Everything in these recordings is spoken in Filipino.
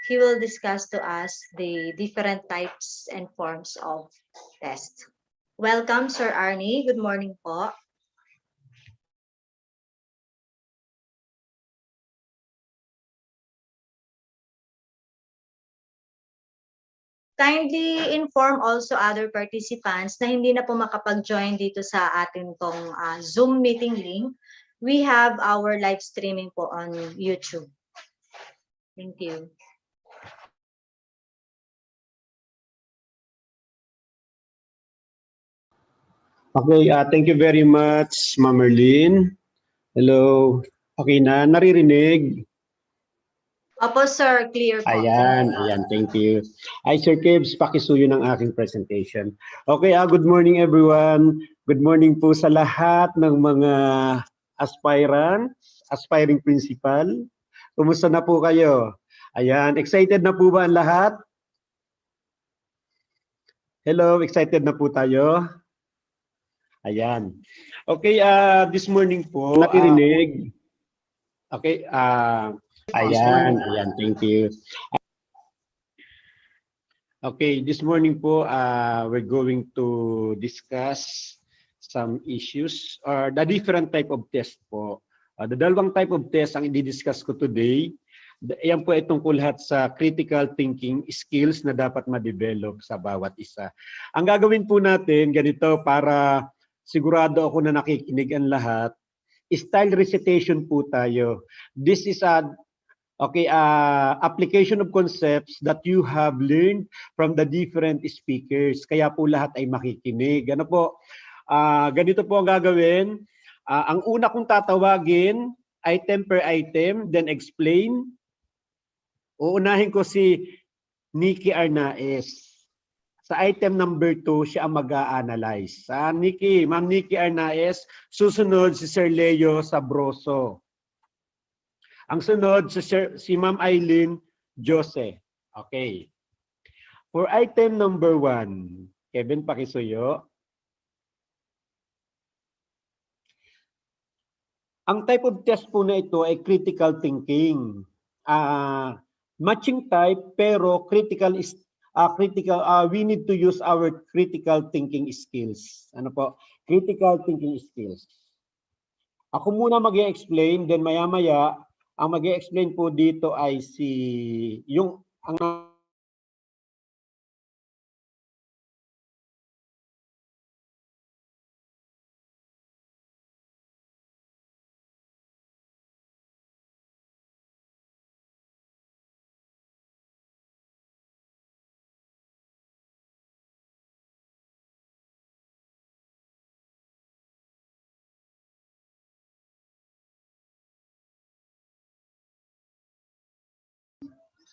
he will discuss to us the different types and forms of test. Welcome, Sir Arnie. Good morning po. Kindly inform also other participants na hindi na po makapag-join dito sa ating tong Zoom meeting link. We have our live streaming po on YouTube. Thank you. Okay, thank you very much, Ma'am Merlin. Hello. Okay na, naririnig? Opo, sir. Clear po. Ayan, thank you. Ay, Sir Kebs, pakisuyo ng aking presentation. Okay, good morning everyone. Good morning po sa lahat ng mga aspiring principal. Kumusta na po kayo? Ayan, excited na po ba ang lahat? Hello, excited na po tayo? Ayan. Okay, this morning po, naririnig. Okay, ayan, thank you. Okay, this morning po, we're going to discuss some issues or the different type of test po. The dalawang type of test ang i-discuss ko today. Ayan po ay tungkol lahat sa critical thinking skills na dapat ma-develop sa bawat isa. Ang gagawin po natin, ganito para sigurado ako na nakikinig ang lahat, style recitation po tayo. This is application of concepts that you have learned from the different speakers. Kaya po lahat ay makikinig. Ano po? Ganito po ang gagawin. Ang una kong tatawagin, item per item, then explain. Uunahin ko si Nikki Arnaez. Sa item number 2, siya ang mag-a-analyze. Ma'am Nikki Arnaez, susunod si Sir Leo Sabroso. Ang sunod, si Ma'am Eileen Jose. Okay. For item number 1, Kevin, pakisuyo. Ang type of test po na ito ay critical thinking. Matching type, pero we need to use our critical thinking skills. Ano po? Critical thinking skills. Ako muna mag-i-explain, then maya-maya, ang mag-i-explain po dito ay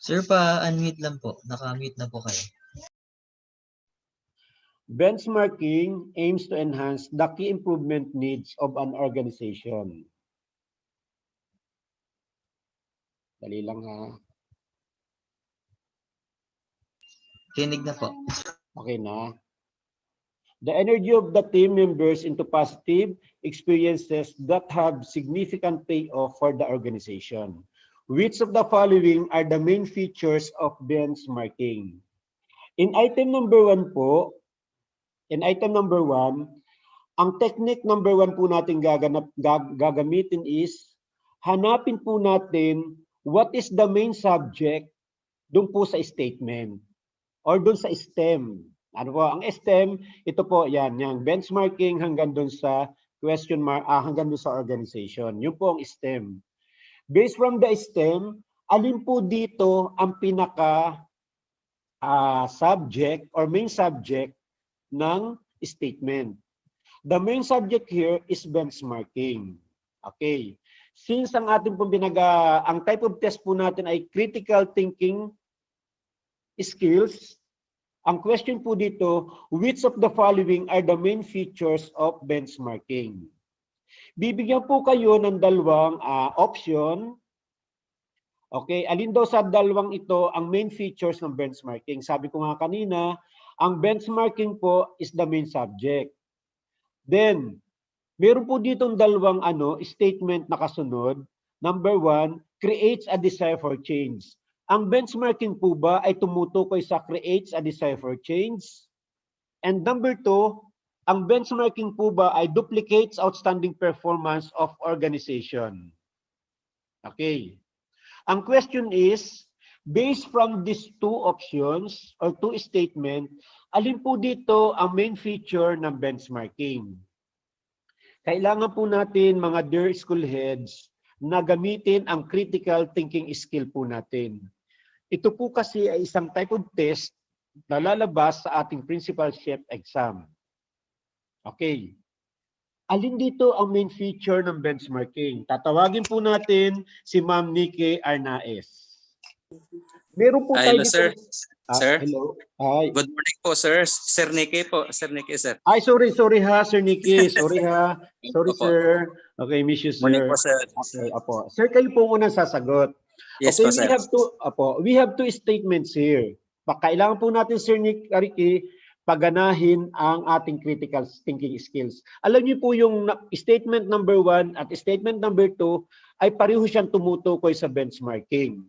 Sir, pa-unmute lang po. Naka-mute na po kayo. benchmarking aims to enhance the key improvement needs of an organization. Dali lang ha. Kinig na po. Okay na. The energy of the team members into positive experiences that have significant payoff for the organization. Which of the following are the main features of benchmarking? In item number 1 po, ang technique number 1 po natin gagamitin is hanapin po natin what is the main subject dun po sa statement or dun sa STEM. Ano po? Ang STEM, ito po yan, yung benchmarking hanggang dun sa question mark, hanggang dun sa organization. Yun po ang STEM. Based from the STEM, alin po dito ang pinaka subject or main subject ng statement? The main subject here is benchmarking. Okay. Since ang ating pong ang type of test po natin ay critical thinking skills, ang question po dito, which of the following are the main features of benchmarking? Bibigyan po kayo ng dalawang option. Okay, alin daw sa dalawang ito ang main features ng benchmarking? Sabi ko nga kanina, ang benchmarking po is the main subject. Then, meron po ditong dalawang statement na kasunod. Number 1, creates a desire for change. Ang benchmarking po ba ay tumutukoy sa creates a desire for change? And number 2, ang benchmarking po ba ay duplicates outstanding performance of organization? Okay. Ang question is, based from these two options or two statement, alin po dito ang main feature ng benchmarking? Kailangan po natin, mga dear school heads, na gamitin ang critical thinking skill po natin. Ito po kasi ay isang type of test na lalabas sa ating principalship exam. Okay. Alin dito ang main feature ng benchmarking? Tatawagin po natin si Ma'am Nikki Arnaez. Meron po tayo Hello, dito. sir. Sir? Hello. Hi. Good morning po, sir. Sir Nicky po. Sir Nicky, sir. Ay, sorry ha, Sir Nikki. Sorry ha. Sorry, Opo. sir. Okay, miss you, Morning sir. po, sir. Okay, apo. Sir, kayo po unang sasagot. Yes Okay, po, sir. we have two statements here. Kailangan po natin, Sir Nicky, paganahin ang ating critical thinking skills. Alam niyo po yung statement number 1 at statement number 2 ay pareho siyang tumutukoy sa benchmarking.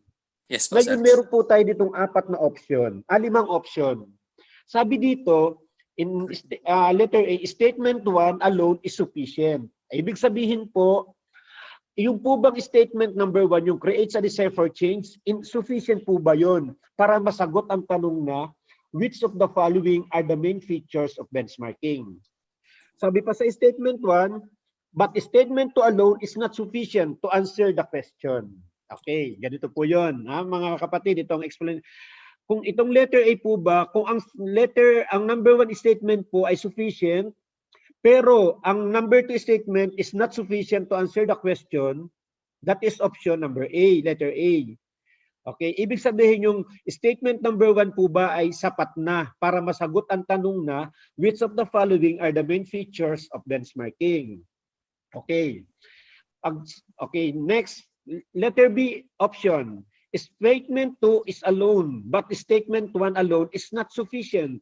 Yes po, sir. Ngayon, meron po tayo ditong 4 na option, 5 option. Sabi dito, in letter A, statement 1 alone is sufficient. Ibig sabihin po, yung po bang statement number 1, yung creates a desire for change, insufficient po ba yun para masagot ang tanong na, which of the following are the main features of benchmarking? Sabi pa sa statement 1, but statement 2 alone is not sufficient to answer the question. Okay, ganito po yun. Mga kapatid, itong explain. Kung itong letter A po ba, kung ang number 1 statement po ay sufficient, pero ang number 2 statement is not sufficient to answer the question, that is option number A, letter A. Okay, ibig sabihin yung statement number 1 po ba ay sapat na para masagot ang tanong na which of the following are the main features of benchmarking? Okay. Okay, next, letter B option. Statement 2 is alone, but statement 1 alone is not sufficient.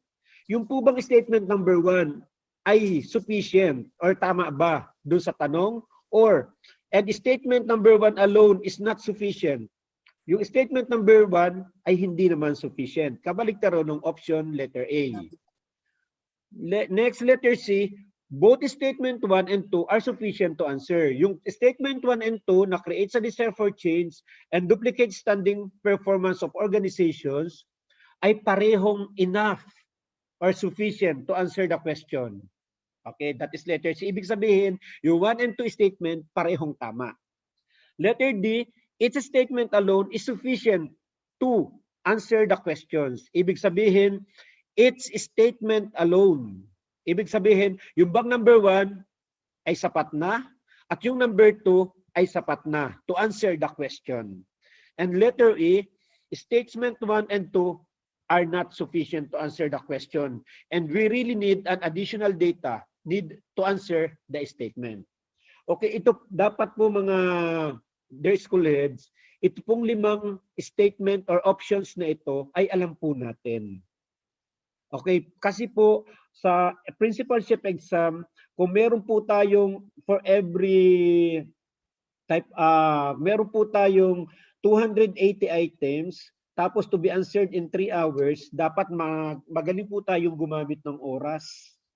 Yung po bang statement number 1 ay sufficient or tama ba doon sa tanong? Or, and statement number 1 alone is not sufficient. Yung statement number 1 ay hindi naman sufficient. Kabaligtaran ng option letter A. Next, letter C, both statement 1 and 2 are sufficient to answer. Yung statement 1 and 2 na creates a desire for change and duplicates standing performance of organizations ay parehong enough or sufficient to answer the question. Okay, that is letter C. Ibig sabihin, yung 1 and 2 statement parehong tama. Letter D, its statement alone is sufficient to answer the questions. Ibig sabihin, its statement alone. Ibig sabihin, yung bang number 1 ay sapat na at yung number 2 ay sapat na to answer the question. And letter E, statement 1 and 2 are not sufficient to answer the question. And we really need an additional data need to answer the statement. Okay, ito dapat po mga dear school heads, ito pong 5 statement or options na ito ay alam po natin. Okay, kasi po sa principalship exam, kung meron po tayong for every type, meron po tayong 280 items, tapos to be answered in 3 hours, dapat magaling po tayong gumamit ng oras.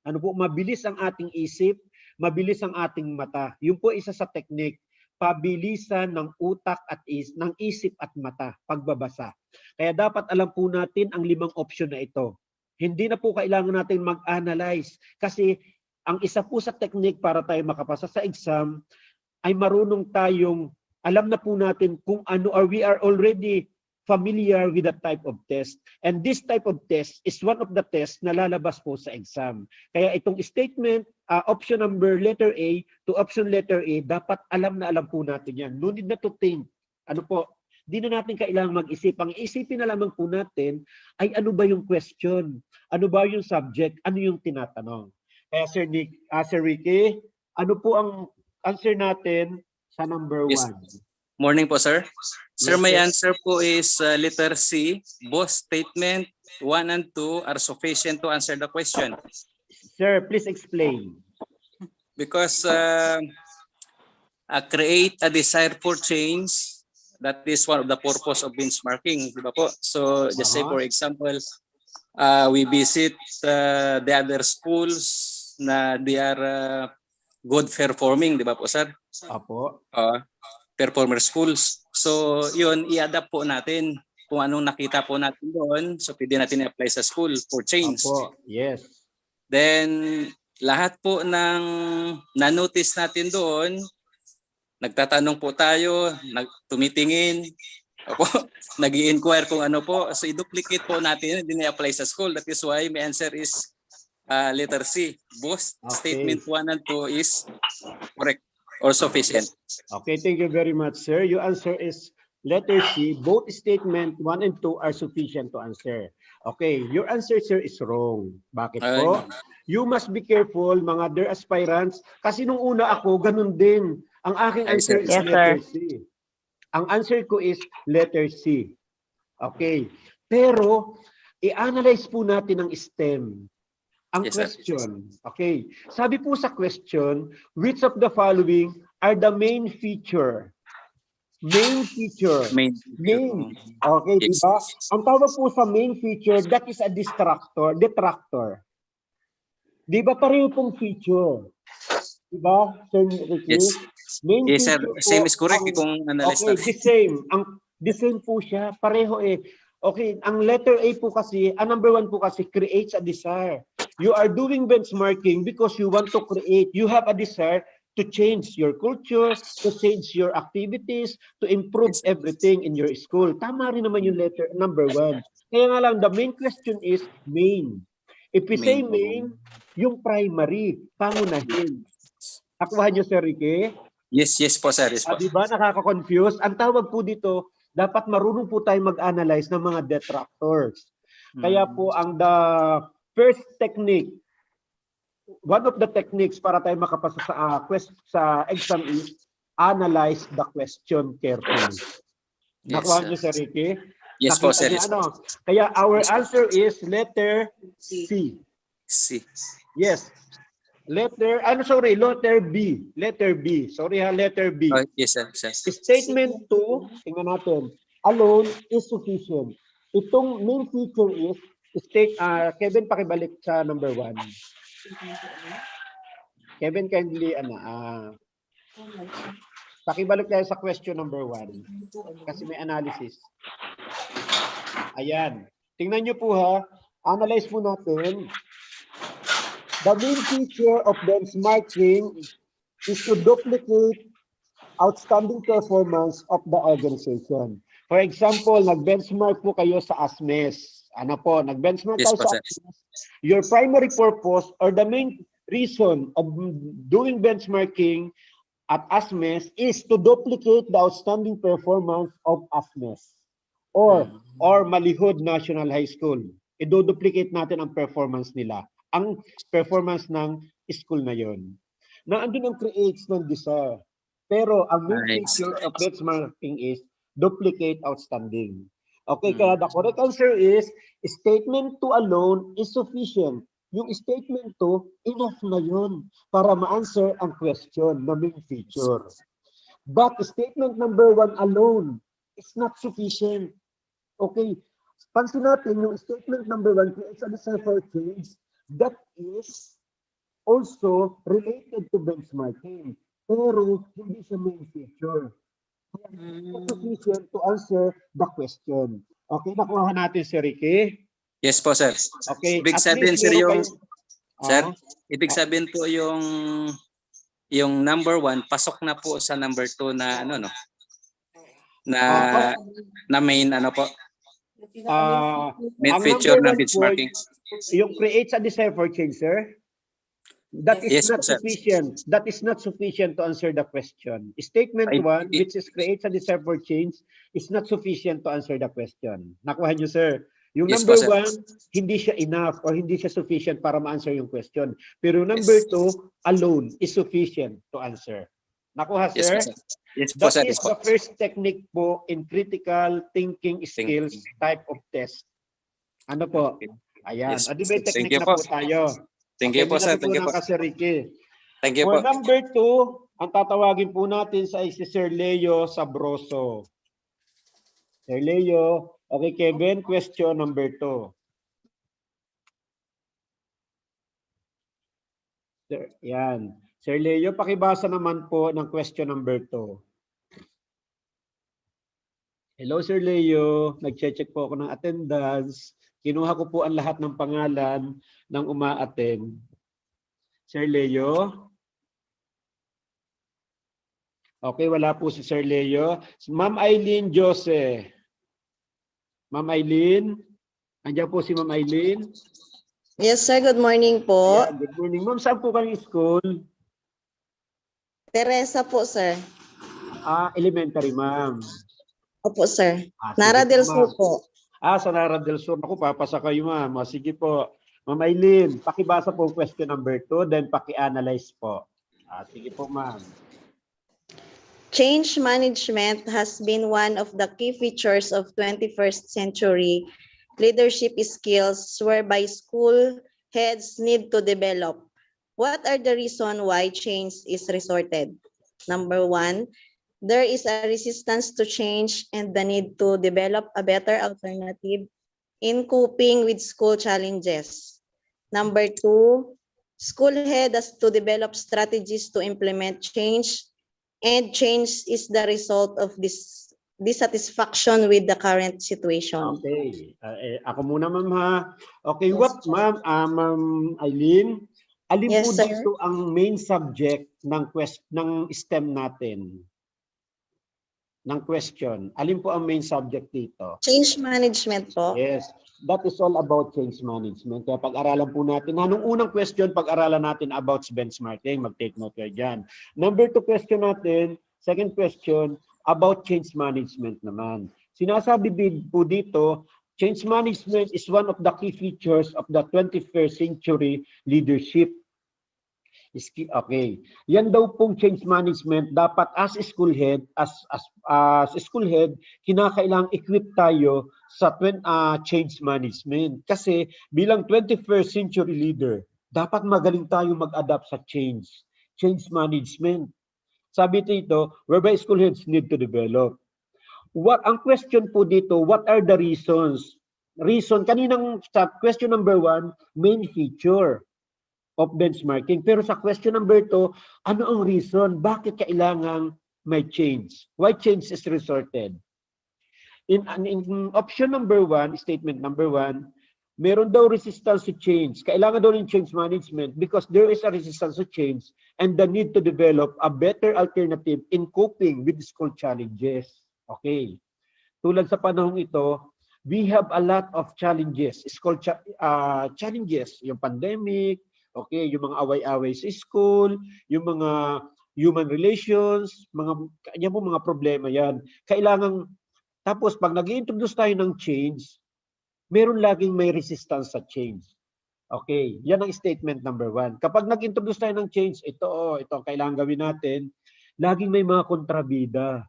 Ano po, mabilis ang ating isip, mabilis ang ating mata. Yun po isa sa technique, pabilisan ng utak at ng isip at mata, pagbabasa. Kaya dapat alam po natin ang 5 option na ito. Hindi na po kailangan natin mag-analyze kasi ang isa po sa technique para tayo makapasa sa exam ay marunong tayong, alam na po natin kung ano, or we are already familiar with that type of test. And this type of test is one of the tests na lalabas po sa exam. Kaya itong statement, option number letter A to option letter A, dapat alam na alam po natin yan. No need na to think. Ano po, di na natin kailangang mag-isip. Ang isipin na lamang po natin ay ano ba yung question? Ano ba yung subject? Ano yung tinatanong? Kaya Sir Ricky, ano po ang answer natin sa number 1? Yes. Morning po, sir. Sir, Yes, my sir. answer po is letter C. Both statement 1 and 2 are sufficient to answer the question. Sir, please explain. Because create a desire for change That is one of the purpose of benchmarking, di ba po? So just say for example, we visit the other schools na they are good performing, di ba po sir? Apo. Performer schools. So yun, i-adapt po natin kung anong nakita po natin doon. So pwede natin i-apply sa school for change. Apo, yes. Then lahat po ng na-notice natin doon, nagtatanong po tayo, tumitingin, opo, nag-i-inquire kung ano po. So i-duplicate po natin, hindi na-apply sa school. That is why my answer is letter C. Both statement 1 and 2 is correct or sufficient. Okay, thank you very much, sir. Your answer is letter C. Both statement 1 and 2 are sufficient to answer. Okay, your answer, sir, is wrong. Bakit po? You must be careful, mga dear aspirants, kasi nung una ako, ganun din. Ang aking answer is letter C. Ang answer ko is letter C. Okay. Pero, i-analyze po natin ang STEM. Ang question. Okay. Sabi po sa question, which of the following are the main feature? Main feature. Main. Okay, yes. Diba? Ang tawag po sa main feature, that is a detractor. Diba pareho pong feature? Diba, Sir Ricky? Yes. Main yes, sir. feature Same po, is correct kung analyze okay, natin. the same po siya. Pareho eh. Okay, ang letter A po kasi, ang number 1 po kasi creates a desire. You are doing benchmarking because you want to create. You have a desire to change your culture, to change your activities, to improve everything in your school. Tama rin naman yung letter number 1. Kaya nga lang, the main question is main. If we say main, yung primary, pangunahin. Nakuha niyo, Sir Ricky? Yes, yes po, sir. Yes po. Diba, nakaka-confuse? Ang tawag po dito, dapat marunong po tayo mag-analyze ng mga detractors. Kaya po, ang the first technique, one of the techniques para tayo makapasa sa exam is analyze the question carefully. Yes, Nakuha niyo, Sir Ricky? Yes po, sir. Yes, ano? Kaya our answer is letter C. C. Yes. Letter B. Letter B. Sorry ha, letter B. Yes, sir. Statement 2, tingnan natin. Alone is sufficient. Itong main feature is Kevin, pakibalik sa number 1. Kevin, kindly, pakibalik tayo sa question number 1. Kasi may analysis. Ayan. Tingnan nyo po ha. Analyze po natin. The main feature of benchmarking is to duplicate outstanding performance of the organization. For example, nag-benchmark po kayo sa ASMES. Ano po? Nag-benchmark kayo sa ASMES. Your primary purpose or the main reason of doing benchmarking at ASMES is to duplicate the outstanding performance of ASMES or Malihud National High School. I-duplicate natin ang performance nila. Ang performance ng school na yon. Na andun ang creates ng desire. Pero ang main feature of benchmarking is duplicate outstanding. Okay, kaya the correct answer is statement 2 alone is sufficient. Yung statement 2, enough na yun para ma-answer ang question na main feature. But statement number 1 alone is not sufficient. Okay, pansin natin yung statement number 1 creates a desire for change. That is also related to benchmarking. Pero hindi siya main feature. It's sufficient to answer the question. Okay, nakuha natin, Sir Ricky? Yes po, sir. Okay. Ibig sabihin, sir, ibig sabihin po yung number 1, pasok na po sa number 2 na na main po. Main feature ng benchmarking. Yung creates a desire for change, sir. That is not sufficient. That is not sufficient to answer the question. Statement 1, which is creates a desire for change, is not sufficient to answer the question. Nakuha niyo, sir. Yung number 1, hindi siya enough or hindi siya sufficient para ma-answer yung question. Pero number 2, alone is sufficient to answer. Nakuha, sir? Yes, that is the first technique po in critical thinking skills type of test. Ano po? Ayan. Adi ba technique na po tayo? Thank you po, sir. Thank you po. Sir Ricky. Thank you For po. number 2, ang tatawagin po natin sa si Sir Leo Sabroso. Sir Leo. Okay, Kevin, question number 2. Sir, yan. Sir Leo, pakibasa naman po ng question number 2. Hello, Sir Leo. Nag-check po ako ng attendance. Kinuha ko po ang lahat ng pangalan ng uma-attend. Sir Leo? Okay, wala po si Sir Leo. Ma'am Eileen Jose. Ma'am Eileen? Andiyan po si Ma'am Eileen? Yes, sir. Good morning po. Yeah, good morning. Ma'am, saan po kayong school? Teresa po, sir. Elementary, ma'am. Opo, sir. Sige Nara po, del ma'am. Sur po. Sa Nara del Sur. Ako, papasa kayo, ma'am. Sige po. Ma'am Eileen, pakibasa po question number 2, then paki-analyze po. Sige po, ma'am. Change management has been one of the key features of 21st century leadership skills whereby school heads need to develop. What are the reasons why change is resorted? Number 1, there is a resistance to change and the need to develop a better alternative in coping with school challenges. Number 2, school head has to develop strategies to implement change, and change is the result of this dissatisfaction with the current situation. Okay. Ako muna, ma'am, ha? Okay, what, ma'am, Ma'am Eileen? Alin Yes, po sir. dito ang main subject ng STEM natin? Ng question. Alin po ang main subject dito? Change management po. Yes. That is all about change management. Kaya pag-aralan po natin. Anong unang question, pag-aralan natin about benchmarking. Mag-take note kayo dyan. Number 2 question natin, second question, about change management naman. Sinasabi po dito, change management is one of the key features of the 21st century leadership. Okay. Yan daw pong change management, dapat as school head, as school head, kinakailangang equip tayo sa change management. Kasi bilang 21st century leader, dapat magaling tayo mag-adapt sa change management. Sabi dito, whereby school heads need to develop. Ang question po dito, what are the reasons? Kaninang sa question number 1, main feature of benchmarking. Pero sa question number 2, ano ang reason? Bakit kailangang may change? Why change is resorted? In option number 1, statement number 1, meron daw resistance to change. Kailangan daw ng change management because there is a resistance to change and the need to develop a better alternative in coping with school challenges. Okay. Tulad sa panahong ito, we have a lot of challenges. School challenges, yung pandemic, okay, yung mga away-away sa school, yung mga human relations, mga problema yan. Tapos pag nag-introduce tayo ng change, meron laging may resistance sa change. Okay, yan ang statement number 1. Kapag nag-introduce tayo ng change, ito ang kailangan gawin natin, laging may mga kontrabida.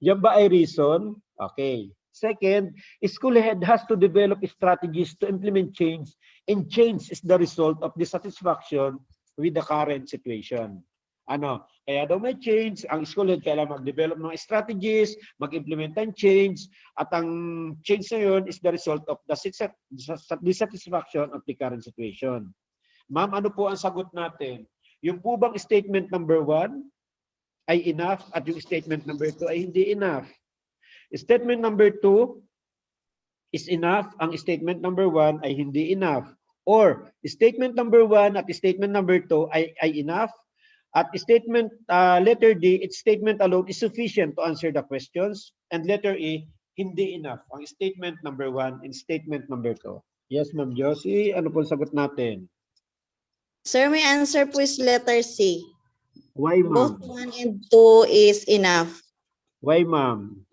Yan ba ay reason? Okay. Second, school head has to develop strategies to implement change, and change is the result of dissatisfaction with the current situation. Kaya daw may change, ang school head kailangan mag-develop ng strategies, mag-implement ng change, at ang change na yun is the result of the dissatisfaction of the current situation. Ma'am, ano po ang sagot natin? Yung po bang statement number 1 ay enough at yung statement number 2 ay hindi enough? Statement number 2 is enough, ang statement number 1 ay hindi enough. Or statement number 1 at statement number 2 ay enough. At statement letter D, its statement alone is sufficient to answer the questions. And letter E, hindi enough. Ang statement number 1 and statement number 2. Yes, Ma'am Josie, ano po sagot natin? Sir, my answer po is letter C. Why, ma'am? Both 1 and 2 is enough. Why, ma'am?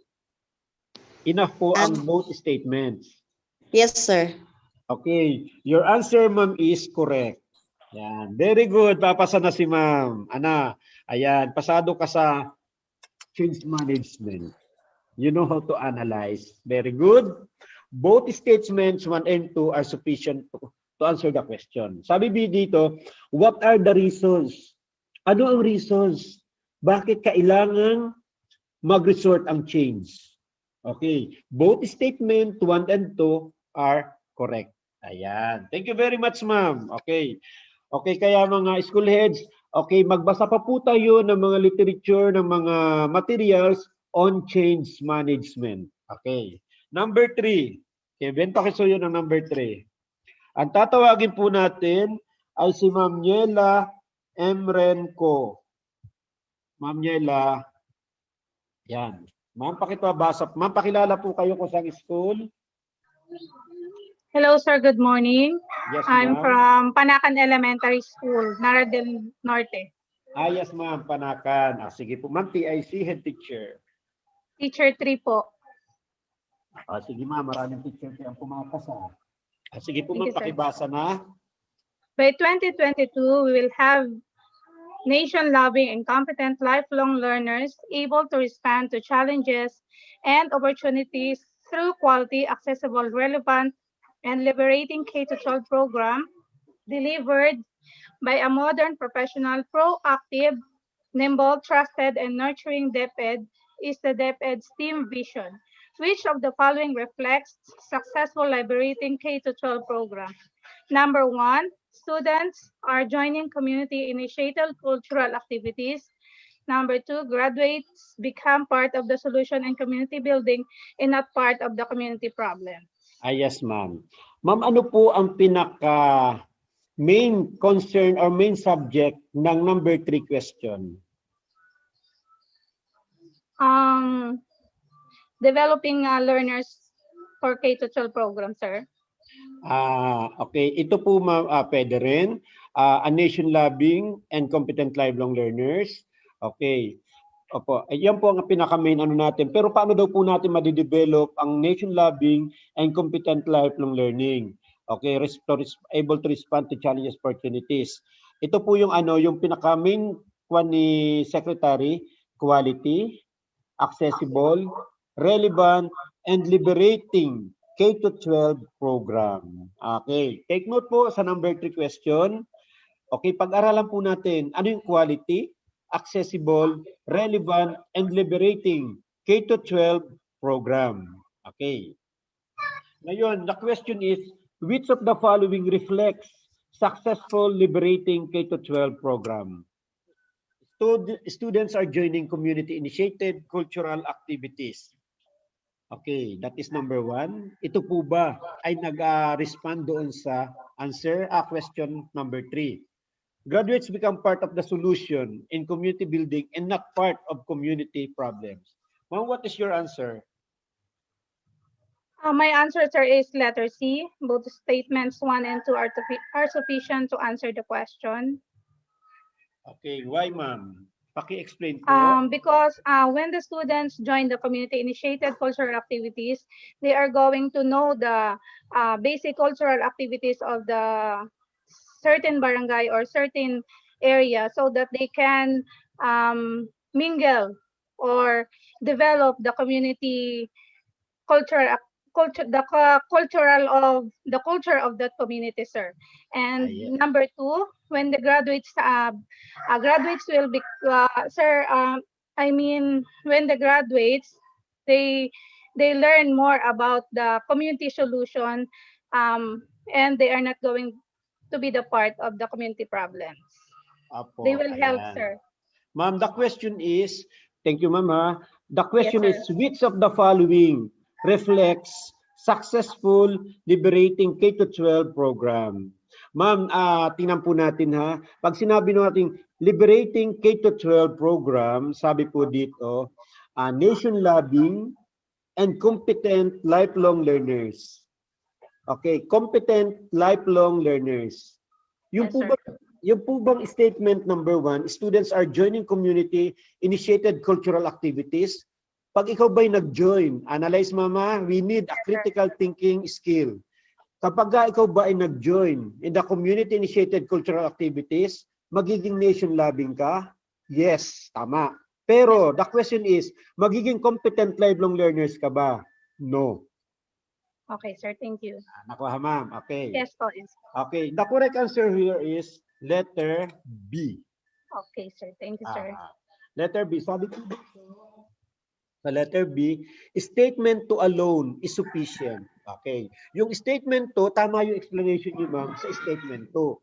Enough po ang both statements. Yes, sir. Okay, your answer, ma'am, is correct. Yan, very good. Papasa na si ma'am. Ayan, pasado ka sa change management. You know how to analyze. Very good. Both statements 1 and 2 are sufficient to answer the question. Sabi dito, what are the reasons? Ano ang reasons? Bakit kailangan mag-resort ang change? Okay. Both statement 1 and 2 are correct. Ayan. Thank you very much, ma'am. Okay. Okay, kaya mga school heads, okay, magbasa pa po tayo ng mga literature, ng mga materials on change management. Okay. Number 3. Okay, benta ko yun ng number 3. Ang tatawagin po natin ay si Ma'am Yela Emrenco. Ma'am Yela, yan. Ma'am, pakibabasa. Ma'am, pakilala po kayo kung saan school. Hello, sir. Good morning. Yes, I'm ma'am. from Panakan Elementary School, Nara del Norte. Yes, ma'am. Panakan. Sige po, ma'am. TIC, head teacher. Teacher 3 po. Sige, ma'am. Maraming teacher kayong pumakas. Sige po, ma'am. Thank you, sir. Pakibasa na. By 2022, we will have nation-loving and competent lifelong learners able to respond to challenges and opportunities through quality, accessible, relevant, and liberating K-12 program delivered by a modern, professional, proactive, nimble, trusted, and nurturing DepEd is the DepEd's team vision. Which of the following reflects successful liberating K-12 program? Number 1, students are joining community-initiated cultural activities. Number 2, graduates become part of the solution in community building and not part of the community problem. Yes, ma'am. Ma'am, ano po ang pinaka main concern or main subject ng number 3 question? Developing learners for K-12 program, sir. Okay. Ito po, ma'am, pwede rin. A nation-loving and competent lifelong learners. Okay. Opo. Yan po ang pinaka-main ano natin. Pero paano daw po natin madidevelop ang nation-loving and competent lifelong learning? Okay. Able to respond to challenges, opportunities. Ito po yung ano, yung pinaka-main ni Secretary, quality, accessible, relevant, and liberating K-12 program. Okay. Take note po sa number 3 question. Okay, pag-aralan po natin ano yung quality, accessible, relevant, and liberating K-12 program. Okay. Ngayon, the question is, which of the following reflects successful liberating K-12 program? Students are joining community-initiated cultural activities. Okay, that is number 1. Ito po ba ay nag-respond doon sa answer? Question number 3. Graduates become part of the solution in community building and not part of community problems. Ma'am, what is your answer? My answer, sir, is letter C. Both statements 1 and 2 are sufficient to answer the question. Okay, why, ma'am? Paki-explain po. Because when the students join the community-initiated cultural activities, they are going to know the basic cultural activities of the certain barangay or certain area so that they can mingle or develop the community culture the culture of that community, sir. And Yeah. number 2, when the graduates will be sir, I mean when the graduates they learn more about the community solution, and they are not going to be the part of the community problems. Apo, They will help, ayan. sir. Ma'am, the question is, thank you, ma'am. The question Yes, is, which of the following reflects successful liberating K-12 program? Ma'am, tingnan po natin ha. Pag sinabi natin liberating K-12 program, sabi po dito, nation-loving and competent lifelong learners. Okay, competent lifelong learners. Yung Yes, po sir. ba, yung po bang statement number 1, students are joining community-initiated cultural activities. Pag ikaw ba'y nag-join, analyze mama, we need a critical thinking skill. Kapag ikaw ba ay nag-join in the community-initiated cultural activities, magiging nation-loving ka? Yes, tama. Pero the question is, magiging competent lifelong learners ka ba? No. Okay, sir. Thank you. Nakuha ma'am. Okay. Yes po. Yes. Okay. The correct answer here is letter B. Okay, sir. Thank you, sir. Letter B. Sabi ko, Sa letter B, statement to alone is sufficient. Okay. Yung statement to, tama yung explanation niyo, ma'am, sa statement to.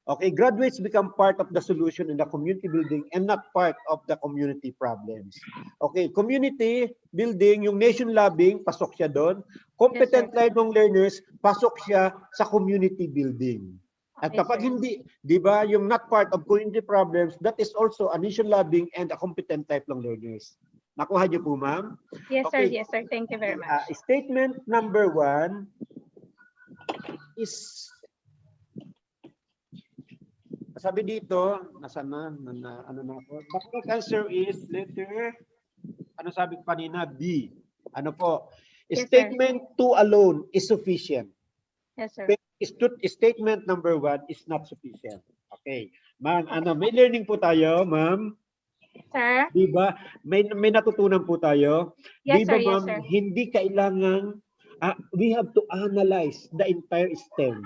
Okay, graduates become part of the solution in the community building and not part of the community problems. Okay, community building, yung nation loving, pasok siya doon. Competent lifelong learners, pasok siya sa community building. At Okay, kapag sir. hindi, di ba, yung not part of community problems, that is also a nation loving and a competent lifelong learners. Nakuha niyo po, ma'am? Yes, sir. Okay. Yes, sir. Thank you very much. Statement number 1 is, sabi dito, nasa na, ano na ako? The correct answer is letter, ano sabi ko kanina, B. Ano po? Yes, sir. Statement to alone is sufficient. Yes, sir. Statement number 1 is not sufficient. Okay. Ma'am, ano, may learning po tayo, ma'am. Sir? Di ba? May natutunan po tayo. Yes, Di ba, sir. Yes, ma'am, sir. hindi kailangan, we have to analyze the entire stem.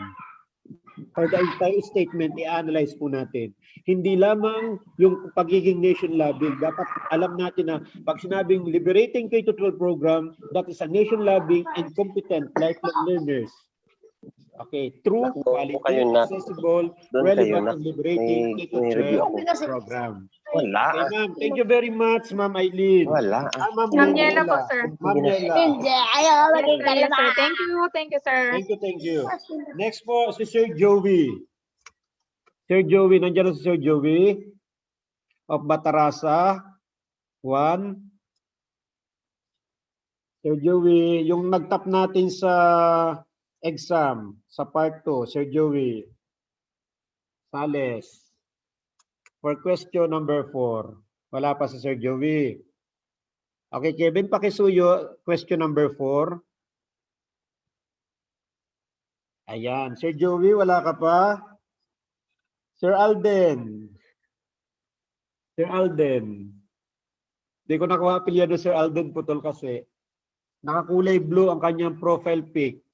For the entire statement, i-analyze po natin. Hindi lamang yung pagiging nation-loving. Dapat alam natin na pag sinabing liberating K-12 program, that is a nation-loving and competent lifelong learners. Okay, true, quality, accessible, relevant, and liberating K-12 program. Wala. Okay, ma'am. Thank you very much, Ma'am Eileen. Wala. Ma'am Ma'am Yela po, sir. Ma'am Yela. Yes, sir. Thank you. Thank you, sir. Thank you, thank you. Next po, si Sir Joey. Sir Joey, nandiyan na si Sir Joey of Batarasa. 1. Sir Joey, yung nagtap natin sa exam, sa part 2, Sir Joey. Sales. For question number 4. Wala pa si Sir Joey. Okay, Kevin, pakisuyo, question number 4. Ayan. Sir Joey, wala ka pa? Sir Alden. Sir Alden. Hindi ko nakuha apelyado Sir Alden Putol kasi nakakulay blue ang kanyang profile pic.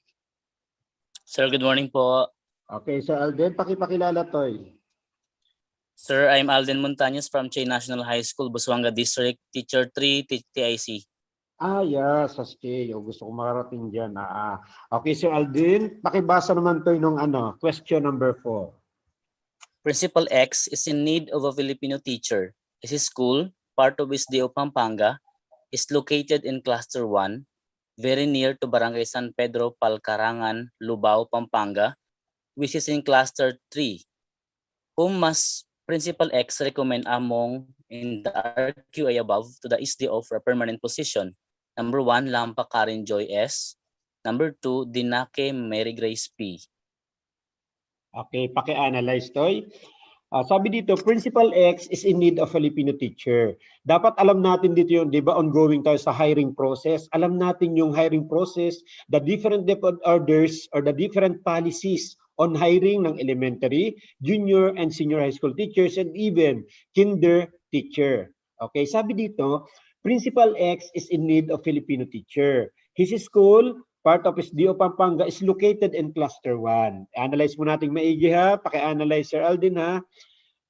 Sir, good morning po. Okay, Sir Alden, pakipakilala toy. Sir, I'm Alden Montañez from Chay National High School, Busuanga District, Teacher 3, TIC. Yes, okay. Gusto ko makarating dyan. Okay, Sir Alden, pakibasa naman to nung question number 4. Principal X is in need of a Filipino teacher. His school, part of SDO Pampanga, is located in Cluster 1, very near to Barangay San Pedro, Palcarangan, Lubao, Pampanga, which is in Cluster 3. Whom must Principal X recommend among in the RQA above to the SDO for a permanent position? Number 1, Lampa Karen Joy S. Number 2, Dinake Mary Grace P. Okay, paki-analyze toy. Sabi dito, Principal X is in need of a Filipino teacher. Dapat alam natin dito yung, di ba, ongoing tayo sa hiring process. Alam natin yung hiring process, the different orders or the different policies on hiring ng elementary, junior, and senior high school teachers, and even kinder teacher. Okay, sabi dito, Principal X is in need of Filipino teacher. His school, part of SDO Pampanga, is located in Cluster 1. Analyze mo natin maigi ha. Paki-analyze Sir Alden ha.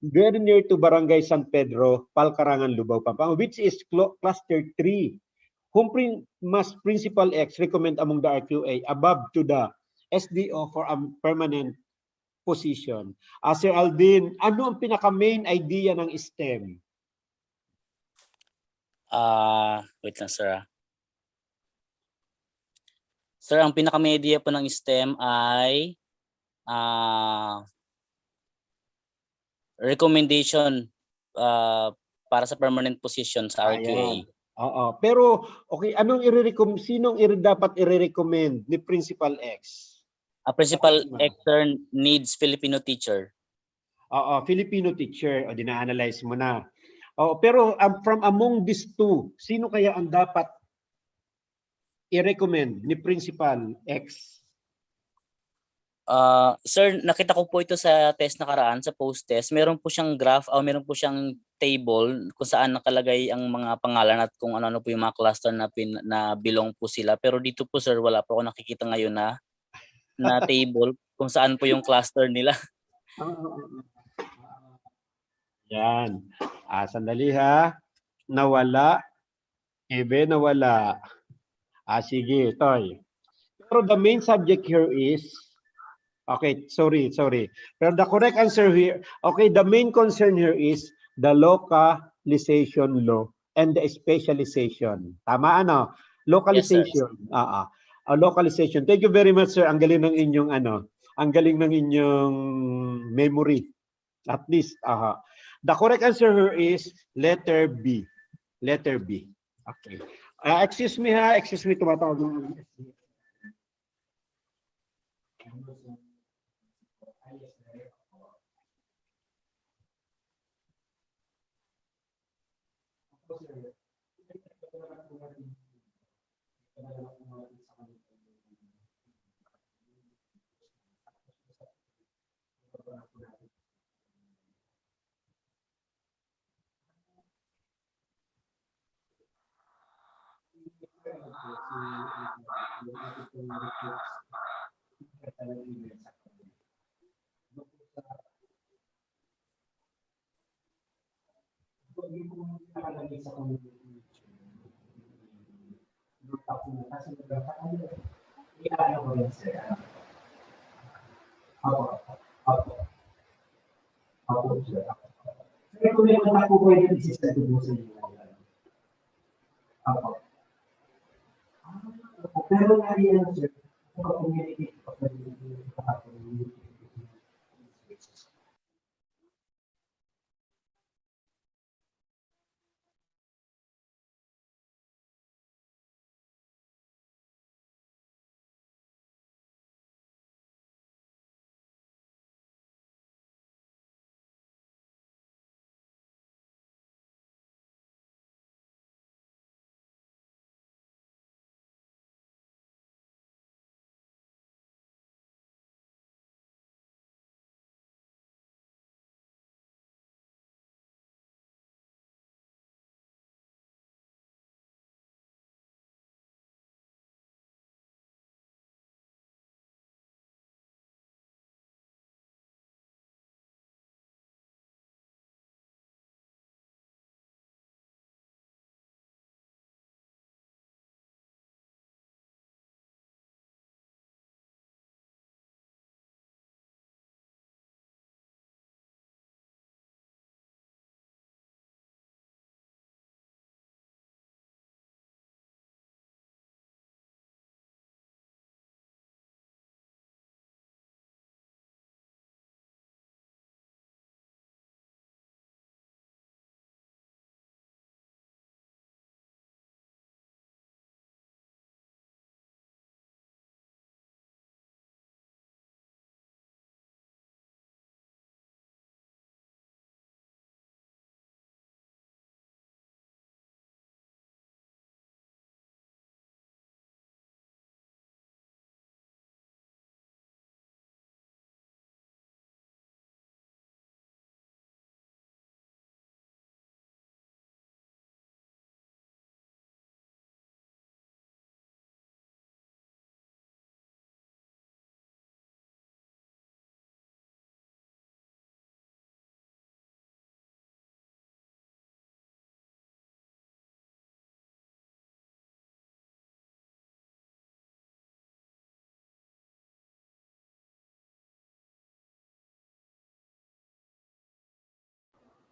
Very near to Barangay San Pedro, Palcarangan, Lubao, Pampanga, which is Cluster 3. Whom must Principal X recommend among the RQA above to the SDO for a permanent position? Sir Alden, ano ang pinaka-main idea ng STEM? Wait lang, sir. Sir, ang pinaka-main idea po ng STEM ay recommendation para sa permanent position sa RQA. Oo. Pero, okay, sinong dapat i-recommend ni Principal X? Principal X, sir, needs Filipino teacher. Oo, Filipino teacher. O, dina-analyze mo na. Pero from among these two, sino kaya ang dapat i-recommend ni Principal X? Sir, nakita ko po ito sa test nakaraan, sa post-test. Meron po siyang graph o meron po siyang table kung saan nakalagay ang mga pangalan at kung ano-ano po yung mga cluster na belong po sila. Pero dito po, sir, wala po ako nakikita ngayon na table kung saan po yung cluster nila. Yan. Sandali ha. Nawala Ebe, nawala. Sige, Toy. Pero the main subject here is, okay, sorry. Pero the correct answer here, okay, the main concern here is the localization law and the specialization. Tama ano? Yes, sir. Localization. Localization. Thank you very much, sir. Ang galing ng inyong ang galing ng inyong memory. At least, the correct answer here is letter B. Letter B. Okay. Excuse me, tumatawag ng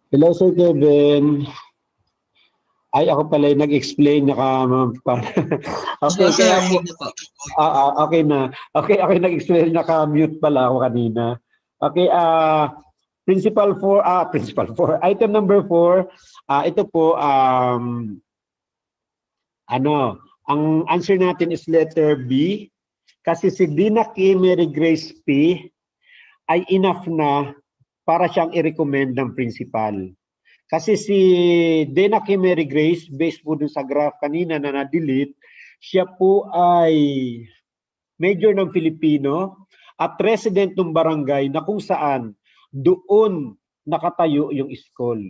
Hello, Sir Kevin. Ay, ako pala yung nag-explain okay, Sir, kaya po, yun na po. okay na. Okay, nag-explain, naka-mute pala ako kanina. Okay, principal 4, item number 4, ito po, ang answer natin is letter B, kasi si Dina K. Mary Grace P. ay enough na para siyang i-recommend ng principal. Kasi si Dena K. Mary Grace, based po dun sa graph kanina na na-delete, siya po ay major ng Filipino at resident ng barangay na kung saan doon nakatayo yung school.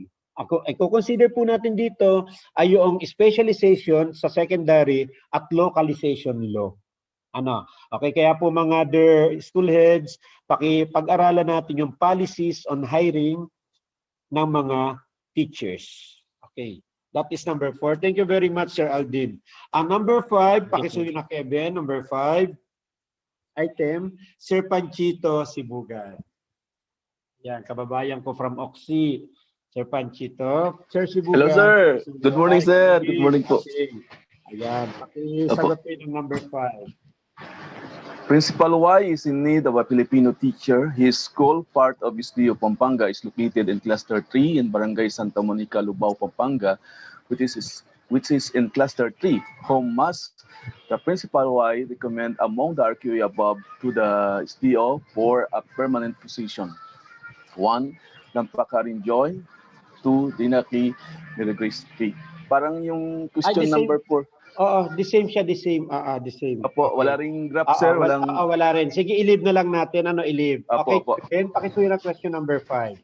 Consider po natin dito ay yung specialization sa secondary at localization law. Okay, kaya po mga other school heads, pag-aralan natin yung policies on hiring ng mga teachers. Okay. That is number 4. Thank you very much, Sir Aldin. Ang number 5, pakisuyo na Kevin. Number 5, item, Sir Panchito Sibugan. Yan, kababayan ko from Oxy. Sir Panchito. Sir Sibugan. Hello, sir. Good morning, sir. Good morning po. Okay. Ayan, pakisagot po yung number 5. Principal Y is in need of a Filipino teacher. His school, part of SDO Pampanga, is located in Cluster 3 in Barangay Santa Monica, Lubao, Pampanga, which is in Cluster 3. Home must the Principal Y recommend among the RQA above to the SDO for a permanent position? 1. Lampakarin Joy. 2. Dinaki Nilagris 3. Parang yung question number 4. Oo, the same siya, the same. The same. Opo, wala ring graph, sir. Wala rin. Sige, i-leave na lang natin. I-leave. Okay, Opo. Kevin, pakisuyo na question number 5.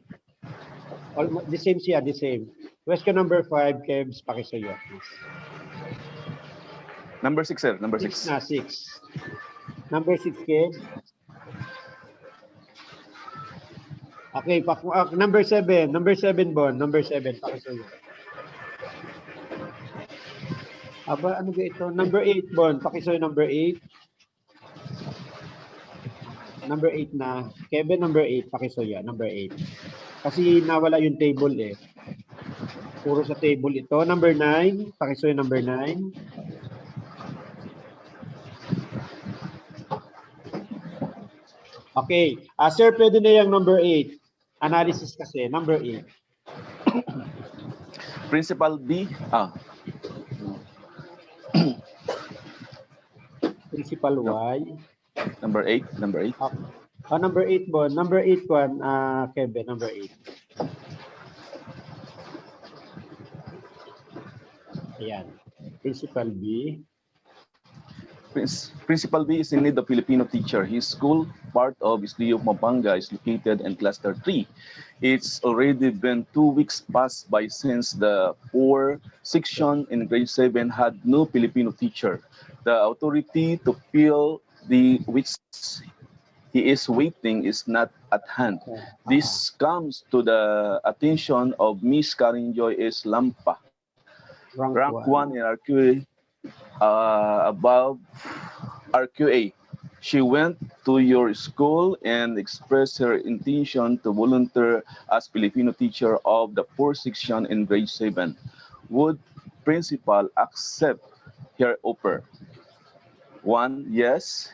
The same siya, the same. Question number 5, Kevs, pakisuyo. Number 6, sir. Number 6. 6. Number 6, Kev. Okay, number 7. Number 7, Bon. Number 7, pakisuyo. Aba, ano ba ito? Number 8, Bon. Pakisuyo number 8. Number 8 na. Kevin, number 8. Pakisuyo, number 8. Kasi nawala yung table eh. Puro sa table ito. Number 9. Pakisuyo number 9. Okay. Sir, pwede na yung number 8. Analysis kasi. Number 8. Principal B. Principal Y. Number 8. Number 8. Number 8, Bon. Number 8, Juan. Kevin, number 8. Ayan. Principal B. Principal B is in need of Filipino teacher. His school, part of SDO Pampanga, is located in Cluster 3. It's already been 2 weeks passed by since the 4 section in grade 7 had no Filipino teacher. The authority to fill the which he is waiting is not at hand. This comes to the attention of Miss Karen Joy S. Lampa, rank 1 in RQA, above RQA. She went to your school and expressed her intention to volunteer as Filipino teacher of the 4th section in grade 7. Would principal accept her offer? 1, yes,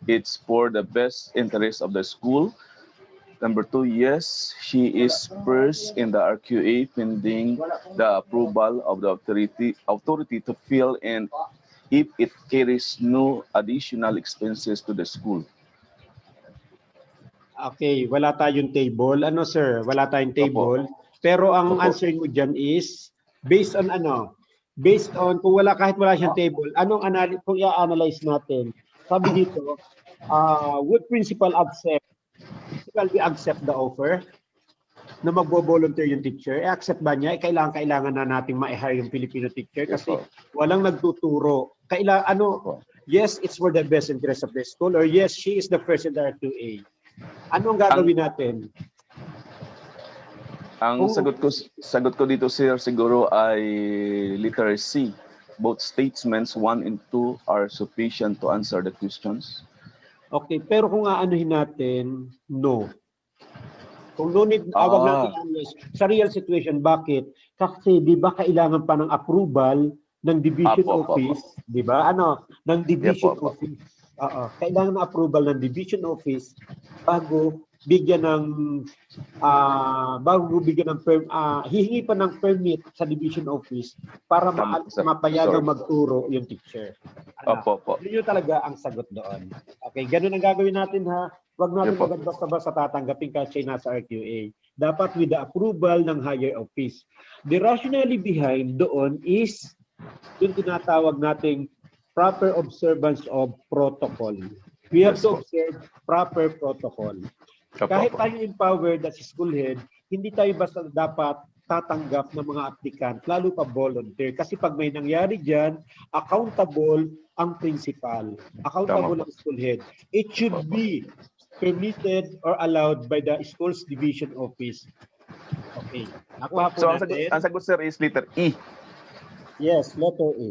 it's for the best interest of the school. Number 2, yes, she is first in the RQA pending the approval of the authority to fill in if it carries no additional expenses to the school. Okay, wala tayong table. Ano, sir? Wala tayong table. Pero ang answer mo dyan is based on ano? Based on kung kahit wala siyang table, anong kung i-analyze natin? Sabi dito, would principal accept the offer na magbo-volunteer yung teacher? Accept ba niya? Kailangan na nating ma-hire yung Filipino teacher kasi walang nagtuturo. Yes, it's for the best interest of the school, or yes, she is the first in the R2A. Anong gagawin natin? Ang sagot ko dito, sir, siguro ay letter C. Both statements 1 and 2 are sufficient to answer the questions. Okay, pero kung aanuhin natin, no. Kung no need, wag natin analyze. Sa real situation, bakit? Kasi di ba kailangan pa ng approval ng division office, di ba? Ng division office. Kailangan ng approval ng division office bago bigyan ng hihingi pa ng permit sa division office para mapayagang magturo yung teacher. Yun talaga ang sagot doon. Okay, ganun ang gagawin natin ha. Huwag natin agad basta-basta tatanggapin kasi nasa RQA. Dapat with the approval ng higher office. The rationale behind doon is yung tinatawag nating proper observance of protocol. We have to observe proper protocol. Kahit tayo empowered as school head, hindi tayo basta dapat tatanggap ng mga applicant, lalo pa volunteer. Kasi pag may nangyari dyan, accountable ang principal, accountable ang school head. It should be permitted or allowed by the school's division office. Okay. Nakuha po So natin. ang sagot, sir, is letter E. Yes, letter A.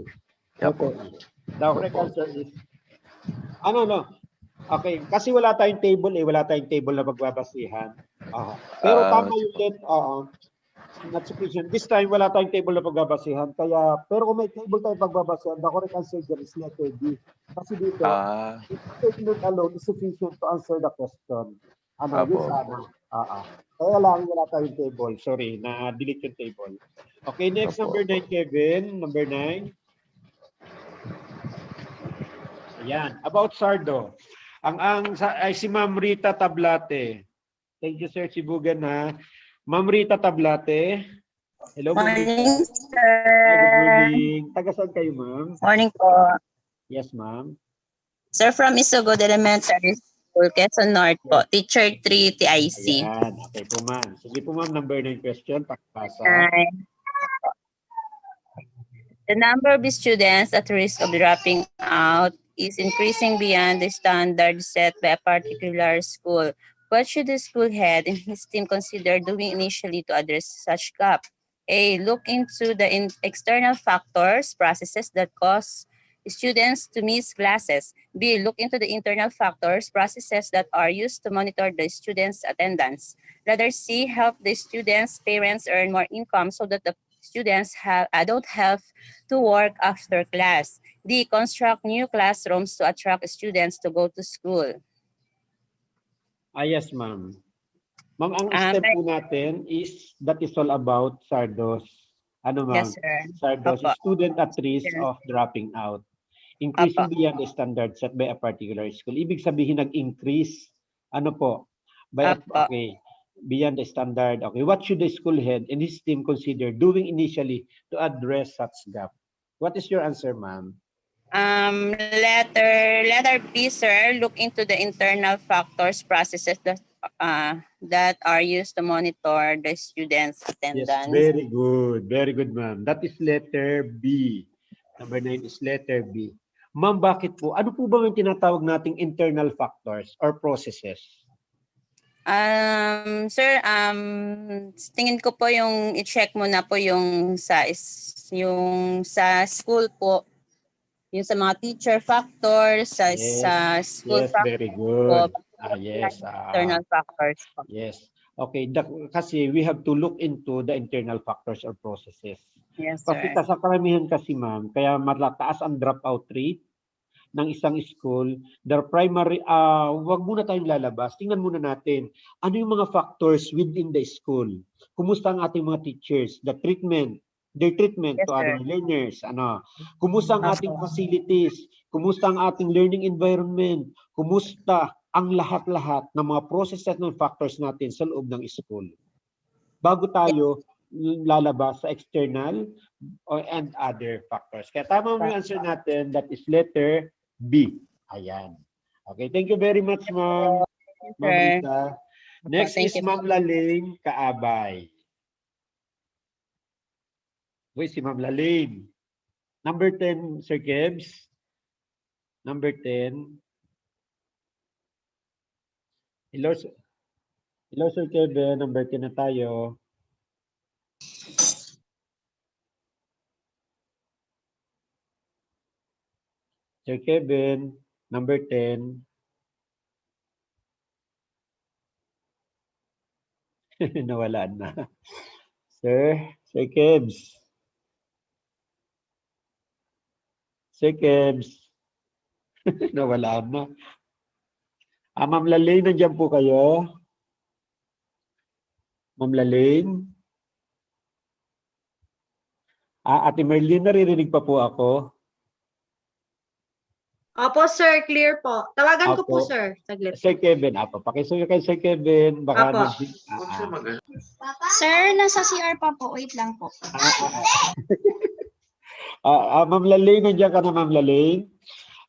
Yeah Letter po. A. The correct answer is, no. Okay, kasi wala tayong table wala tayong table na pagbabasihan. Pero tama yung not sufficient. This time, wala tayong table na pagbabasihan. Kaya, pero kung may table tayong pagbabasihan, the correct answer there is letter B. Kasi dito, Ah, this statement alone is sufficient to answer the question. Yes, Opo. Kaya lang, wala tayong table. Sorry, na-delete yung table. Okay, next, Opo. number 9, Kevin. Number 9. Ayan, about Sardo. Ay si Ma'am Rita Tablate. Thank you, Sir Sibugan, ha. Ma'am Rita Tablate. Hello, Ma'am Rita. Morning, Hi, good sir. morning. Taga saan kayo, ma'am? Morning po. Yes, ma'am. Sir, from Isugod Elementary School, Quezon North po. Teacher 3, TIC. Ayan, okay po, ma'am. Sige po, ma'am, number 9 question. Pakipasa. The number of students at risk of dropping out is increasing beyond the standard set by a particular school. What should the school head and his team consider doing initially to address such gap? A. Look into the external factors, processes that cause students to miss classes. B. Look into the internal factors, processes that are used to monitor the students' attendance. Letter C. Help the students' parents earn more income so that the students don't have to work after class. D. Construct new classrooms to attract students to go to school. Yes, ma'am. Ma'am, ang step po natin is, that is all about Sardos. Ano, ma'am? Yes, sir. Sardos, Opo. student at risk Yes. of dropping out. Increasing Opo. beyond the standard set by a particular school. Ibig sabihin, nag-increase. Ano po? Opo. Okay. Beyond the standard. Okay. What should the school head and his team consider doing initially to address such gap? What is your answer, ma'am? Letter B, sir. Look into the internal factors, processes that are used to monitor the students' attendance. Yes, very good. Very good, ma'am. That is letter B. Number 9 is letter B. Ma'am, bakit po? Ano po ba yung tinatawag nating internal factors or processes? Sir, tingin ko po yung i-check mo na po yung sa school po, yung sa mga teacher factors, sa school Yes, factors very po, good. Yes. external factors po. Yes. Okay, kasi we have to look into the internal factors or processes. Yes, Kasi sir. sa karamihan kasi, ma'am, kaya mataas ang dropout rate ng isang school, their primary, wag muna tayong lalabas. Tingnan muna natin, ano yung mga factors within the school? Kumusta ang ating mga teachers? Their treatment Yes, to sir. other learners. Kumusta ang ating facilities? Kumusta ang ating learning environment? Kumusta ang lahat-lahat ng mga processes ng factors natin sa loob ng school? Bago tayo lalabas sa external and other factors. Kaya tama mo yung answer natin, that is letter B. Ayan. Okay, thank you very much, ma'am. Ma'am Rita. Next Thank is you. Ma'am Laling Kaabay. Wait, si Ma'am Laling. Number 10, Sir Kebs. Number 10. Hello, Sir Kevin. Number 10 na tayo. Sir Kevin, number 10. Nawala na. Sir Kebs. Sir Kebs. Nawala na. Ma'am Lalaine, nandiyan po kayo? Ma'am Lalaine? Ate Merlin, naririnig pa po ako. Opo, sir. Clear po. Tawagan ko po, Opo. sir. Saglit. Sir Kevin, pakisuyo kay Sir Kevin. Baka Opo. Sir, nasa CR pa po. Wait lang po. Ma'am Lalaine, nandiyan ka na, Ma'am Lalaine?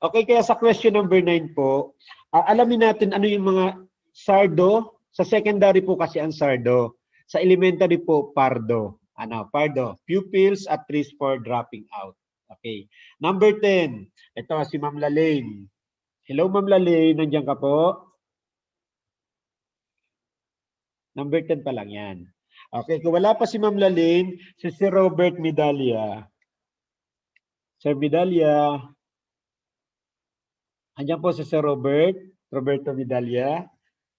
Okay, kaya sa question number 9 po, alamin natin ano yung mga sardo. Sa secondary po kasi ang sardo. Sa elementary po, pardo. Pardo. Pupils at risk for dropping out. Okay. Number 10. Ito si Ma'am Lalaine. Hello, Ma'am Lalaine. Nandiyan ka po? Number 10 pa lang yan. Okay. Kung wala pa si Ma'am Lalaine, si Robert Medalla. Sir Vidalia. Andiyan po si Sir Roberto Vidalia.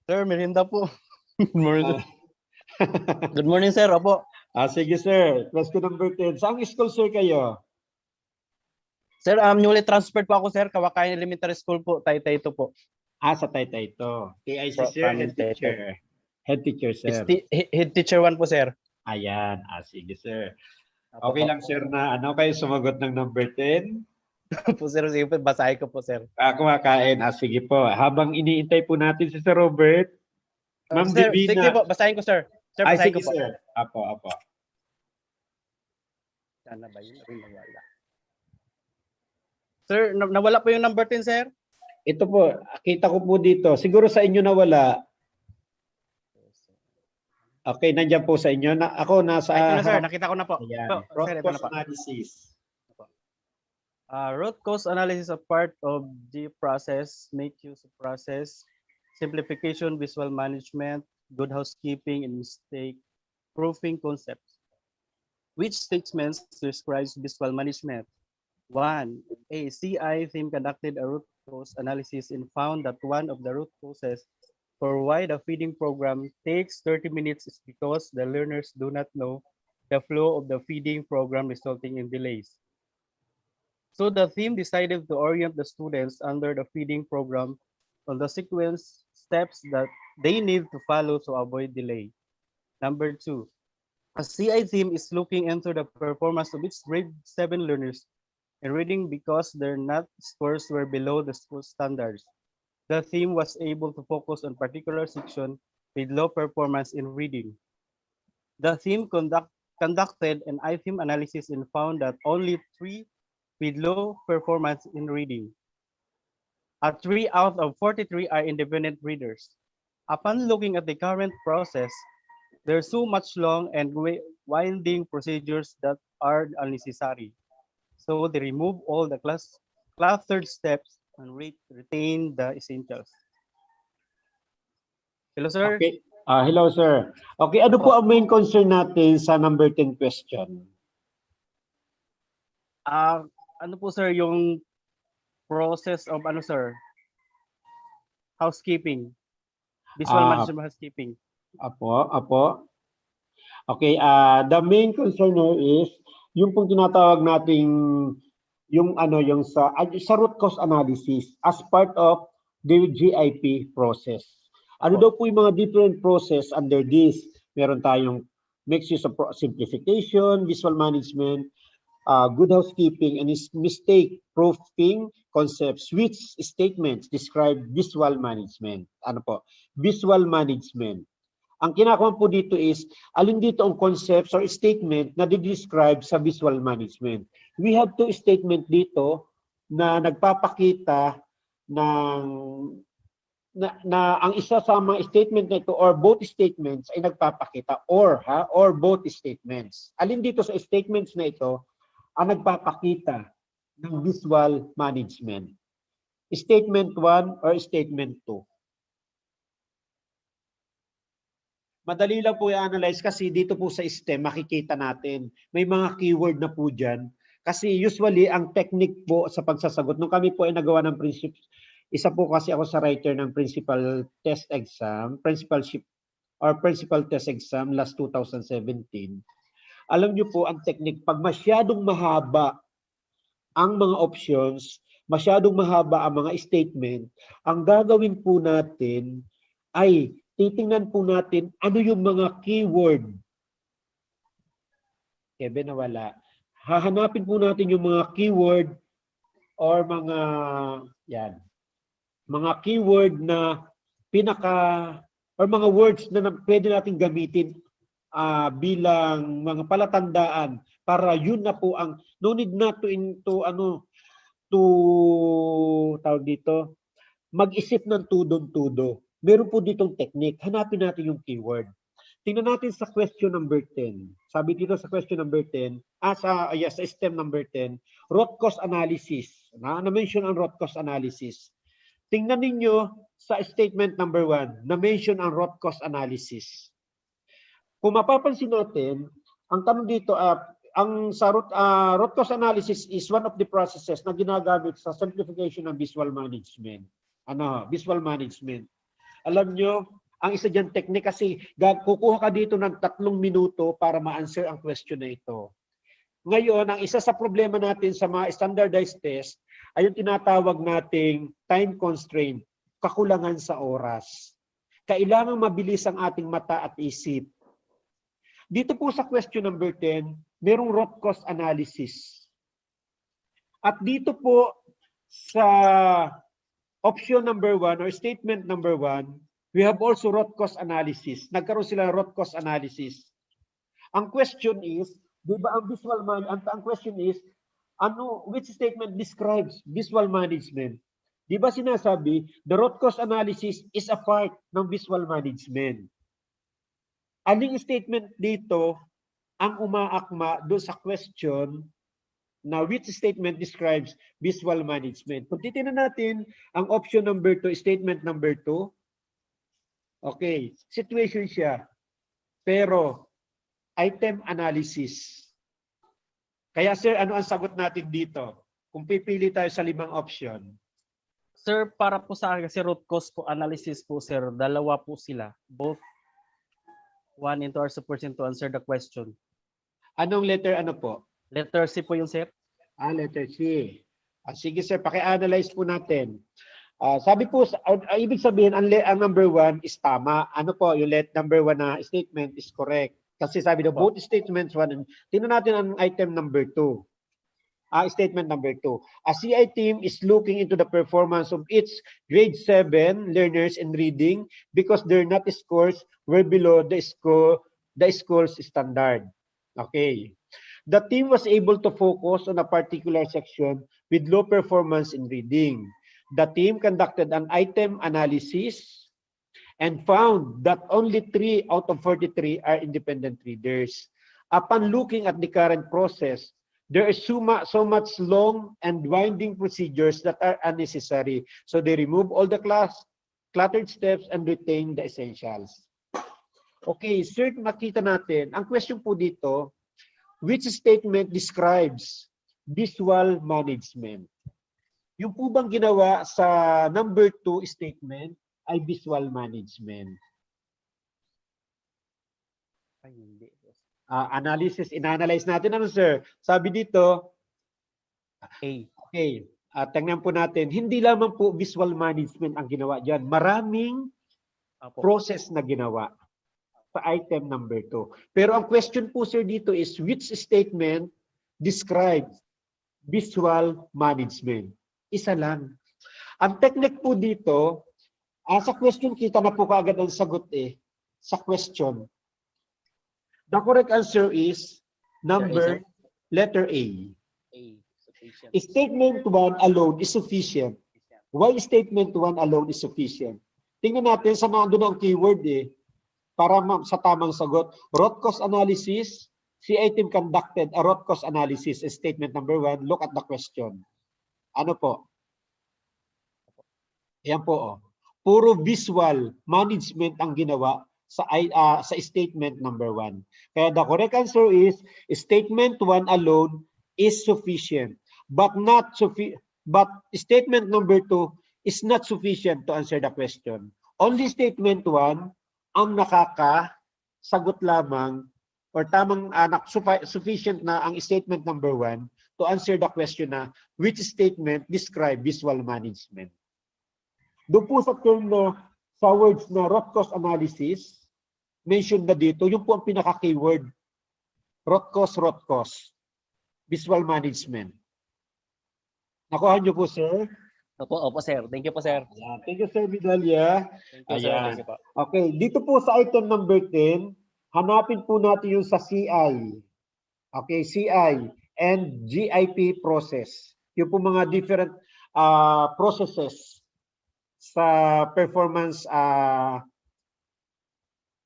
Sir, merinda po. Good morning. Ah, Good morning, sir. Opo. sige sir, question number 10. Saan school sir kayo? Sir, newly transferred po ako, sir. Kawakayan Elementary School po, Taytay ito po. Sa Taytay ito. KIC Po, sir, from head teacher. Head teacher sir. Head teacher 1 po, sir. Ayan, sige sir. Opo, Okay lang sir na kayo sumagot ng number 10? po, sir. Sige po, basahin ko po, sir. Kumakain. Sige po. Habang iniintay po natin si Sir Robert, Ma'am Sir, Divina. sige po, basahin ko, sir. Sir, basahin sige ko po. sir. Apo. Sana ba yun? Ay, nawala. Sir, nawala po yung number 10, sir. Ito po, kita ko po dito. Siguro sa inyo nawala. Okay, nandiyan po sa inyo. Ako nasa... Ito na, sir. Nakita ko na po. Ayan. Po, Root sir, ito cause na po. analysis. Root cause analysis of part of the process, make use of process, simplification, visual management, good housekeeping, and mistake proofing concepts. Which statements describes visual management? 1. A CI team conducted a root cause analysis and found that one of the root causes for why the feeding program takes 30 minutes is because the learners do not know the flow of the feeding program, resulting in delays. So the team decided to orient the students under the feeding program on the sequence steps that they need to follow to avoid delay. Number 2, a CI team is looking into the performance of its grade 7 learners in reading because their math scores were below the school standards. The team was able to focus on particular section with low performance in reading. The team conducted an I-team analysis and found that only 3 with low performance in reading. 3 out of 43 are independent readers. Upon looking at the current process, there's so much long and winding procedures that are unnecessary. So they remove all the clustered steps and retain the essentials. Hello, sir. Okay. Hello, sir. Okay, ano po ang main concern natin sa number 10 question? Ano po, sir, yung process of sir? Housekeeping. Visual management housekeeping. Apo. Okay, the main concern here is yung pong tinatawag nating yung sa root cause analysis as part of the GIP process. Ano daw po yung mga different process under this? Meron tayong mixed use of simplification, visual management, good housekeeping, and mistake proofing concepts. Which statements describe visual management? Ano po? Visual management. Ang kinakuha po dito is, alin dito ang concepts or statement na describe sa visual management. We have 2 statement dito na nagpapakita ng na ang isa sa mga statement na ito or both statements ay nagpapakita or both statements. Alin dito sa statements na ito ang nagpapakita ng visual management? Statement 1 or statement 2? Madali lang po i-analyze kasi dito po sa STEM makikita natin. May mga keyword na po dyan. Kasi usually ang technique po sa pagsasagot, nung kami po ay nagawa ng isa po kasi ako sa writer ng principal test exam, principalship or principal test exam last 2017. Alam niyo po ang technique, pag masyadong mahaba ang mga options, masyadong mahaba ang mga statement, ang gagawin po natin ay titingnan po natin ano yung mga keyword. Kebe nawala. Hahanapin po natin yung mga keyword or mga keyword na or mga words na pwede natin gamitin bilang mga palatandaan para yun na po ang no need na tawag dito mag-isip ng tudong-tudo. Meron po ditong technique. Hanapin natin yung keyword. Tingnan natin sa question number 10. Sabi dito sa question number 10, sa STEM number 10, root cause analysis. Na-mention ang root cause analysis. Tingnan ninyo sa statement number 1, na-mention ang root cause analysis. Kung mapapansin natin, ang tanong dito, ang sa root cause analysis is one of the processes na ginagamit sa simplification ng visual management. Visual management. Alam nyo, ang isa dyan technique kasi kukuha ka dito ng 3 minuto para ma-answer ang question na ito. Ngayon, ang isa sa problema natin sa mga standardized test ay yung tinatawag nating time constraint, kakulangan sa oras. Kailangan mabilis ang ating mata at isip. Dito po sa question number 10, merong root cause analysis. At dito po sa option number 1 or statement number 1, we have also root cause analysis. Nagkaroon sila ng root cause analysis. Ang question is, di ba ang question is, which statement describes visual management? Di ba sinasabi, the root cause analysis is a part ng visual management. Aling statement dito ang umaakma doon sa question na which statement describes visual management? Kung titingnan natin ang option number 2, statement number 2, okay, situation siya. Pero item analysis. Kaya sir, ano ang sagot natin dito? Kung pipili tayo sa 5 option. Sir, para po sa akin kasi root cause po analysis po sir, dalawa po sila. Both 1 into R sufficient to answer the question. Anong letter ano po? Letter C po yung sir. Letter C. Sige sir, paki-analyze po natin. Sabi po, ibig sabihin, ang number 1 is tama. Ano po, yung number 1 na statement is correct. Kasi sabi daw, both statements 1. Tingnan natin ang item number 2. Statement number 2. A CI team is looking into the performance of its grade 7 learners in reading because their NAT scores were below the school's standard. Okay. The team was able to focus on a particular section with low performance in reading. The team conducted an item analysis and found that only 3 out of 43 are independent readers. Upon looking at the current process, there is so much long and winding procedures that are unnecessary. So they remove all the cluttered steps and retain the essentials. Okay, sir, makita natin, ang question po dito, which statement describes visual management? Yung po bang ginawa sa number 2 statement ay visual management? Ay, hindi. Analysis, in-analyze natin. Ano sir? Sabi dito, okay, tingnan po natin, hindi lamang po visual management ang ginawa dyan. Maraming process na ginawa sa item number 2. Pero ang question po sir dito is, which statement describes visual management? Isa lang. Ang technique po dito, sa question kita na po kaagad ang sagot sa question. The correct answer is letter A. Statement 1 alone is sufficient. Why statement 1 alone is sufficient? Tingnan natin sa mga doon ang keyword para sa tamang sagot. Root cause analysis. CI team conducted a root cause analysis. Statement number 1. Look at the question. Ano po? Ayan po. Puro visual management ang ginawa sa statement number 1. Kaya the correct answer is statement 1 alone is sufficient, but statement number 2 is not sufficient to answer the question. Only statement 1 ang nakakasagot lamang or tamang sufficient na ang statement number 1 to answer the question na which statement describe visual management. Doon po sa term na sa words na root cause analysis, mentioned na dito, yung po ang pinaka-keyword. Root cause, visual management. Nakuha niyo po, sir? Opo, sir. Thank you po, sir. Thank you, Sir Vidalya. Thank you, sir. Thank you po. Okay, dito po sa item number 10, hanapin po natin yung sa CI. Okay, CI and GIP process. Yung po mga different processes sa performance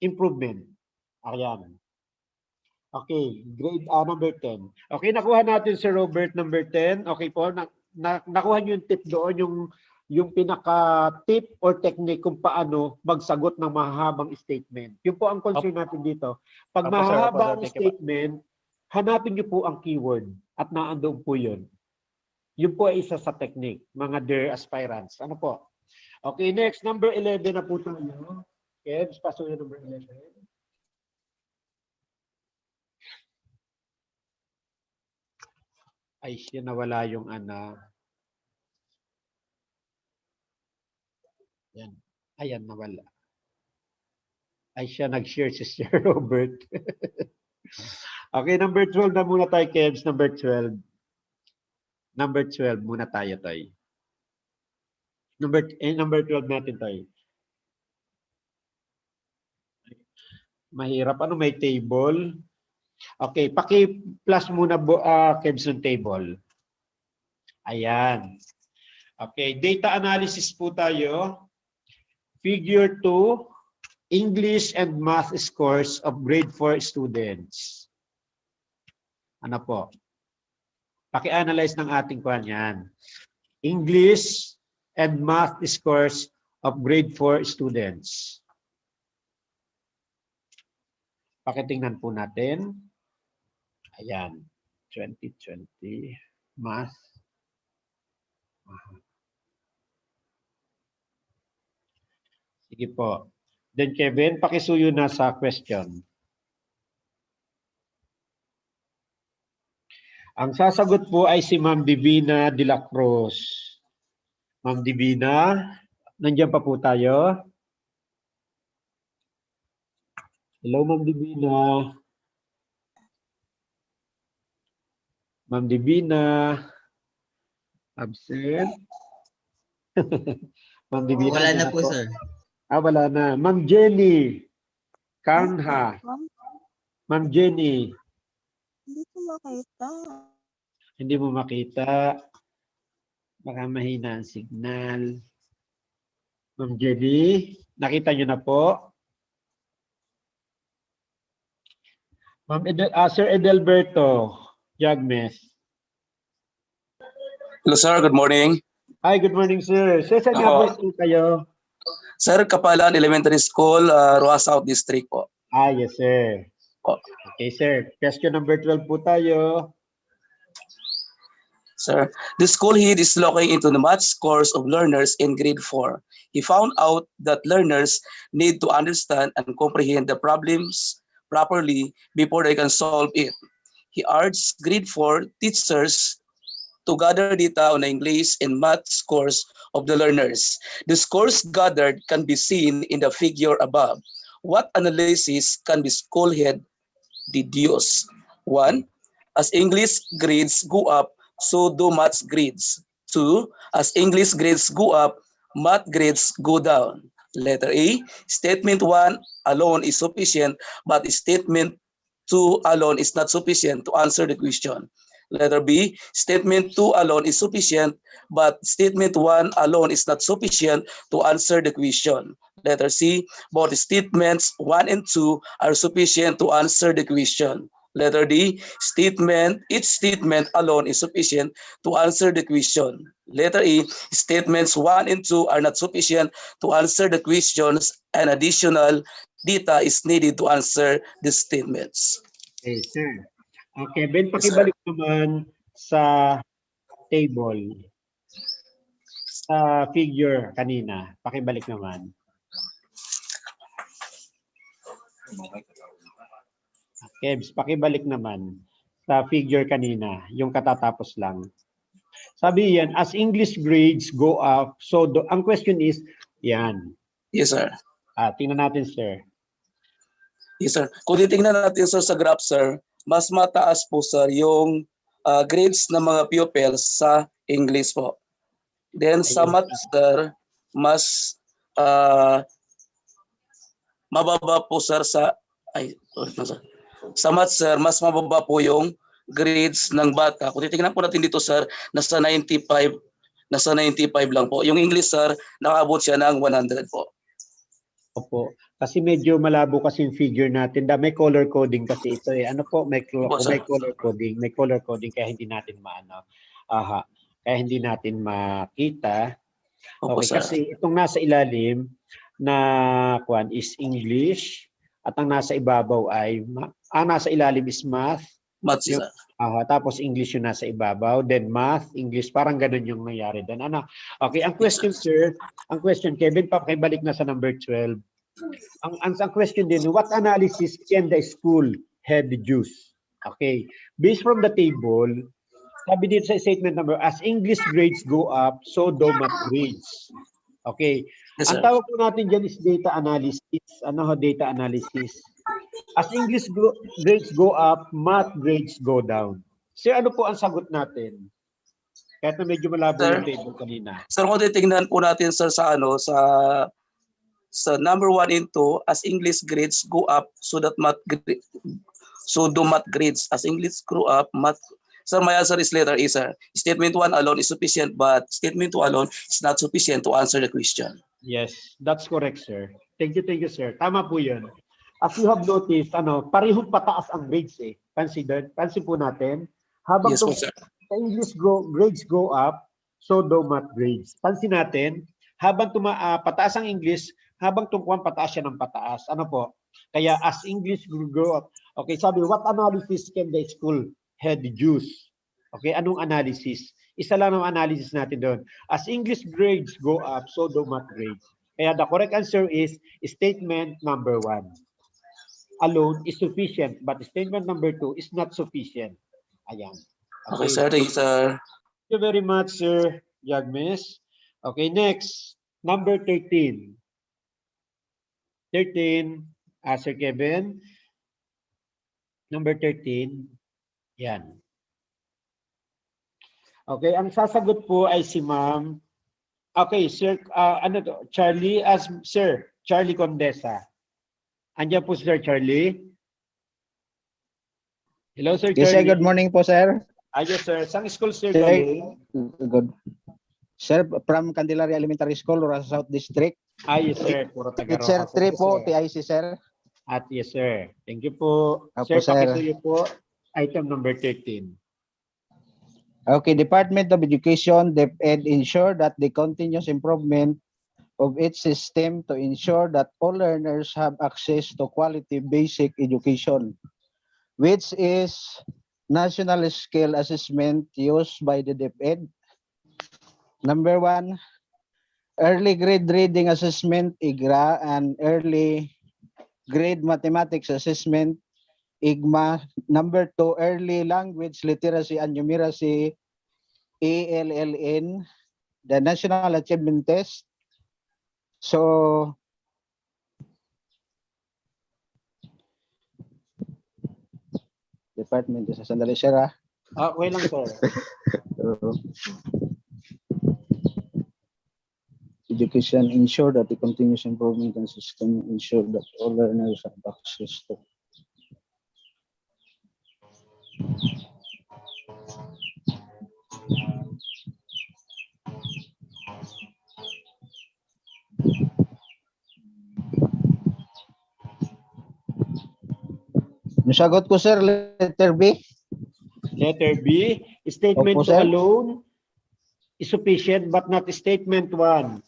improvement. Ayan. Okay, grade number 10. Okay, nakuha natin si Robert number 10. Okay po, nakuha niyo yung tip doon, yung pinaka-tip or technique kung paano magsagot ng mahahabang statement. Yun po ang concern natin dito. Pag mahaba ang statement, hanapin niyo po ang keyword at naandoon po yun. Yun po ay isa sa technique, mga dear aspirants. Ano po? Okay, next, number 11 na po tayo. Kebs, paso yung number 11. Ay, siya nawala yung ano. Yan. Ayan, nawala. Ay, siya nag-share si Sir Robert. Okay, number 12 na muna tayo, Kebs. Number 12. Number 12 muna tayo, Toy. Number 12 natin, Toy. Mahirap. Ano, may table? Okay, paki-plus muna, Kebs, yung table. Ayan. Okay, data analysis po tayo. Figure 2, English and Math scores of grade 4 students. Ano po? Paki-analyze ng ating kwan yan. English and Math scores of grade 4 students. Pakitingnan po natin. Ayan. 2020 Math. Sige po. Then Kevin, pakisuyo na sa question. Ang sasagot po ay si Ma'am Divina de la Cruz. Ma'am Divina, nandiyan pa po tayo. Hello, Ma'am Divina. Ma'am Divina. Absent. Ma'am Divina. Wala na po, sir. Wala na. Ma'am Jenny. Kanha. Ma'am Jenny. Hindi ko makita. Hindi mo makita. Baka mahina ang signal. Ma'am Jenny, nakita niyo na po. Ma'am Sir Edelberto Jagmes. Hello sir, good morning. Hi, good morning sir. Sir, saan nga po school kayo? Sir, Kapalan Elementary School, Roa South District po. Yes sir. Okay sir, question number 12 po tayo. Sir, the school head is looking into the math scores of learners in grade 4. He found out that learners need to understand and comprehend the problems properly before they can solve it. He urged grade 4 teachers to gather data on the English and math scores of the learners. The scores gathered can be seen in the figure above. What analysis can the school head deduce? 1. As English grades go up, so do math grades. 2. As English grades go up, math grades go down. Letter A, statement 1 alone is sufficient, but statement 2 alone is not sufficient to answer the question. Letter B, statement 2 alone is sufficient, but statement 1 alone is not sufficient to answer the question. Letter C, both statements 1 and 2 are sufficient to answer the question. Letter D, each statement alone is sufficient to answer the question. Letter E, statements 1 and 2 are not sufficient to answer the questions and additional data is needed to answer the statements. Okay, sir. Okay, Ben, pakibalik naman sa table. Sa figure kanina. Pakibalik naman. Kebs, pakibalik naman sa figure kanina, yung katatapos lang. Sabi yan, as English grades go up, so ang question is, yan. Yes, sir. Tingnan natin, sir. Yes, sir. Kung titingnan natin, sir, sa graph, sir, mas mataas po, sir, yung grades ng mga pupils sa English po. Then, sa math, sir, mas mababa po, sir, sa math, sir, mas mababa po yung grades ng bata. Kung titingnan po natin dito, sir, nasa 95 lang po. Yung English, sir, nakaabot siya ng 100 po. Opo. Kasi medyo malabo kasi yung figure natin. May color coding kasi ito eh. Ano po? May color coding. May color coding kaya hindi natin kaya hindi natin makita. Opo, Okay, sir. kasi itong nasa ilalim na is English at ang nasa ibabaw ay nasa ilalim is math, Maths Yung, isa. tapos English yung nasa ibabaw, then math, English, parang ganun yung nangyari doon. Ano? Okay, ang question, sir, ang question, Kevin, pakibalik na sa number 12. Ang question din, what analysis can the school head use? Okay, based from the table, sabi dito sa statement number, as English grades go up, so do math grades. Okay, Yes, ang sir. tawag po natin dyan is data analysis. Ano ho, data analysis? As English grades go up, math grades go down. Sir, ano po ang sagot natin? Kahit na medyo malabo Sir? yung table kanina. Sir, kung titingnan po natin, sir, sa number 1 and 2, as English grades go up, so do math grades. As English grow up, math. Sir, my answer is letter A, sir. Statement 1 alone is sufficient, but statement 2 alone is not sufficient to answer the question. Yes, that's correct, sir. Thank you, sir. Tama po yun. As you have noticed, parehong pataas ang grades eh. Pansin po natin. Habang Yes po, sir. sa English grades go up, so do math grades. Pansin natin, habang pataas ang English, habang tungkuan pataas siya ng pataas. Ano po? Kaya as English grow up, okay, sabi, what analysis can the school head use? Okay, anong analysis? Isa lang ang analysis natin doon. As English grades go up, so do math grades. Kaya the correct answer is statement number 1. Alone is sufficient, but statement number 2 is not sufficient. Ayan. Okay, sir. Thank you, sir. Thank you very much, Sir Jagmes. Okay, next, number 13. 13, Sir Kevin. Number 13, yan. Okay, ang sasagot po ay si Ma'am. Okay, Sir, Charlie, Sir Charlie Condesa. Andiyan po, Sir Charlie. Hello, Sir Yes, Charlie. sir. Good morning po, sir. Yes, sir. Saan school, Sir, Sir, galing? good. Sir, from Candelaria Elementary School, Rosa South District. Yes, sir. Puro taga Teacher Rojas. 3 po, TIC, sir. At yes, sir. Thank you po. Opo, Sir, sir. pakisuyo po item number 13. Okay, Department of Education, DepEd, ensure that the continuous improvement of its system to ensure that all learners have access to quality basic education, which is national scale assessment used by the DepEd. Number 1, early grade reading assessment, IGRA, and early grade mathematics assessment, IGMA. Number 2, early language literacy and numeracy, ALLN, the national achievement test. So, department, isa sandali, sir, ha? Okay lang, sir. Education, ensure that the continuous improvement and system ensure that all learners have access to. Nasagot ko, sir, letter B. Letter B, statement Opo, 2 sir. alone is sufficient but not statement 1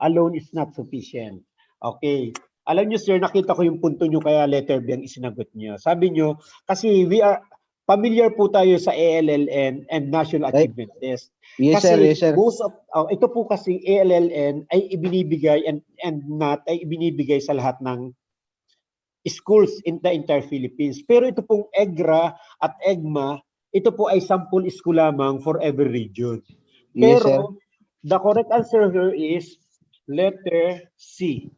alone is not sufficient. Okay. Alam niyo, sir, nakita ko yung punto niyo kaya letter B ang isinagot niyo. Sabi niyo, kasi we are familiar po tayo sa ALLN and National Achievement Test. Yes, Kasi sir. Yes, sir. most of, ito po kasi ALLN ay ibinibigay and not ay ibinibigay sa lahat ng schools in the entire Philippines. Pero ito pong EGRA at EGMA, ito po ay sample school lamang for every region. Yes, sir. Pero the correct answer here is letter C.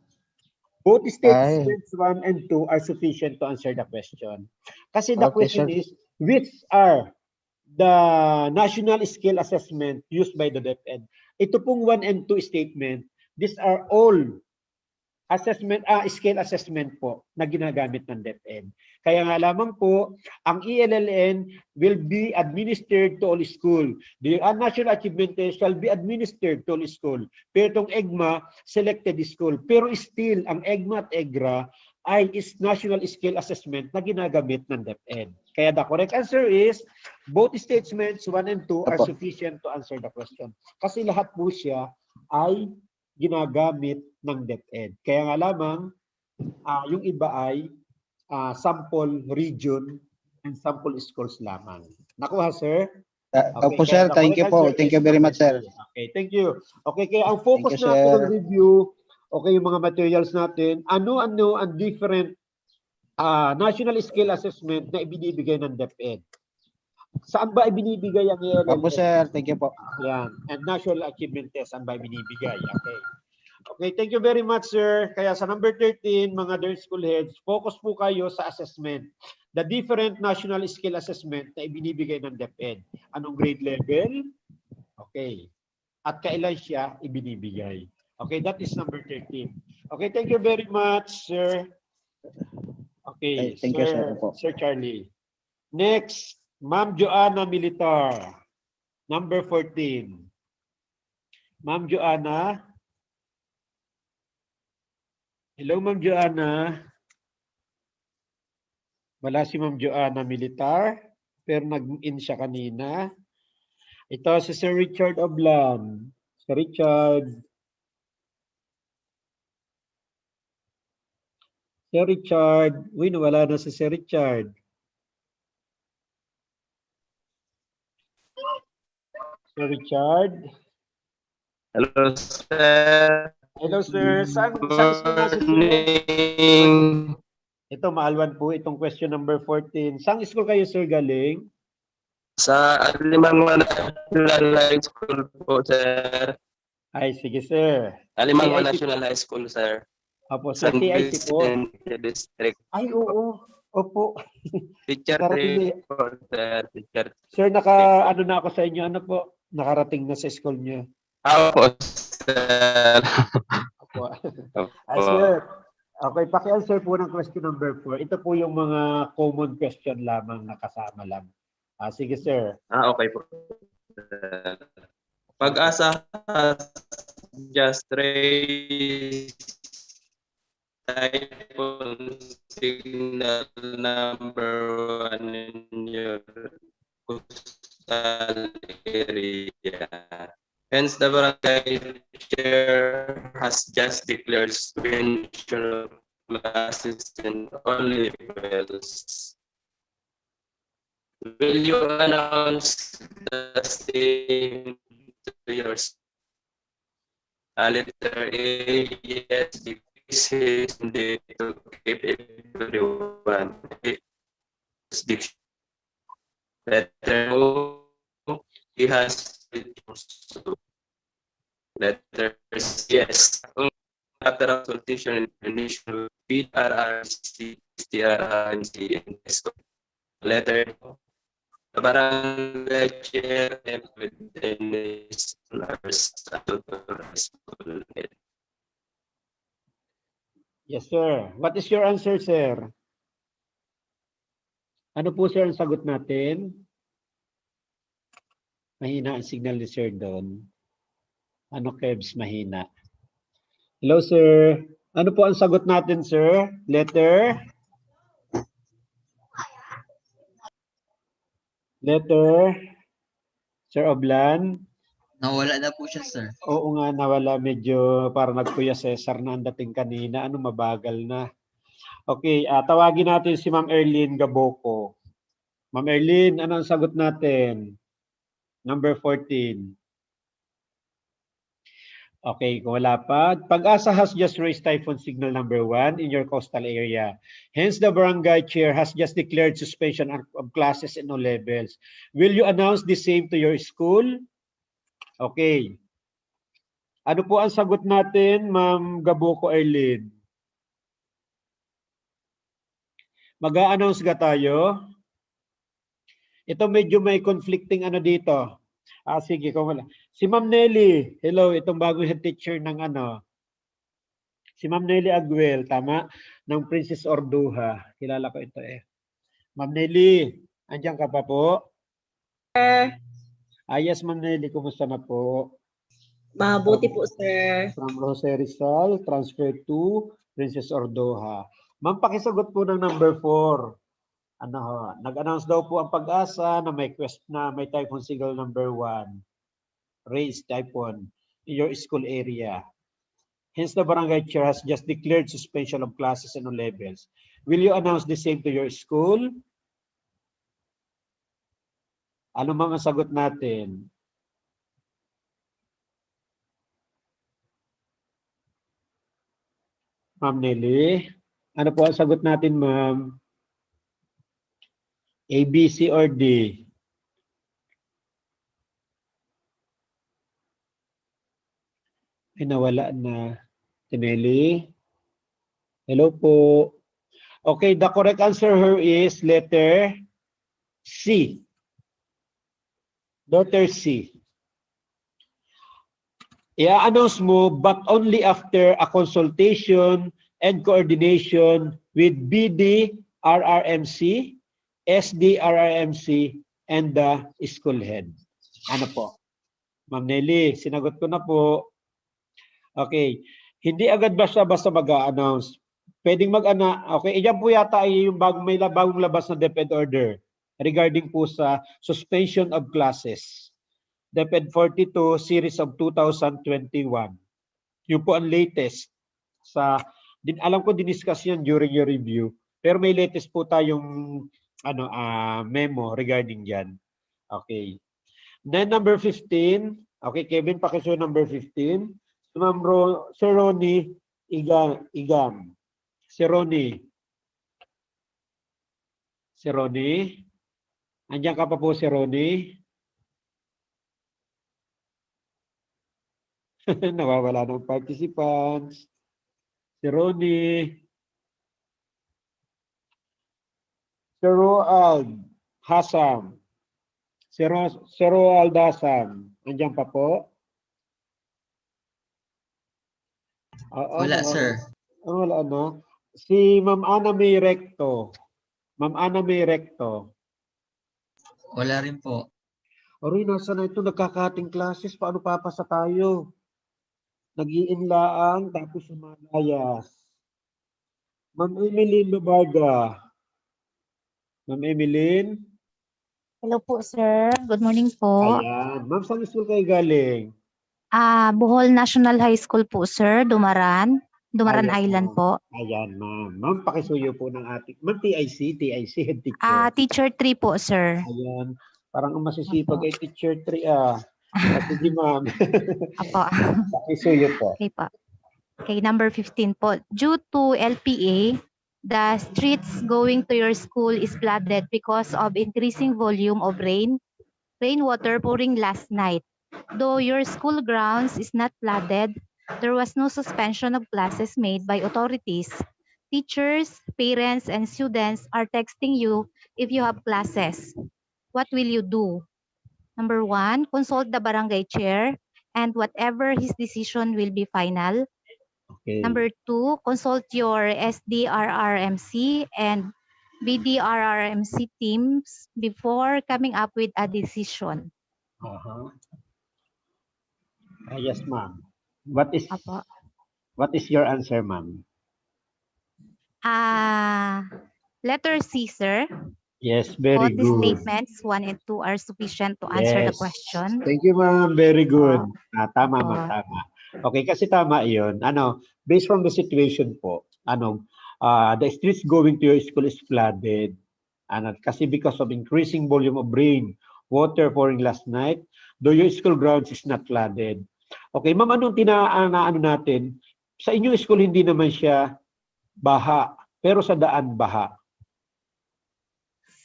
Both statements 1 and 2 are sufficient to answer the question. Kasi the Okay, question sir. is, which are the national skill assessment used by the DepEd? Ito pong 1 and 2 statement, these are all assessment, skill assessment po na ginagamit ng DepEd. Kaya nga lamang po, ang ELLN will be administered to all school. The National Achievement Test shall be administered to all school. Pero itong EGMA, selected school. Pero still, ang EGMA at EGRA ay is National Skill Assessment na ginagamit ng DepEd. Kaya the correct answer is, both statements 1 and 2 are Apo. sufficient to answer the question. Kasi lahat po siya ay ginagamit ng DepEd. Kaya nga lamang, yung iba ay sample region and sample scores lamang. Nakuha, sir? Opo, kaya sir. the Thank correct you po. answer Thank is you very number much, sir. 3. Okay, thank you. Okay, kaya ang Thank focus you, natin ng sir. review, okay, yung mga materials natin, ano-ano ang different national skill assessment na ibinibigay ng DepEd. Saan ba ibinibigay ang Opo, ELLS? sir. Thank you po. Yan. And national achievement test, saan ba ibinibigay? Okay. Okay, thank you very much, sir. Kaya sa number 13, mga dear school heads, focus po kayo sa assessment. The different national skill assessment na ibinibigay ng DepEd. Anong grade level? Okay. At kailan siya ibinibigay? Okay, that is number 13. Okay, thank you very much, sir. Okay, Thank you, sir. Opo. Sir Charlie. Next, Ma'am Joanna Militar. Number 14. Ma'am Joanna. Hello, Ma'am Joanna. Wala si Ma'am Joanna Militar, pero nag-in siya kanina. Ito si Sir Richard Oblan. Sir Richard. Sir Richard. Uy, nawala na si Sir Richard. Sir Richard. Hello, sir. Hello, sir. Saan school na si Sir? Morning. Ito, maalwan po itong question number 14. Saan school kayo, sir, galing? Sa Alimango National High School po, sir. Ay, sige, sir. Alimango CIC. National High School, sir. Opo, sir, San CIC po. Vicente District. Ay, oo. Opo. Teacher Nakarating po, sir. Teacher. Sir, ano na ako sa inyo. Ano po? Nakarating na sa school niyo. Ako, sir. Opo. Ay, sir. Okay, paki-answer po ng question number 4. Ito po yung mga common question lamang na kasama lang. Sige, sir. Okay po. Pag-asa has just raised typhoon signal number 1 in your coastal area. Hence, the barangay chair has just declared suspension of classes in all levels. Will you announce the same to yours? Letter A, yes, this is the to keep everyone. Letter O, he has letters yes. After consultation and initial PRRC, STRRC, and ESCO. Letter O, the barangay chair and within school head. Yes, sir. What is your answer, sir? Ano po, sir, ang sagot natin? Mahina ang signal ni sir doon. Ano, Kebs? Mahina. Hello, sir. Ano po ang sagot natin, sir? Letter? Letter? Sir Oblan? Nawala na po siya, sir. Oo nga, nawala. Medyo parang nagkuya Cesar na ang dating kanina. Ano, mabagal na. Okay, tawagin natin si Ma'am Erlyn Gaboko. Ma'am Erlyn, ano ang sagot natin? Number 14. Okay, kung wala pa. Pag-asa has just raised typhoon signal number 1 in your coastal area. Hence, the barangay chair has just declared suspension of classes in all levels. Will you announce the same to your school? Okay. Ano po ang sagot natin, Ma'am Gaboko Erlyn? Mag-a-announce ga tayo? Ito medyo may conflicting ano dito. Sige, kung wala. Si Ma'am Nelly, hello, itong bagong head teacher ng ano. Si Ma'am Nelly Aguel, tama? Ng Princess Orduha. Kilala ko ito eh. Ma'am Nelly, andyan ka pa po? Yes, Ma'am Nelly, kumusta na po? Mabuti po, sir. From Jose Rizal, transfer to Princess Orduha. Ma'am, pakisagot po ng number 4. Nag-announce daw po ang pag-asa na may typhoon signal number 1. Raised typhoon in your school area. Hence, the barangay chair has just declared suspension of classes and all levels. Will you announce the same to your school? Ano ma'am ang sagot natin? Ma'am Nelly, ano po ang sagot natin, ma'am? A, B, C, or D? Ay, nawala na. Tinelli? Hello po. Okay, the correct answer here is letter C. Letter C. I-announce mo, but only after a consultation and coordination with BD, RRMC, SD, RRMC, and the school head. Ano po? Ma'am Nelly, sinagot ko na po. Okay. Hindi agad basta-basta mag-a-announce. Pwedeng okay, iyan po yata ay yung bagong labas na DepEd order regarding po sa suspension of classes. DepEd 42 series of 2021. Yun po ang latest alam ko diniscuss yan during your review, pero may latest po tayong memo regarding yan. Okay. Then number 15. Okay, Kevin, pakiso number 15. Sir Ronnie Igam. Sir Ronnie. Sir Ronnie. Andiyan ka pa po, Sir Ronnie. Nawawala ng participants. Sir Ronnie. Sir Roald Hassan. Sir Roald Hassan. Andiyan pa po? Wala, sir. Wala, ano? Si Ma'am Ana May Recto. Ma'am Ana May Recto. Wala rin po. Aroy, nasa na ito? Nagkakating classes. Paano papasa tayo? Nag-iinlaan, tapos sumalayas. Ma'am Emeline Mabarga. Ma'am Emeline? Hello po, sir. Good morning po. Ayan. Ma'am, saan school kayo galing? Bohol National High School po, sir. Dumaran Ayan, Island ma'am. po. Ayan, ma'am. Ma'am, pakisuyo po ng ating. Ma'am, TIC, head teacher. Teacher 3 po, sir. Ayan. Parang ang masisipag Opo. ay teacher 3 Sige, ma'am. Apo. Pakisuyo po. Okay po. Okay, number 15 po. Due to LPA, the streets going to your school is flooded because of increasing volume of rainwater pouring last night. Though your school grounds is not flooded, there was no suspension of classes made by authorities. Teachers, parents, and students are texting you if you have classes. What will you do? Number 1, consult the barangay chair and whatever his decision will be final. Okay. Number 2, consult your SDRRMC and BDRRMC teams before coming up with a decision. Yes, ma'am. What is your answer, ma'am? Letter C, sir. Yes, very Both the good. statements 1 and 2 are sufficient to answer the question. Thank you, ma'am. Very good. Tama, Opo. ma'am. Tama. Okay, kasi tama yun. Based from the situation po, the streets going to your school is flooded. Kasi because of increasing volume of rain, water pouring last night, though your school grounds is not flooded. Okay, ma'am, anong natin? Sa inyong school, hindi naman siya baha, pero sa daan baha.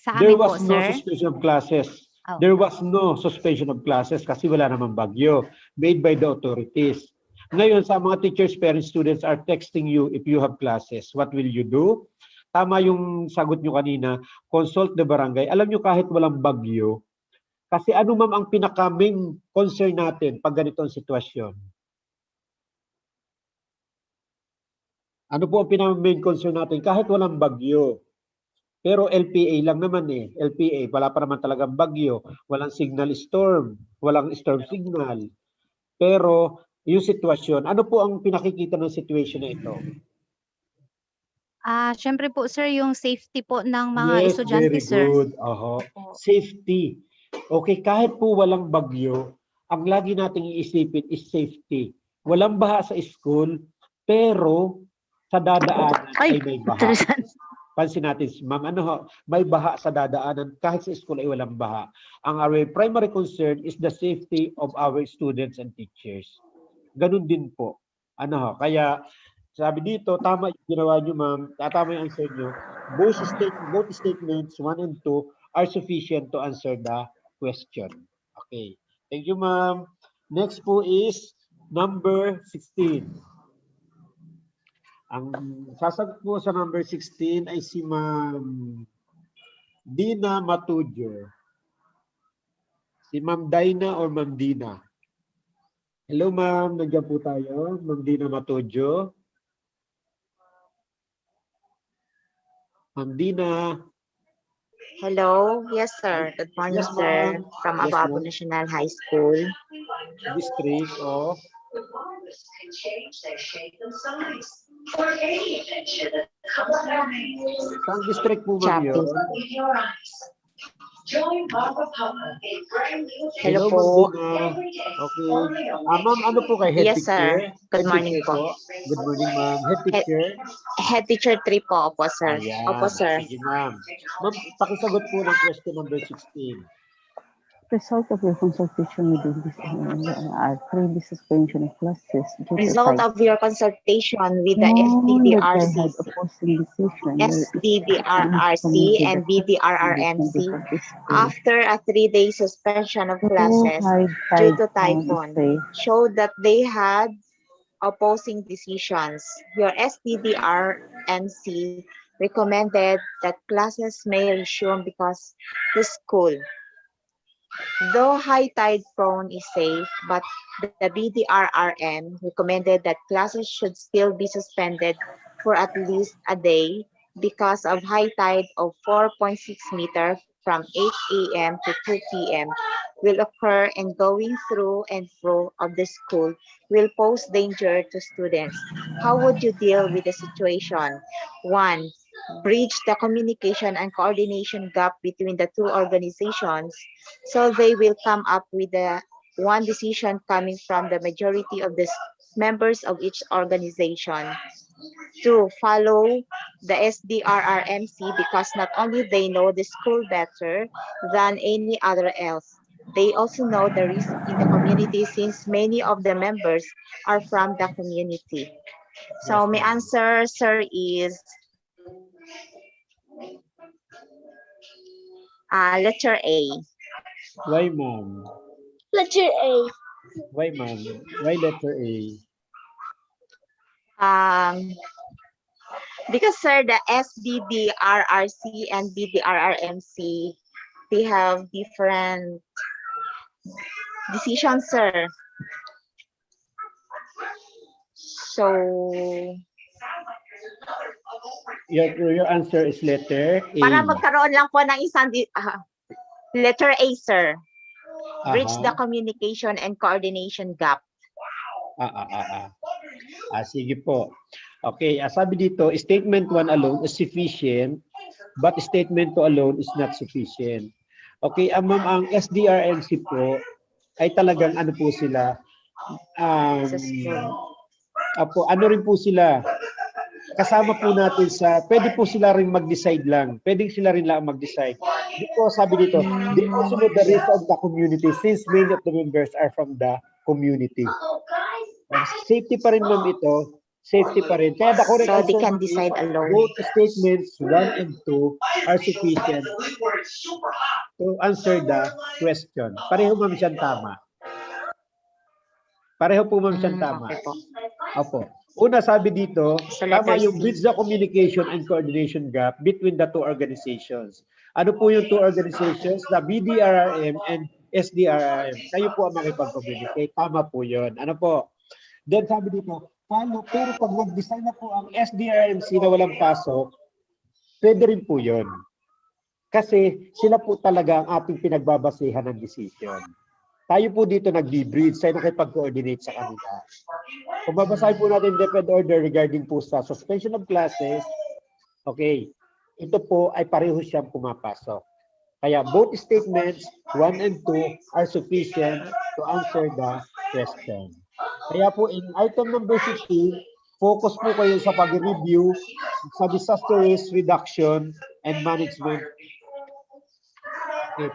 Sa There amin was po, no sir. suspension of classes. Oh. There was no suspension of classes kasi wala namang bagyo made by the authorities. Ngayon, sa mga teachers, parents, students are texting you if you have classes. What will you do? Tama yung sagot nyo kanina, consult the barangay. Alam nyo, kahit walang bagyo, kasi ano ma'am ang pinaka-main concern natin pag ganito ang sitwasyon? Ano po ang pinaka-main concern natin? Kahit walang bagyo, pero LPA lang naman LPA, wala pa naman talagang bagyo, walang signal storm, walang storm signal. Pero yung sitwasyon, ano po ang pinakikita ng situation na ito? Syempre po, sir, yung safety po ng mga Yes, estudyante, very sir. good. Safety. Okay, kahit po walang bagyo, ang lagi nating iisipin is safety. Walang baha sa school, pero sa dadaanan ay may baha. Pansin natin si ma'am, ano ho, may baha sa dadaanan kahit sa school ay walang baha. Ang our primary concern is the safety of our students and teachers. Ganun din po. Ano ho, kaya sabi dito, tama yung ginawa nyo ma'am, tama yung answer nyo. Both statements 1 and 2 are sufficient to answer the question. Okay. Thank you ma'am. Next po is number 16. Ang sasagot po sa number 16 ay si Ma'am Dina Matujo. Si Ma'am Dina or Ma'am Dina? Hello ma'am, nandiyan po tayo. Ma'am Dina Matujo. Ma'am Dina. Hello. Yes, sir. Good morning, Yes, sir. ma'am. From Yes, Ababo ma'am. National High School. District of Saan district po ma'am Chapter. yun? Hello Ma'am po. Dina. Okay. Ma'am, ano po kay head Yes, sir. teacher? Good Head morning teacher po. po. Good morning ma'am. Head teacher? Head teacher 3 po. Opo, sir. Opo, Ayan. sir. Sige ma'am. Ma'am, pakisagot po ng question number 16. Result of your consultation with this pre suspension of classes due to Result type. of your consultation with the Known that I SDDRC, had opposing decision SDDRRC and BDRRMC after a 3-day suspension of classes due to typhoon showed that they had opposing decisions. Your SDDRMC recommended that classes may resume because the school, though high tide prone, is safe, but the BDRRM recommended that classes should still be suspended for at least a day because of high tide of 4.6 meter from 8 a.m. to 2 p.m. will occur, and going through and through of the school will pose danger to students. How would you deal with the situation? 1. Bridge the communication and coordination gap between the two organizations so they will come up with the one decision coming from the majority of the members of each organization. 2. Follow the SDRRMC because not only they know the school better than any other else, they also know the risk in the community since many of the members are from the community. So my answer, sir, is letter A. Why ma'am? Letter A. Why ma'am? Why letter A? Because sir, the SDDRRC and BDRRMC, they have different decisions, sir. So Your answer is letter A. para magkaroon lang po ng isang letter A, sir. Bridge the communication and coordination gap. Sige po. Okay, sabi dito, statement 1 alone is sufficient, but statement 2 alone is not sufficient. Okay, ma'am, ang SDRMC po ay talagang ano po sila, ano rin po sila, kasama po natin sa, pwede po sila rin mag-decide lang. Pwedeng sila rin lang mag-decide. Because sabi dito, they also know the risk of the community since many of the members are from the community. Safety pa rin ma'am ito. Safety pa rin. Kaya the correct So answer they can decide alone. both statements 1 and 2 are sufficient to answer the question. Pareho ma'am siyang tama. Pareho po ma'am siyang tama. Okay po. Opo. Una sabi dito, So tama letter yung C. bridge the communication and coordination gap between the two organizations. Ano po yung two organizations? The BDRRM and SDRRM. Kayo po ang makipag-communicate. Tama po yun. Ano po? Then sabi dito, paano? Pero pag nag-design na po ang SDRMC na walang pasok, pwede rin po yun. Kasi sila po talaga ang ating pinagbabasehan ng decision. Tayo po dito nag-bridge, tayo nakipag-coordinate sa kanila. Kung babasahin po natin DepEd order regarding po sa suspension of classes, okay, ito po ay pareho siyang pumapasok. Kaya both statements, 1 and 2, are sufficient to answer the question. Kaya po in item number 16, focus po kayo sa pag-review sa disaster risk reduction and management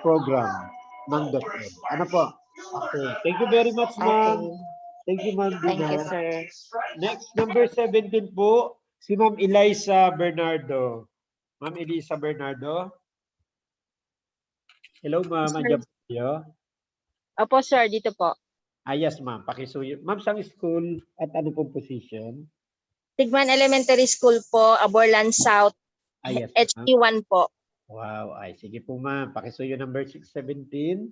program ng DepEd. Ano po? Okay. Thank you very much, ma'am. Okay. Thank you, ma'am. Thank you, Dina. sir. Next, number 17 po, si Ma'am Eliza Bernardo. Ma'am Eliza Bernardo. Hello, ma'am. Andiyan po kayo? Opo, sir. Dito po. Yes, ma'am. Pakisuyo. Ma'am, saan school at ano pong position? Tigman Elementary School po, Aborlan South, Yes, ma'am. HT1 po. Wow. Sige po, ma'am. Pakisuyo number 617.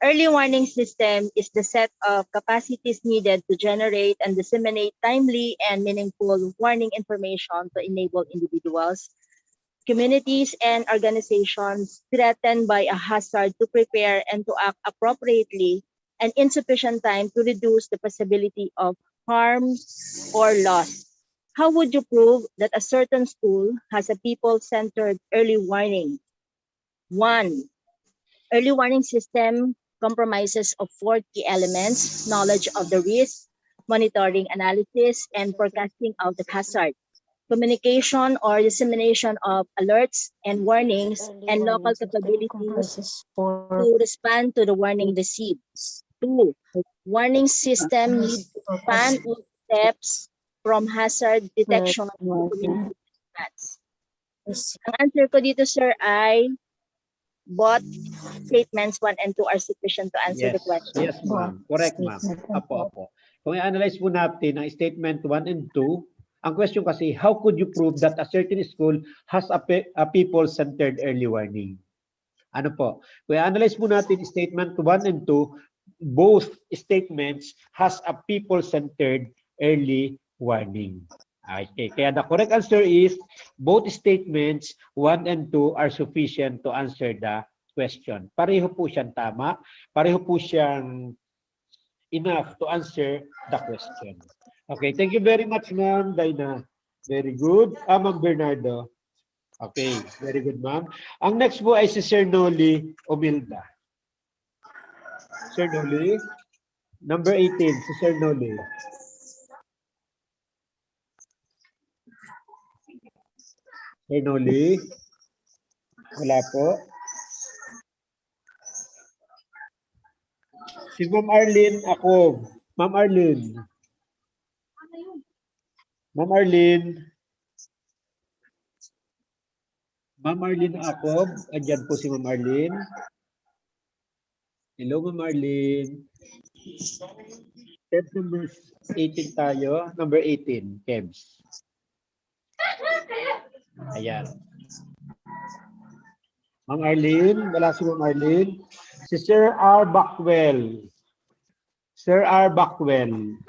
Early warning system is the set of capacities needed to generate and disseminate timely and meaningful warning information to enable individuals, communities, and organizations threatened by a hazard to prepare and to act appropriately and in sufficient time to reduce the possibility of harm or loss. How would you prove that a certain school has a people-centered early warning? 1. Early warning system compromises of 4 key elements: knowledge of the risk, monitoring analysis, and forecasting of the hazard, communication or dissemination of alerts and warnings, and local capabilities to respond to the warning received. 2. Warning system needs to span all steps from hazard detection to community response. Ang answer ko dito, sir, ay both statements 1 and 2 are sufficient to answer the question. Yes, ma'am. Correct, ma'am. Apo. Kung i-analyze po natin ang statement 1 and 2, ang question kasi, how could you prove that a certain school has a people-centered early warning? Ano po? Kung i-analyze po natin statement 1 and 2, both statements has a people-centered early warning. Okay, kaya the correct answer is both statements 1 and 2 are sufficient to answer the question. Pareho po siyang tama, pareho po siyang enough to answer the question. Okay, thank you very much, ma'am Dina. Very good. Ma'am Bernardo. Okay, very good, ma'am. Ang next po ay si Sir Noli Omilda. Sir Noli, number 18, si Sir Noli. Sir Noli? Wala po. Si Ma'am Arlene ako. Ma'am Arlene. Ma'am Arlene. Ma'am Arlene ako. Andyan po si Ma'am Arlene. Hello, Ma'am Arlene. Step number 18 tayo. Number 18, Kebs. Ayan. Ma'am Arlene, wala si Ma'am Arlene. Si Sir R. Backwell. Sir R. Backwell.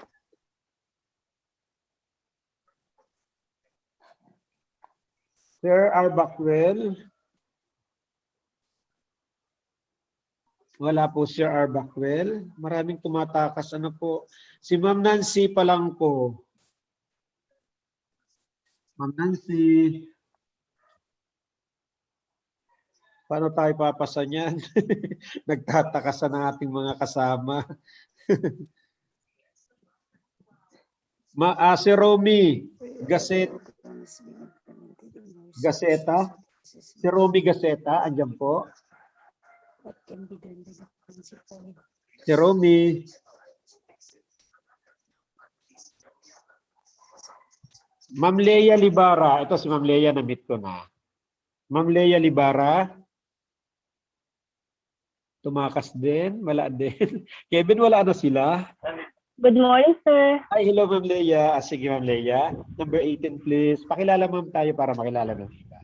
Sir R. Backwell. Wala po Sir R. Backwell. Maraming tumatakas. Ano po? Si Ma'am Nancy pa lang po. Ma'am Nancy. Paano tayo papasa niyan? Nagtatakasan ng ating mga kasama. Si Romy Gaceta. Si Romy Gaceta, andyan po. Si Romy. Ma'am Leia Libara. Ito si Ma'am Leia, na-meet ko na. Ma'am Leia Libara. Tumakas din, wala din. Kevin, wala na sila. Good morning, sir. Hi, hello, Ma'am Leia. Sige, Ma'am Leia. Number 18, please. Pakilala, ma'am, tayo para makilala ng iba.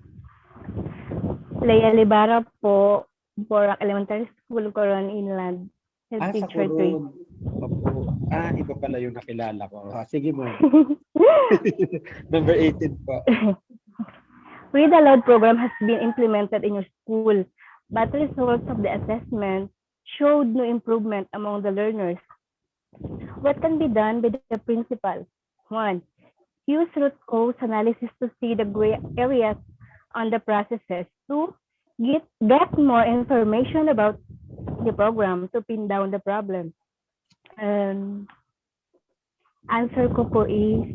Leia Libara po, Borac Elementary School, Coron Inland. Head Sa teacher 3. Coron. Opo. Iba pala yung nakilala ko. Sige, ma'am. Number 18 po. Read Aloud program has been implemented in your school, but the results of the assessment showed no improvement among the learners. What can be done by the principal? 1. Use root cause analysis to see the gray areas on the processes. 2. Get more information about the program to pin down the problem. Answer ko po is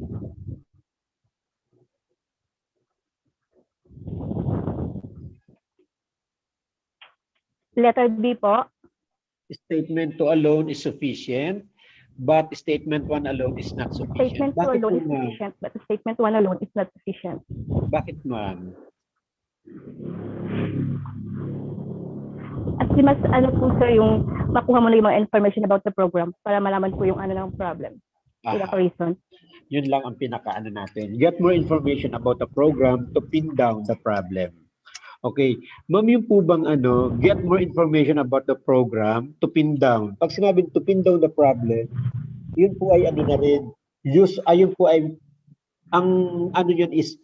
Letter B po. Statement 2 alone is sufficient, but statement 1 alone is not sufficient. Statement 2 Bakit alone po, is ma'am? sufficient, but statement 1 alone is not sufficient. Bakit, ma'am? At mas ano po sir yung makuha mo na yung mga information about the program para malaman po yung ano ng problem. Pinaka-reason. Yun lang ang pinaka-ano natin. Get more information about the program to pin down the problem. Okay. Ma'am, yung po bang get more information about the program to pin down. Pag sinabing to pin down the problem, yun po ay na rin. Ayun po ay, ang yun is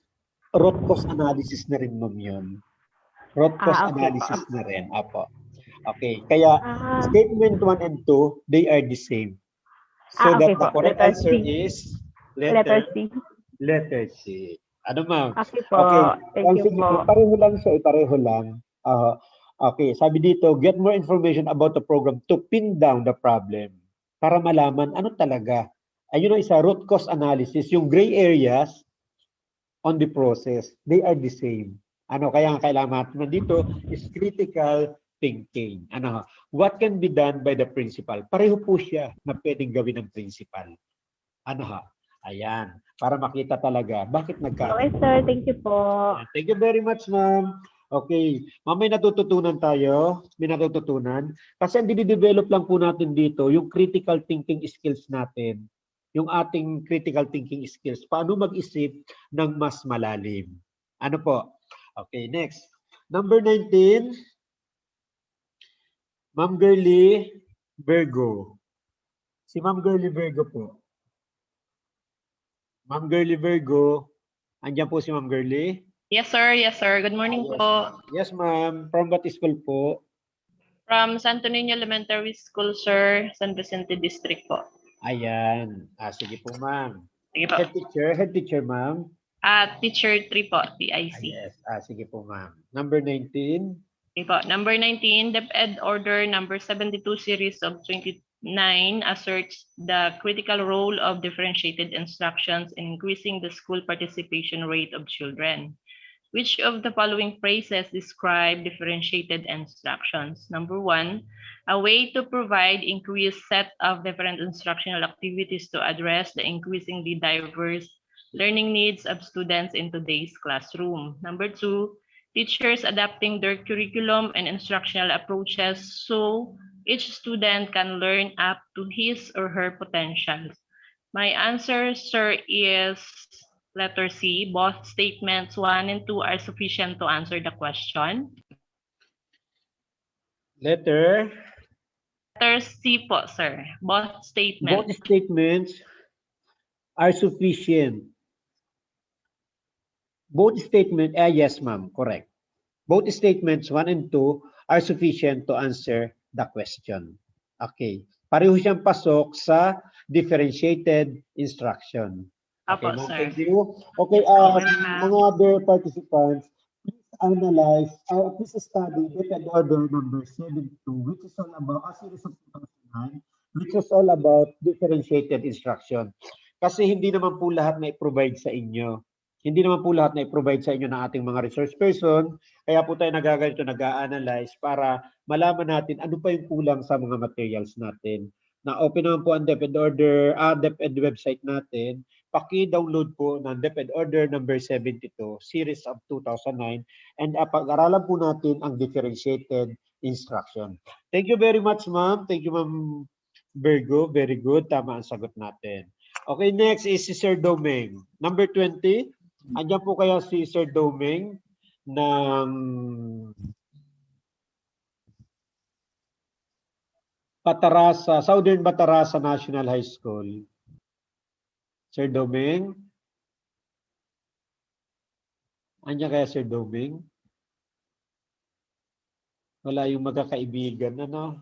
root cause analysis na rin, ma'am, yun. Root cause analysis na rin. Apo. Okay. Kaya, statement 1 and 2, they are the same. So okay that the po. correct Letter answer C. is Letter C. Letter C. Ano, ma'am? Okay po. Okay. Thank you Sige po. pareho lang siya, pareho lang. Okay, sabi dito, get more information about the program to pin down the problem. Para malaman ano talaga. Ayun ang isa, root cause analysis. Yung gray areas on the process, they are the same. Kaya ang kailangan natin dito is critical thinking. What can be done by the principal? Pareho po siya na pwedeng gawin ng principal. Ayan. Para makita talaga bakit Okay, sir. Thank you po. Thank you very much, ma'am. Okay. Ma'am, may natututunan tayo. May natututunan. Kasi ang dinidevelop lang po natin dito, yung critical thinking skills natin. Yung ating critical thinking skills. Paano mag-isip ng mas malalim. Ano po? Okay, next. Number 19. Ma'am Girly Virgo. Si Ma'am Girly Virgo po. Ma'am Girly Virgo. Andiyan po si Ma'am Girly. Yes, sir. Yes, sir. Good morning po. Yes, ma'am. From what school po? From Santo Niño Elementary School, sir. San Vicente District po. Ayan. Sige po, ma'am. Sige po. Head teacher, ma'am. Teacher 3 po, TIC. Yes. Sige po, ma'am. Number 19. Okay po. Number 19, DepEd Order number 72 series of 29 asserts the critical role of differentiated instructions in increasing the school participation rate of children. Which of the following phrases describe differentiated instructions? Number 1, a way to provide increased set of different instructional activities to address the increasingly diverse learning needs of students in today's classroom. Number 2, teachers adapting their curriculum and instructional approaches so each student can learn up to his or her potentials. My answer, sir, is letter C. Both statements 1 and 2 are sufficient to answer the question. Letter C po, sir. Both statements. Both statements are sufficient. Both statements, yes, ma'am, correct. Both statements 1 and 2 are sufficient to answer the question. Okay. Pareho siyang pasok sa differentiated instruction. Okay, ma'am, thank you. Okay, mga other participants, please analyze, please study DepEd Order number 72, which is all about, a series of 2009, which is all about differentiated instruction. Kasi hindi naman po lahat na i-provide sa inyo. Hindi naman po lahat na i-provide sa inyo ng ating mga resource person. Kaya po tayo nagaganito, nag-a-analyze para malaman natin ano pa yung kulang sa mga materials natin. Na-open naman po ang DepEd Order, DepEd website natin. Paki-download po ng DepEd Order number 72, series of 2009. And pag-aralan po natin ang differentiated instruction. Thank you very much, ma'am. Thank you, ma'am Virgo. Very good. Tama ang sagot natin. Okay, next is si Sir Domeng. Number 20. Andiyan po kaya si Sir Domeng ng Batarasa, Southern Batarasa National High School. Sir Domeng? Andiyan kaya Sir Domeng? Wala yung magkakaibigan, ano?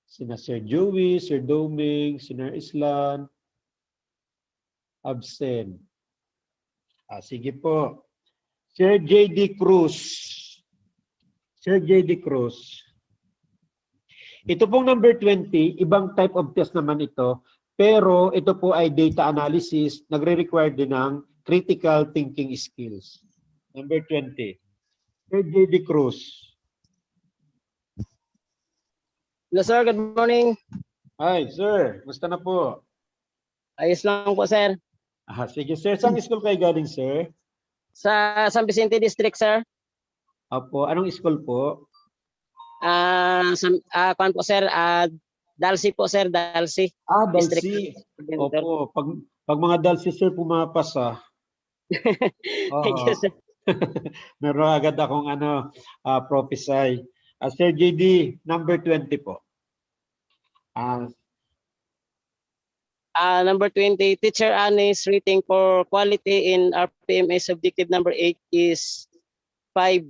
Sina Sir Joey, Sir Domeng, Sir Islan. Absent. Sige po. Sir J.D. Cruz. Sir J.D. Cruz. Ito pong number 20, ibang type of test naman ito, pero ito po ay data analysis, nagre-require din ng critical thinking skills. Number 20. Sir J.D. Cruz. Hello sir, good morning. Hi, sir. Musta na po? Ayos lang po sir. Sige, sir. Saan school kayo galing, sir? Sa San Vicente District sir. Opo. Anong school po? Kuan po sir, Dalsi po sir, Dalsi. Dalsi. District. Opo. Pag mga Dalsi, sir, pumapas Thank you sir. Meron agad akong prophesy. Sir JD, number 20 po. Number 20, Teacher Annie's rating for quality in RPMS objective number 8 is 5.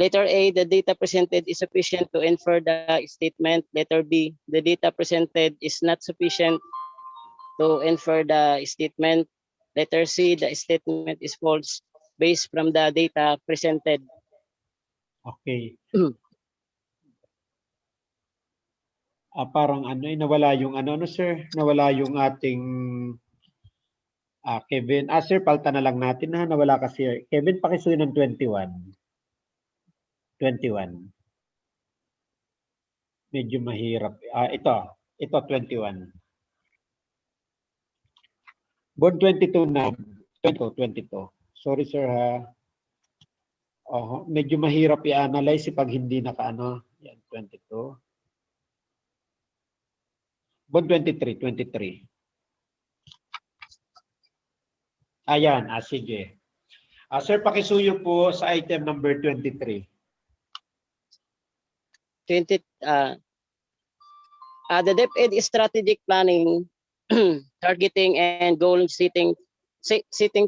Letter A, the data presented is sufficient to infer the statement. Letter B, the data presented is not sufficient to infer the statement. Letter C, the statement is false based from the data presented. Okay. Parang nawala yung sir? Nawala yung ating Kevin. Sir, palta na lang natin na nawala kasi. Kevin, pakisuyo ng 21. 21. Medyo mahirap. Ito 21. Board 22 na. 22. Sorry sir ha. Medyo mahirap i-analyze pag hindi nakaano. Yan, 22. Board 23. Ayan, sige. Sir, pakisuyo po sa item number 23. The DepEd is strategic planning, targeting and goal setting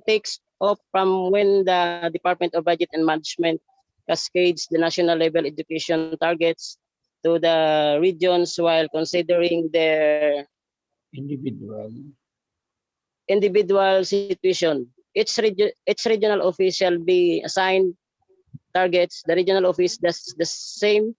takes off from when the Department of Budget and Management cascades the national level education targets to the regions while considering their individual situation. Each regional office shall be assigned targets. The regional office does the same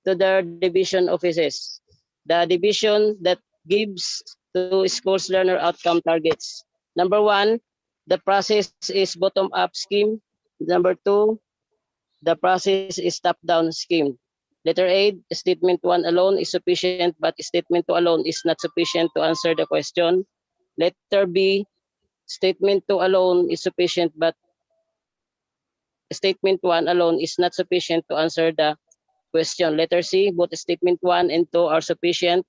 to their division offices. The division that gives to schools learner outcome targets. Number 1, the process is bottom-up scheme. Number 2, the process is top-down scheme. Letter A, statement 1 alone is sufficient, but statement 2 alone is not sufficient to answer the question. Letter B, statement 2 alone is sufficient, but statement 1 alone is not sufficient to answer the question. Letter C, both statement 1 and 2 are sufficient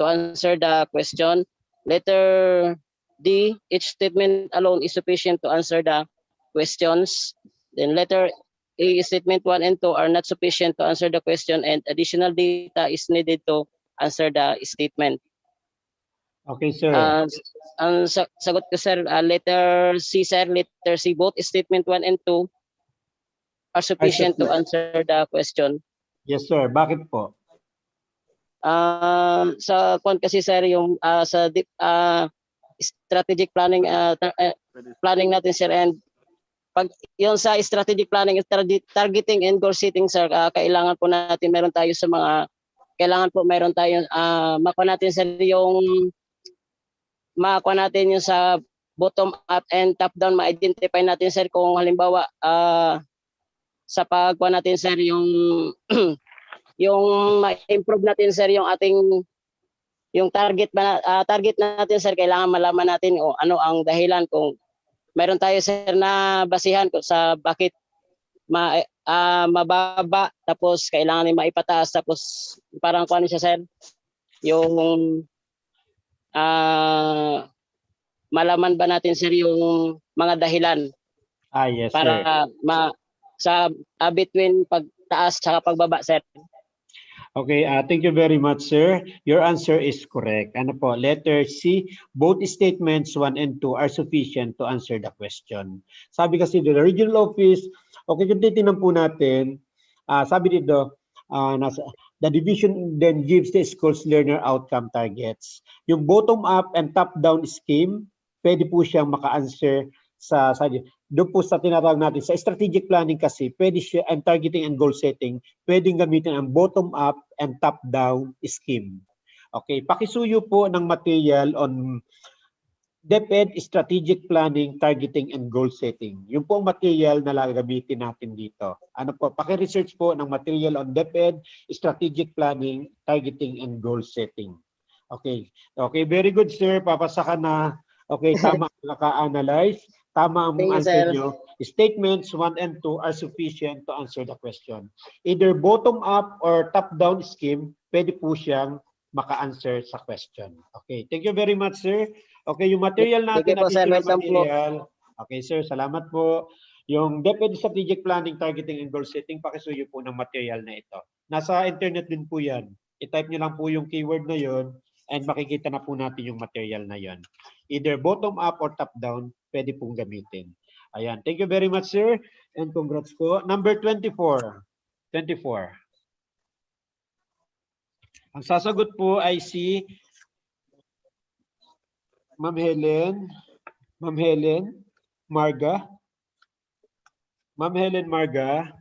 to answer the question. Letter D, each statement alone is sufficient to answer the questions. Then letter A, statement 1 and 2 are not sufficient to answer the question and additional data is needed to answer the statement. Okay, sir. Ang sagot ko sir, letter C sir, letter C, both statement 1 and 2 are sufficient to answer the question. Yes sir, bakit po? Sa kasi sir yung sa strategic planning planning natin sir, and pag yung sa strategic planning, targeting and goal setting sir, kailangan po natin meron tayo makuha natin sir yung sa bottom up and top down, ma-identify natin sir kung halimbawa sa pagkuha natin sir yung ma-improve natin sir yung ating target natin sir, kailangan malaman natin ano ang dahilan, kung meron tayo sir na basihan sa bakit mababa, tapos kailangan ni maipataas, tapos parang kuha siya sir yung malaman ba natin sir yung mga dahilan yes para sir. Between pagtaas at pagbaba sir. Okay, thank you very much, sir. Your answer is correct. Ano po? Letter C, both statements 1 and 2 are sufficient to answer the question. Sabi kasi the regional office, okay, kung titingnan po natin, sabi dito, the division then gives the school's learner outcome targets. Yung bottom up and top down scheme, pwede po siyang maka-answer doon po sa tinatawag natin sa strategic planning kasi, pwede siya, and targeting and goal setting, pwedeng gamitin ang bottom up and top down scheme. Okay, pakisuyo po ng material on DepEd Strategic Planning, Targeting, and Goal Setting. Yung po ang material na gagamitin natin dito. Ano po, paki-research po ng material on DepEd Strategic Planning, Targeting, and Goal Setting. Okay. Okay, very good, sir. Papasa ka na. Okay, tama ang naka-analyze. Tama ang Thank you, answer sir. nyo. Statements 1 and 2 are sufficient to answer the question. Either bottom-up or top-down scheme, pwede po siyang maka-answer sa question. Okay, thank you very much, sir. Okay, yung material Thank natin, you po, sir. additional Welcome po. material. Okay, sir, salamat po. Yung DepEd Strategic Planning, Targeting, and Goal Setting, pakisuyo po ng material na ito. Nasa internet din po yan. I-type nyo lang po yung keyword na yon and makikita na po natin yung material na yon. Either bottom-up or top-down, pwede pong gamitin. Ayan, thank you very much, sir. And congrats po. Number 24. 24. Ang sasagot po ay si Ma'am Helen Marga. Ma'am Helen Marga.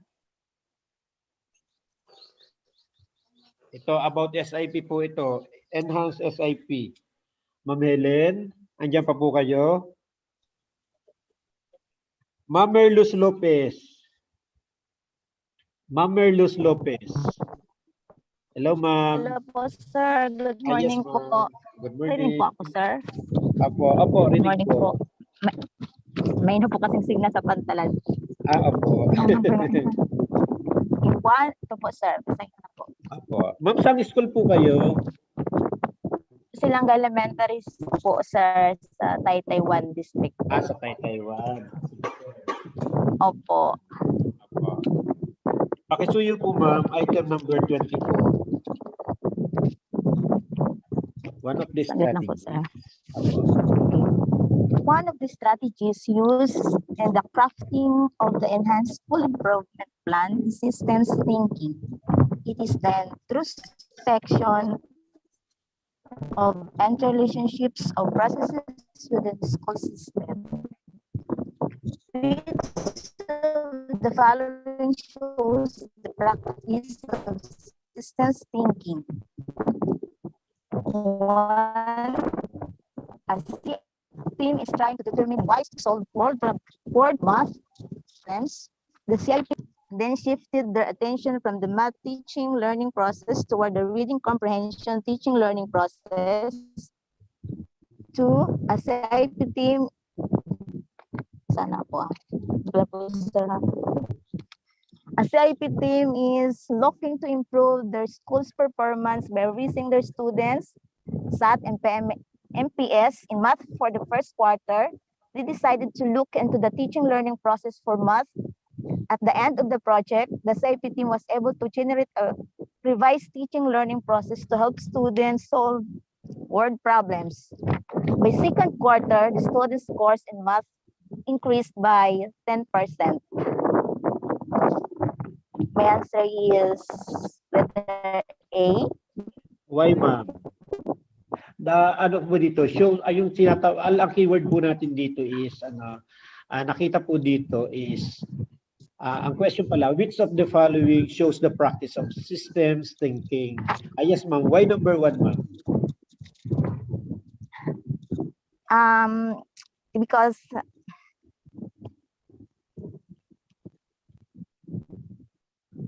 Ito about SIP po ito. Enhanced SIP. Ma'am Helen, andyan pa po kayo. Ma'am Merluz Lopez. Ma'am Merluz Lopez. Hello, ma'am. Hello po, sir. Good morning Yes, po. ma'am. Good Rinig morning. po ako, sir. Apo, Good rinig morning po. po. May po kasing signal sa pantalan. Apo. Ito po, sir. Pasensya na po. Apo. Ma'am, saan school po kayo? Silangga Elementary po, sir, sa Taytay 1 District. Sa Taytay 1. Opo. Apo. Pakisuyo po, ma'am, item number 24. One of the Saglit lang po, strategies. sir. One of the strategies used in the crafting of the enhanced school improvement plan is systems thinking. It is then introspection of interrelationships of processes within the school system. Which of the following shows the practice of systems thinking? One, a team is trying to determine ways to solve word math problems. The CIP then shifted their attention from the math teaching learning process toward the reading comprehension teaching learning process. Two, a CIP team a CIP team is looking to improve their school's performance by raising their students SAT and MPS in math for the first quarter. They decided to look into the teaching learning process for math. At the end of the project, the CIP team was able to generate a revised teaching learning process to help students solve word problems. By second quarter, the students' scores in math increased by 10%. My answer is letter A. Why, ma'am? Ano po dito? Show, yung ang keyword po natin dito is, nakita po dito is, ang question pala, which of the following shows the practice of systems thinking? Yes, ma'am. Why number 1, ma'am? Because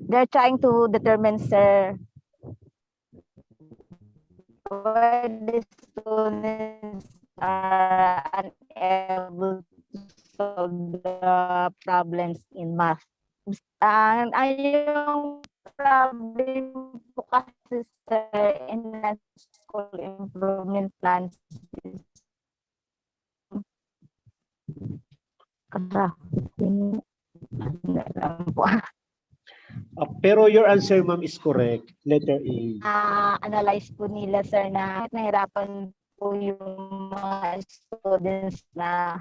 they're trying to determine, sir, where the students are unable to solve the problems in math. Yung problem po kasi, sir, in a school improvement plans is Pero your answer, ma'am, is correct. Letter A. Analyze po nila, sir, na nahirapan po yung mga students na.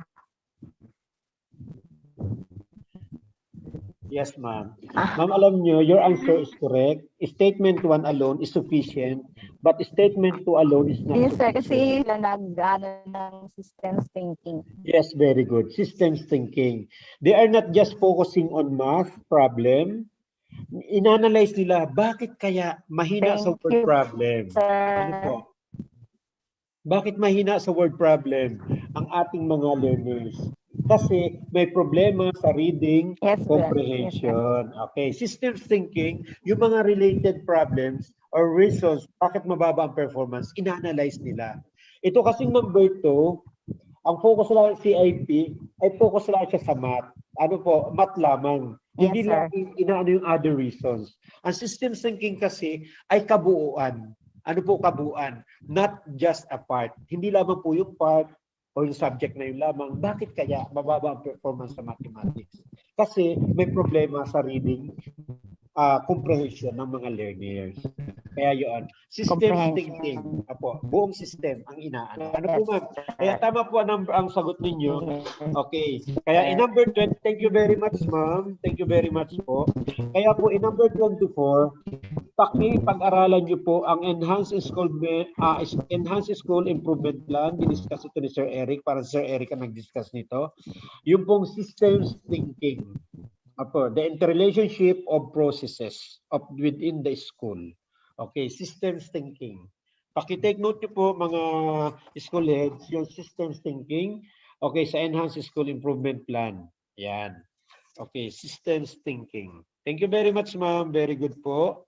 Yes, ma'am. Ma'am, alam nyo, your answer is correct. Statement 1 alone is sufficient, but statement 2 alone is not Yes, sir, sufficient. kasi sila nag-ano ng systems thinking. Yes, very good. Systems thinking. They are not just focusing on math problem. In-analyze nila, bakit kaya mahina sa word problem? Ano po? Bakit mahina sa word problem ang ating mga learners? Kasi may problema sa reading comprehension. Okay, system thinking, yung mga related problems or reasons bakit mababa ang performance, ina-analyze nila. Ito kasing number 2, ang focus lang sa CIP ay focus lang siya sa math. Ano po, math lamang. Hindi lang inaano yung other reasons. Ang system thinking kasi ay kabuuan. Ano po kabuuan? Not just a part. Hindi lamang po yung part o yung subject na yun lamang. Bakit kaya mababa ang performance sa mathematics? Kasi may problema sa reading comprehension ng mga learners. Kaya yun. System thinking. Apo, buong system ang inaano. Ano po ma'am? Kaya tama po ang sagot ninyo. Okay. Kaya in number 20, thank you very much ma'am. Thank you very much po. Kaya po in number 24, pag-aralan niyo po ang Enhanced School Improvement Plan. Diniscuss ito ni Sir Eric. Parang Sir Eric ang nag-discuss nito. Yung pong systems thinking. Apo, the interrelationship of processes within the school. Okay, systems thinking. Paki-take note niyo po mga school heads, yung systems thinking. Okay, sa Enhanced School Improvement Plan. Yan. Okay, systems thinking. Thank you very much, ma'am. Very good po.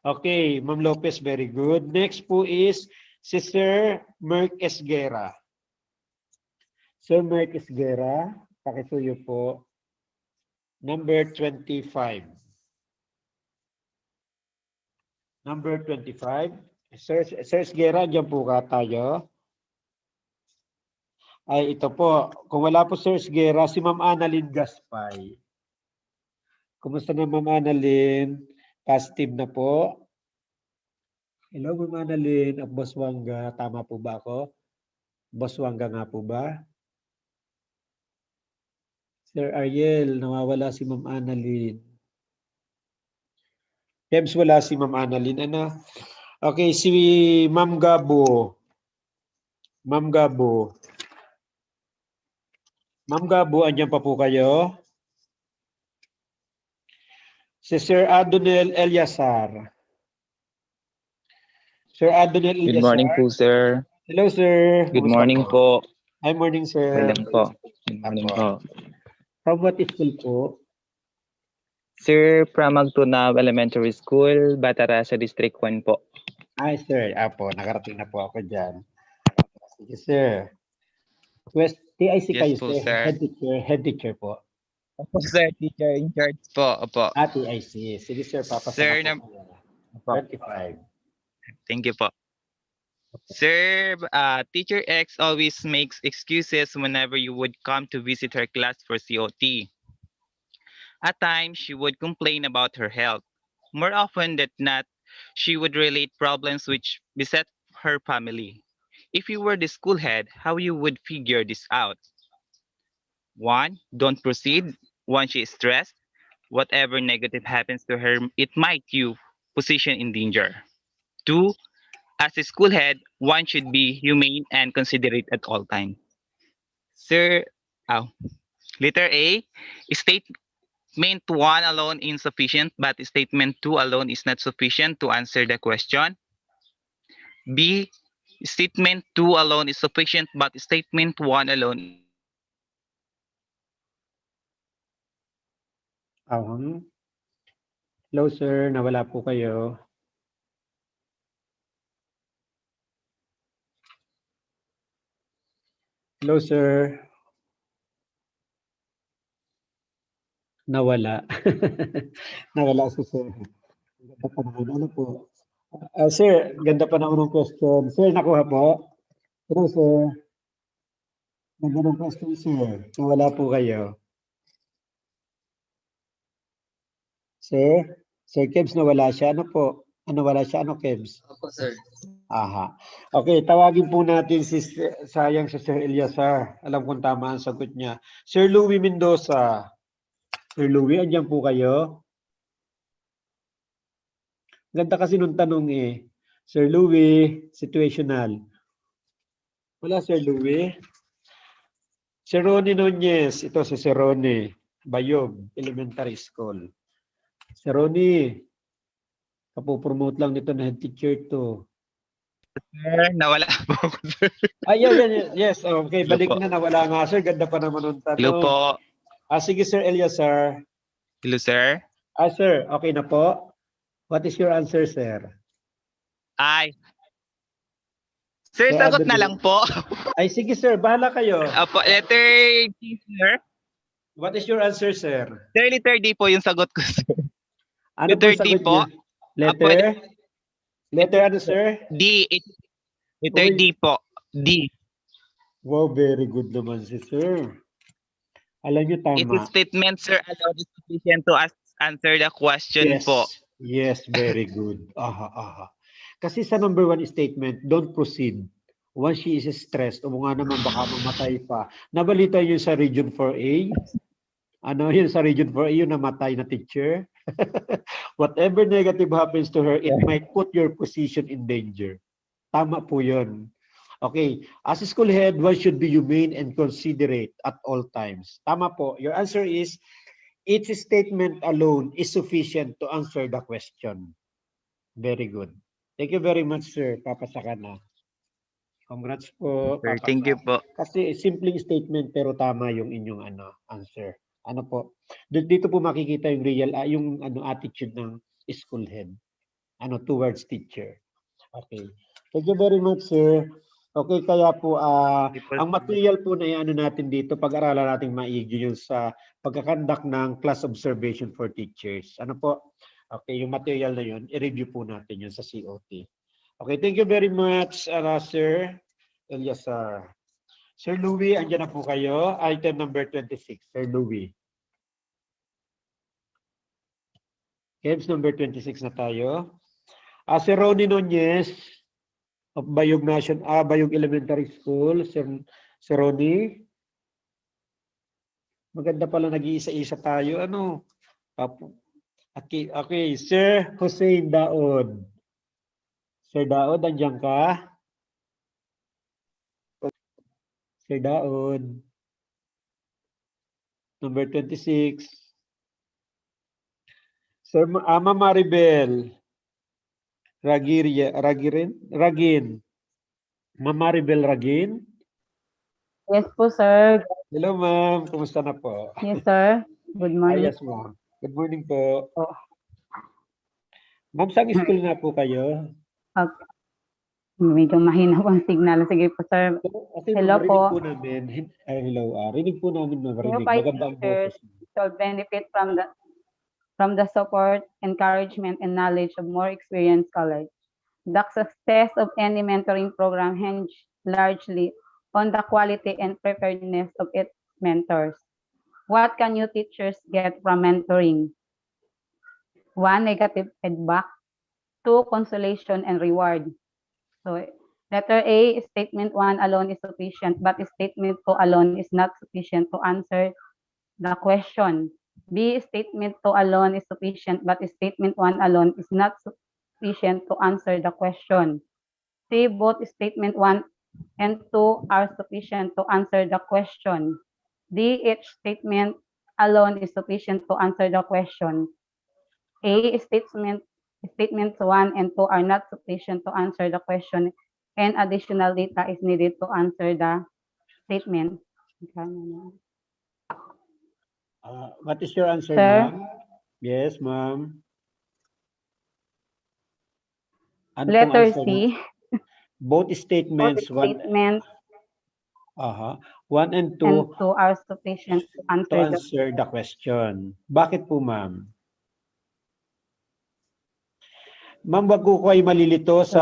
Okay, Ma'am Lopez, very good. Next po is si Sir Merck Esguera. Sir Merck Esguera, pakisuyo po. Number 25. Number 25. Sir Esguera, dyan po ka tayo. Ay, ito po. Kung wala po Sir Esguera, si Ma'am Annalyn Gaspay. Kumusta na Ma'am Annalyn? Positive na po. Hello, Ma'am Annalyn of Boswanga. Tama po ba ako? Boswanga nga po ba? Sir Ariel, nawawala si Ma'am Annalyn. Kebs, wala si Ma'am Annalyn. Ano? Okay, si Ma'am Gabo. Ma'am Gabo. Ma'am Gabo, andyan pa po kayo? Si Sir Adonel Eliasar. Sir Adonel Eliasar. Good morning po, sir. Hello, sir. Good Kumusta morning po. Hi, morning, sir. Morning po. Good morning po. From what school po? Sir, from Magtunao Elementary School, Batara sa District 1 po. Hi, sir. Apo, nakarating na po ako dyan. Sige, sir. TIC kayo, po, sir. sir. Head teacher po. Opo, sir. Teacher in charge po. Opo. TIC. Sige, sir. Papasama Sir, po kayo. 25. Thank you po. Sir, Teacher X always makes excuses whenever you would come to visit her class for COT. At times, she would complain about her health. More often than not, she would relate problems which beset her family. If you were the school head, how you would figure this out? 1. Don't proceed. 1. She is stressed. Whatever negative happens to her, it might you position in danger. 2. As a school head, one should be humane and considerate at all times. Sir, letter A, statement 1 alone insufficient, but statement 2 alone is not sufficient to answer the question. B, statement 2 alone is sufficient, but statement 1 alone. Hello, sir. Nawala po kayo. Hello, sir. Nawala. Nawala si sir. Ganda pa naman. Ano po? Sir, ganda pa naman ng question. Sir, nakuha po? Hello, sir. Ganda ng question, sir. Nawala po kayo. Sir Kebs, nawala siya. Ano po? Ano wala siya? Ano, Kebs? Opo, sir. Aha. Okay, tawagin po natin si Sir Eliasar. Alam kong tama ang sagot niya. Sir Louie Mendoza. Sir Louie, andyan po kayo? Ganda kasi nung tanong eh. Sir Louie, situational. Wala, Sir Louie. Sir Ronnie Nunez. Ito si Sir Ronnie. Bayog, Elementary School. Sir Ronnie, kapopromote lang nito na head teacher to. Sir, nawala po ako, sir. Yes. Okay, Hello balik po. na. Nawala nga, sir. Ganda pa naman ng Hello tanong. po. Sige, Sir Eliazar. Hello, sir. Sir, okay na po? What is your answer, sir? Ay. Sir, Sir sagot na Adrian. lang po. Sige, sir. Bahala kayo. Apo, letter D, sir. What is your answer, sir? Sir, letter D po yung sagot ko, sir. Ano letter po D sagot po. niyo? Letter? Letter ano, sir? D. Letter Uy. D po. D. Wow, very good naman si sir. Alam niyo, It tama. is statement, sir, alone is sufficient to answer the question po. Yes, very good. Kasi sa number 1 statement, don't proceed. Once she is stressed, o nga naman baka mamatay pa. Nabalita yun sa Region 4A? Ano yun sa Region 4A, yung namatay na teacher? Whatever negative happens to her, it might put your position in danger. Tama po yun. Okay, as a school head, one should be humane and considerate at all times. Tama po. Your answer is, each statement alone is sufficient to answer the question. Very good. Thank you very much, sir. Papasa na. Congrats po. Sir, thank you po. Kasi simpleng statement pero tama yung inyong answer. Ano po? Dito po makikita yung real yung attitude ng school head towards teacher. Okay. Thank you very much, sir. Okay, kaya po ang material po na natin dito, pag-aralan natin maigi yung sa pagkakandak ng class observation for teachers. Ano po? Okay, yung material na yun, i-review po natin yun sa COT. Okay, thank you very much, Sir Eliazar. Sir Louie, andyan na po kayo. Item number 26, Sir Louie. Games number 26 na tayo. Sir Ronnie Nunez of Bayog Elementary School, Sir Ronnie. Maganda pala nag-iisa-isa tayo. Okay, Sir Hussein Daod. Sir Daod, andyan ka? Sir Daod. Number 26. Sir Ama Maribel. Ragin. Ma'am Maribel Ragin. Yes po, sir. Hello, ma'am. Kumusta na po? Yes, sir. Good morning. Yes, ma'am. Good morning po. Ma'am, saan school na po kayo? Okay. Medyo mahina po ang signal. Sige po, sir. Okay, Hello po. po namin. Hello. Rinig po namin marinig. Unified Maganda ang boses. teachers shall benefit from the support, encouragement, and knowledge of more experienced scholars. The success of any mentoring program hinges largely on the quality and preparedness of its mentors. What can you teachers get from mentoring? 1, negative feedback. 2, consolation and reward. So, letter A, statement 1 alone is sufficient, but statement 2 alone is not sufficient to answer the question. B, statement 2 alone is sufficient, but statement 1 alone is not sufficient to answer the question. C, both statement 1 and 2 are sufficient to answer the question. D, each statement alone is sufficient to answer the question. A, statements 1 and 2 are not sufficient to answer the question, and additional data is needed to answer the statement. What is your answer, Sir? ma'am? Yes, ma'am. Letter C. Both statements, Both statements 1 and 2 and 2 are sufficient to answer the question. Bakit po, ma'am? Ma'am, wag po kayo malilito sa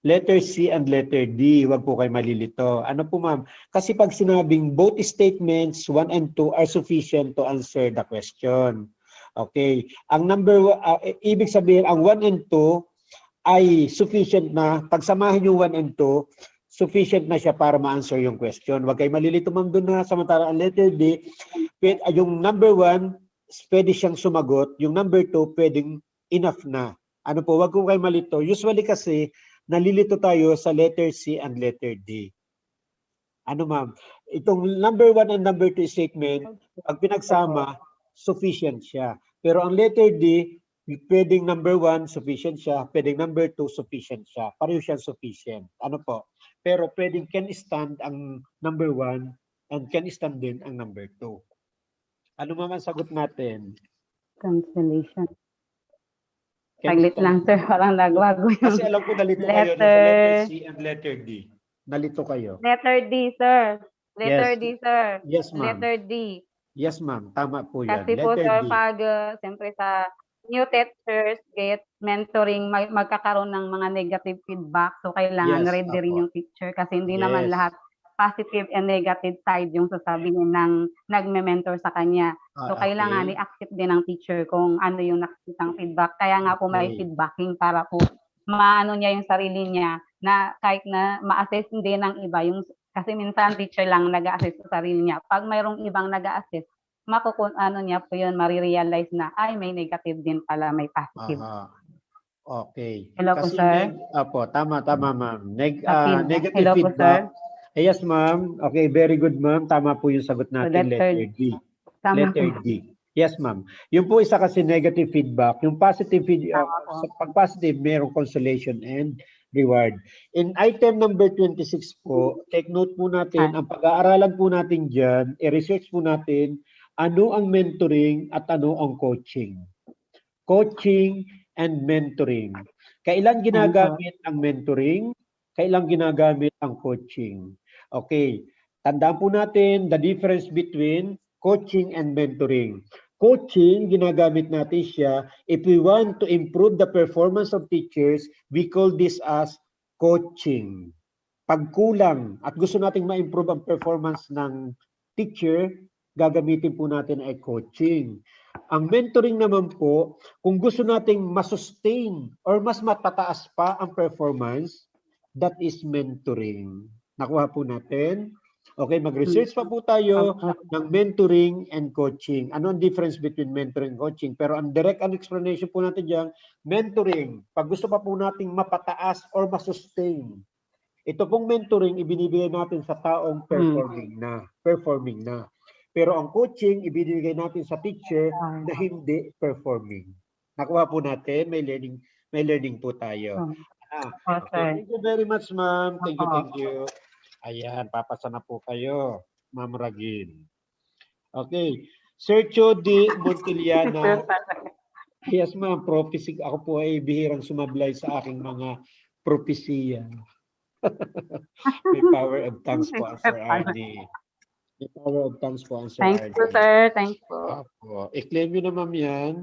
letter C and letter D. Wag po kayo malilito. Ano po, ma'am? Kasi pag sinabing both statements 1 and 2 are sufficient to answer the question. Okay. Ang ibig sabihin, ang 1 and 2 ay sufficient na. Pagsamahin yung 1 and 2, sufficient na siya para ma-answer yung question. Wag kayo malilito, ma'am, doon na. Samantala, ang letter D, yung number 1, pwede siyang sumagot. Yung number 2, pwedeng enough na. Ano po, wag ko kayo malito. Usually kasi, nalilito tayo sa letter C and letter D. Ano, ma'am? Itong number 1 and number 2 statement, pag pinagsama, sufficient siya. Pero ang letter D, Pwedeng number 1, sufficient siya. Pwedeng number 2, sufficient siya. Pareho siyang sufficient. Ano po? Pero pwedeng can stand ang number 1 and can stand din ang number 2. Ano naman sagot natin? Cancellation. Can Saglit lang, stand. sir. Parang nagwago yung Kasi alam ko nalito kayo sa letter letter. C and letter D. Nalito kayo. Letter D, sir. Letter Yes. D, sir. Yes, ma'am. Letter D. Yes, ma'am. Tama po yan. Kasi po, Letter sir, D. pag siyempre sa new teachers get mentoring, magkakaroon ng mga negative feedback. So, kailangan Yes, ready rin apo. yung teacher kasi hindi naman Yes. lahat positive and negative side yung sasabihin ng nagme-mentor sa kanya. So, kailangan Okay. i-accept din ng teacher kung ano yung nakikitang feedback. Kaya nga po may Okay. feedbacking para po maano niya yung sarili niya na kahit na ma-assess din ng iba yung kasi minsan teacher lang nag-a-assess sa sarili niya. Pag mayroong ibang nag-a-assess, ano niya po yun, marirealize na, ay, may negative din pala, may positive. Aha. Okay. Hello po, Kasi sir. Apo, tama ma'am. Feedback. Negative Hello po, feedback. sir. Yes, ma'am. Okay, very good, ma'am. Tama po yung sagot So, natin, letter D. tama Letter po. D. Yes, ma'am. Yung po isa kasi negative feedback. Yung positive feedback, sa pag-positive, mayroong consolation and reward. In item number 26 po, take note po natin, ang pag-aaralan po natin dyan, i-research po natin, ano ang mentoring at ano ang coaching. Coaching and mentoring. Kailan ginagamit ang mentoring? Kailan ginagamit ang coaching? Okay. Tandaan po natin the difference between coaching and mentoring. Coaching, ginagamit natin siya if we want to improve the performance of teachers, we call this as coaching. Pag kulang at gusto nating ma-improve ang performance ng teacher, gagamitin po natin ay coaching. Ang mentoring naman po, kung gusto nating ma-sustain or mas matataas pa ang performance, that is mentoring. Nakuha po natin? Okay, mag-research pa po tayo ng mentoring and coaching. Ano ang difference between mentoring and coaching? Pero ang direct explanation po natin dyan, mentoring, pag gusto pa po nating mapataas or ma-sustain, ito pong mentoring, ibinibigay natin sa taong performing na. Pero ang coaching, ibinibigay natin sa teacher na hindi performing. Nakuha po natin, may learning po tayo. Okay. Thank you very much, ma'am. Thank you. Ayan, papasa na po kayo, Ma'am Ragin. Okay. Sir Chody Montiliana. Yes, ma'am. Prophecy. Ako po ay bihirang sumablay sa aking mga propesiya. May power of tongues po ang Sir Arnie. May power of tongues po ang Sir Arnie. Thanks po, sir. Thanks po. Apo. I-claim nyo na, ma'am, yan.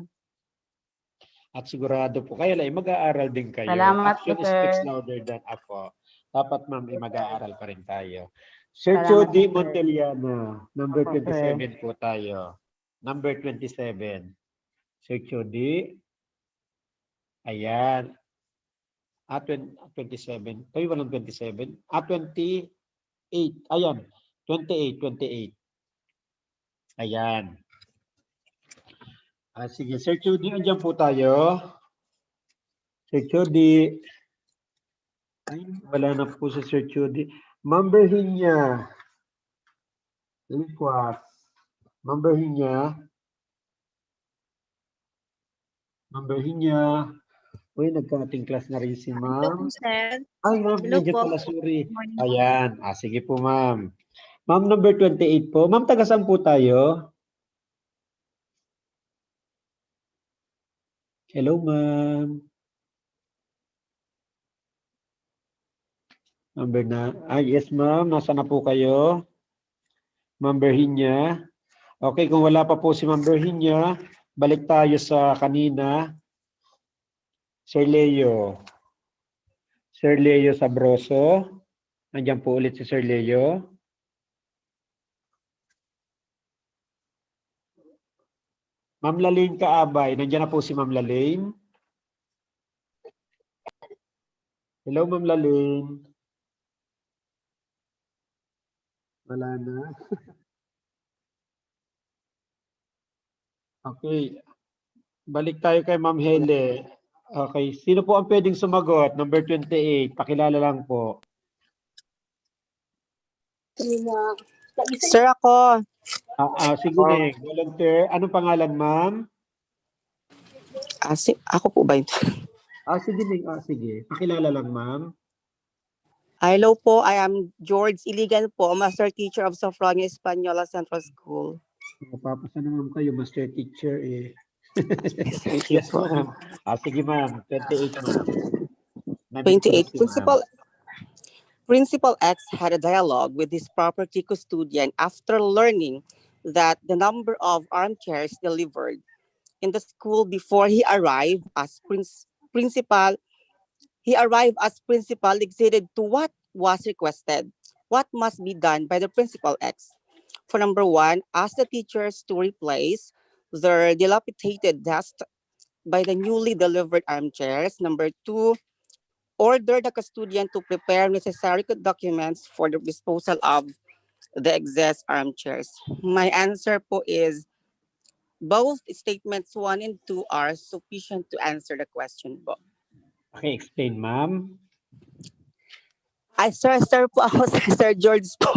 At sigurado po, kaya lang, mag-aaral din kayo. Salamat Action po, sir. speaks louder than apo. Dapat, ma'am, mag-aaral pa rin tayo. Sir Salamat Chody po, sir. Monteliana, number Opo, sir. 27 po tayo. Number 27. Sir Chody. Ayan. 27. Ay, walang 27. 28. Ayan. 28. Ayan. Sige, Sir Chody, andyan po tayo. Sir Chody. Ay, wala na po si Sir Chody. Mamberhin niya. Mamberhin niya. Uy, nagka-ating class na rin si ma'am. Ay, ma'am, nandiyan pala, sorry. Ayan. Sige po, ma'am. Ma'am, number 28 po. Ma'am, taga saan po tayo? Hello, ma'am. Number na. Yes, ma'am. Nasa na po kayo? Ma'am Berhinya. Okay, kung wala pa po si Ma'am Berhinya, balik tayo sa kanina. Sir Leo. Sir Leo Sabroso. Nandiyan po ulit si Sir Leo. Ma'am Lalaine Kaabay. Nandiyan na po si Ma'am Lalaine. Hello, Ma'am Lalaine. Wala na. Okay. Balik tayo kay Ma'am Hele. Okay. Sino po ang pwedeng sumagot? Number 28. Pakilala lang po. Sir, ako. Sige, volunteer. Anong pangalan, ma'am? Ako po ba yun? Sige, Ning. Sige. Pakilala lang, ma'am. Hello po, I am George Iligan po, Master Teacher of Sofronia Española Central School. Mapapasa naman kayo, Master Teacher eh. Thank you Yes, po. ma'am. Sige, ma'am. 28, ma'am. 28. Principal X had a dialogue with his property custodian after learning that the number of armchairs delivered in the school before he arrived as principal exceeded to what was requested. What must be done by the principal X? For number one, ask the teachers to replace their dilapidated desks by the newly delivered armchairs. Number two, order the custodian to prepare necessary documents for the disposal of the excess armchairs. My answer po is both statements 1 and 2 are sufficient to answer the question po. Okay, explain, ma'am. Sir po ako, Sir George po.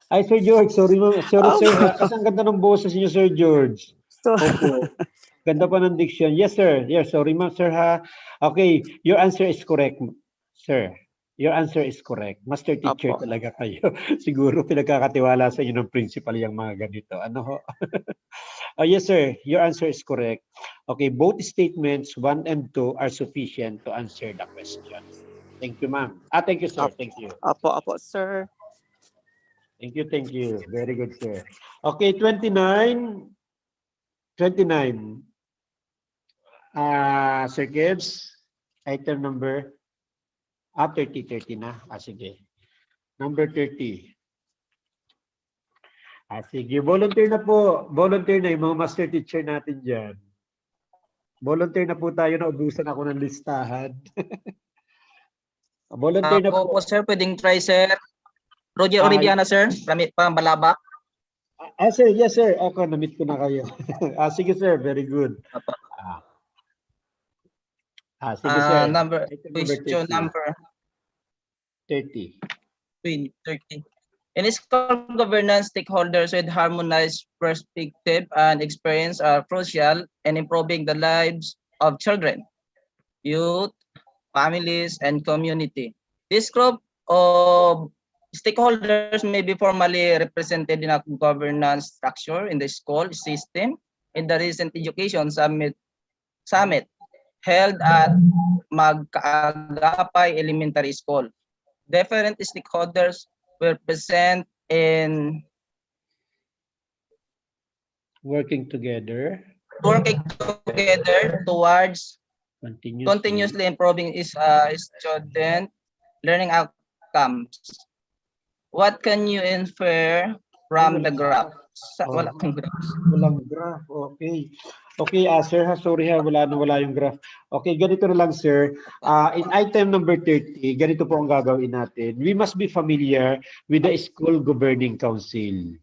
Sir George, sorry, sir ha. Kasi ang ganda ng boses niyo, Sir George. Opo. Ganda pa ng diction. Yes, sir. Yes, sorry, ma'am, sir ha. Okay, your answer is correct, sir. Your answer is correct. Master teacher talaga kayo. Siguro pinagkakatiwala sa inyo ng principal yung mga ganito. Ano ho? Yes, sir. Your answer is correct. Okay, both statements 1 and 2 are sufficient to answer the question. Thank you, ma'am. Thank you, sir. Thank you. Apo, sir. Thank you, thank you. Very good, sir. Okay, 29. 29. Sir Gibbs, item number 30 na. Sige. Number 30. Sige, volunteer na po. Volunteer na yung mga master teacher natin dyan. Volunteer na po tayo, na ubusan ako ng listahan. Volunteer na po. Sir, pwedeng try, sir. Roger Oridiana, sir. Pambalabak. Sir, yes, sir. Okay, na-meet ko na kayo. Sige, sir. Very good. Sige, sir. Question number 30. 30. In school governance, stakeholders with harmonized perspective and experience are crucial in improving the lives of children, youth, families, and community. This group of stakeholders may be formally represented in a governance structure in the school system. In the recent education summit held at Magkaagapay Elementary School, different stakeholders were present in working together towards continuously improving student learning outcomes. What can you infer from the graph? Walang graph. Okay. Okay, sir, sorry wala yung graph. Okay, ganito na lang, sir. In item number 30, ganito po ang gagawin natin. We must be familiar with the school governing council.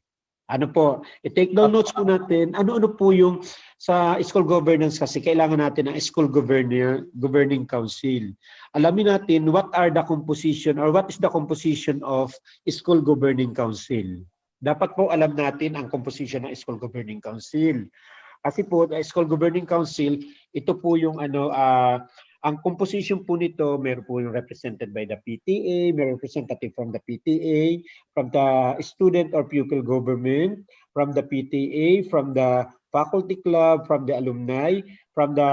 Ano po, i-take down notes po natin. Ano-ano po yung sa school governance kasi kailangan natin ng school governing council. Alamin natin what are the composition or what is the composition of school governing council. Dapat po alam natin ang composition ng school governing council. Kasi po, the school governing council, ito po yung ang composition po nito, meron po yung represented by the PTA, may representative from the PTA, from the student or pupil government, from the PTA, from the faculty club, from the alumni, from the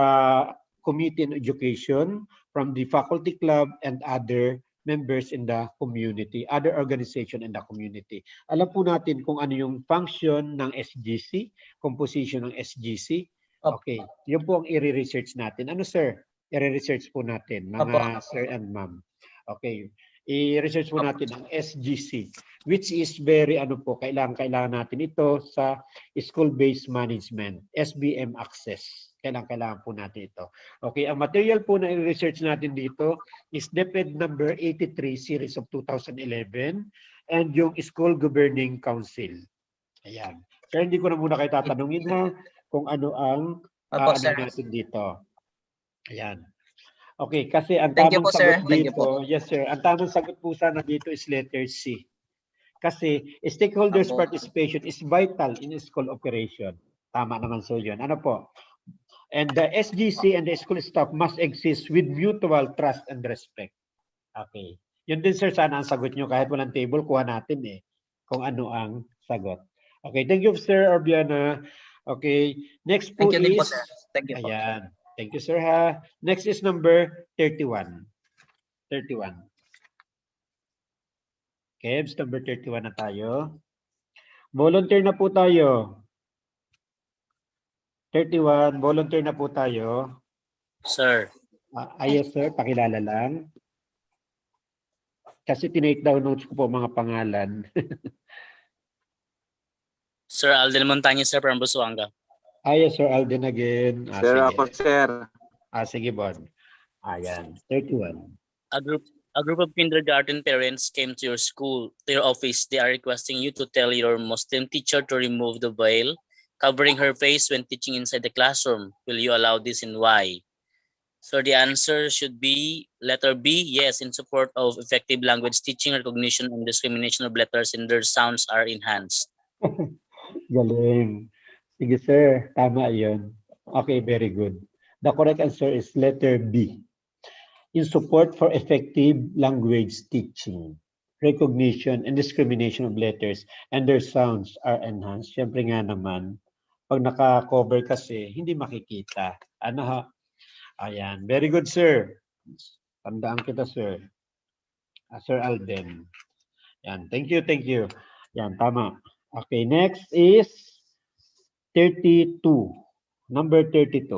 committee in education, from the faculty club, and other members in the community, other organization in the community. Alam po natin kung ano yung function ng SGC, composition ng SGC. Okay, yun po ang i-research natin. Ano, sir? I-research po natin, mga sir and ma'am. Okay, i-research po natin ang SGC, which is very, kailangan natin ito sa school-based management, SBM access. Kailangan po natin ito. Okay, ang material po na i-research natin dito is DepEd number 83 series of 2011 and yung School Governing Council. Ayan. Sir, hindi ko na muna kayo tatanungin ha kung ano ang natin dito. Ayan. Okay, kasi ang tamang sagot dito, yes sir, ang tamang sagot po sana dito is letter C. Kasi stakeholders participation is vital in school operation. Tama naman so yun. Ano po? And the SGC and the school staff must exist with mutual trust and respect. Okay. Yun din sir, sana ang sagot nyo. Kahit walang table, kuha natin eh. Kung ano ang sagot. Okay, thank you sir Orbiana. Okay, next po Thank you din po, is, sir. Thank you po. ayan. Thank you sir ha. Next is number 31. 31. Kebs, number 31 na tayo. Volunteer na po tayo. 31, volunteer na po tayo. Sir. Yes sir, pakilala lang. Kasi tinake down notes ko po mga pangalan. Sir Alden Montañez, sir, from Busuanga. Yes sir, Alden again. Sir, Sige. ako, sir. Sige, Bon. Ayan, 31. A group of kindergarten parents came to your office. They are requesting you to tell your Muslim teacher to remove the veil covering her face when teaching inside the classroom. Will you allow this and why? So the answer should be letter B, yes, in support of effective language teaching, recognition, and discrimination of letters and their sounds are enhanced. Galing. Sige sir, tama yun. Okay, very good. The correct answer is letter B. In support for effective language teaching, recognition and discrimination of letters and their sounds are enhanced. Siyempre nga naman, pag naka-cover kasi, hindi makikita. Ano ha? Ayan. Very good, sir. Tandaan kita, sir. Sir Alden. Yan. Thank you, thank you. Yan, tama. Okay, next is 32. Number 32.